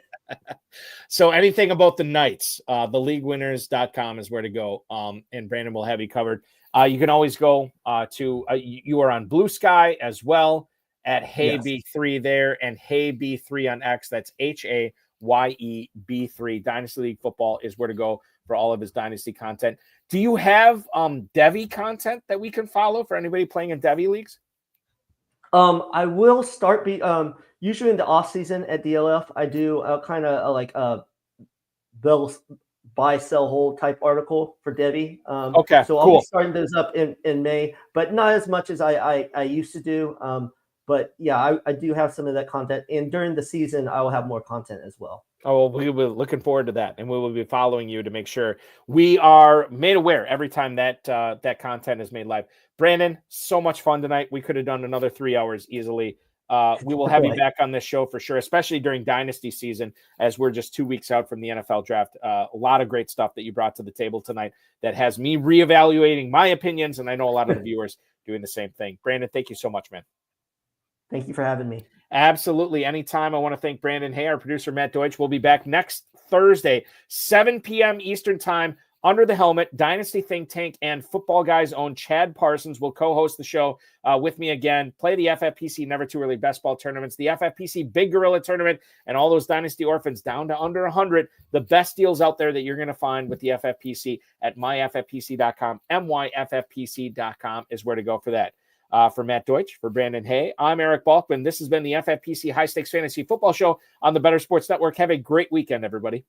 So anything about the Knights, theleaguewinners.com is where to go. And Brandon will have you covered. You can always go to you are on Blue Sky as well at HayB3 there, and HayB3 on X. That's HAYEB3. Dynasty League Football is where to go for all of his dynasty content. Do you have Devy content that we can follow for anybody playing in Devy leagues? I will start usually in the off season at DLF. I do kind of buy, sell, hold type article for Debbie. Okay, so I'll cool. be starting those up in May, but not as much as I used to do. But yeah, I do have some of that content, and during the season, I will have more content as well. Oh, well, we will looking forward to that, and we will be following you to make sure we are made aware every time that that content is made live. Brandon, so much fun tonight. We could have done another 3 hours easily. We will have you back on this show for sure, especially during Dynasty season, as we're just 2 weeks out from the NFL draft. A lot of great stuff that you brought to the table tonight that has me reevaluating my opinions, and I know a lot of the viewers doing the same thing. Brandon, thank you so much, man. Thank you for having me. Absolutely. Anytime. I want to thank Brandon Haye, our producer, Matt Deutsch. We'll be back next Thursday, 7 p.m. Eastern time, Under the Helmet. Dynasty Think Tank and Football Guys' own Chad Parsons will co-host the show with me again. Play the FFPC Never Too Early Best Ball tournaments, the FFPC Big Gorilla Tournament, and all those Dynasty Orphans down to under 100. The best deals out there that you're going to find with the FFPC at myffpc.com. myffpc.com is where to go for that. For Matt Deutsch, for Brandon Haye, I'm Eric Balkman. This has been the FFPC High Stakes Fantasy Football Show on the Better Sports Network. Have a great weekend, everybody.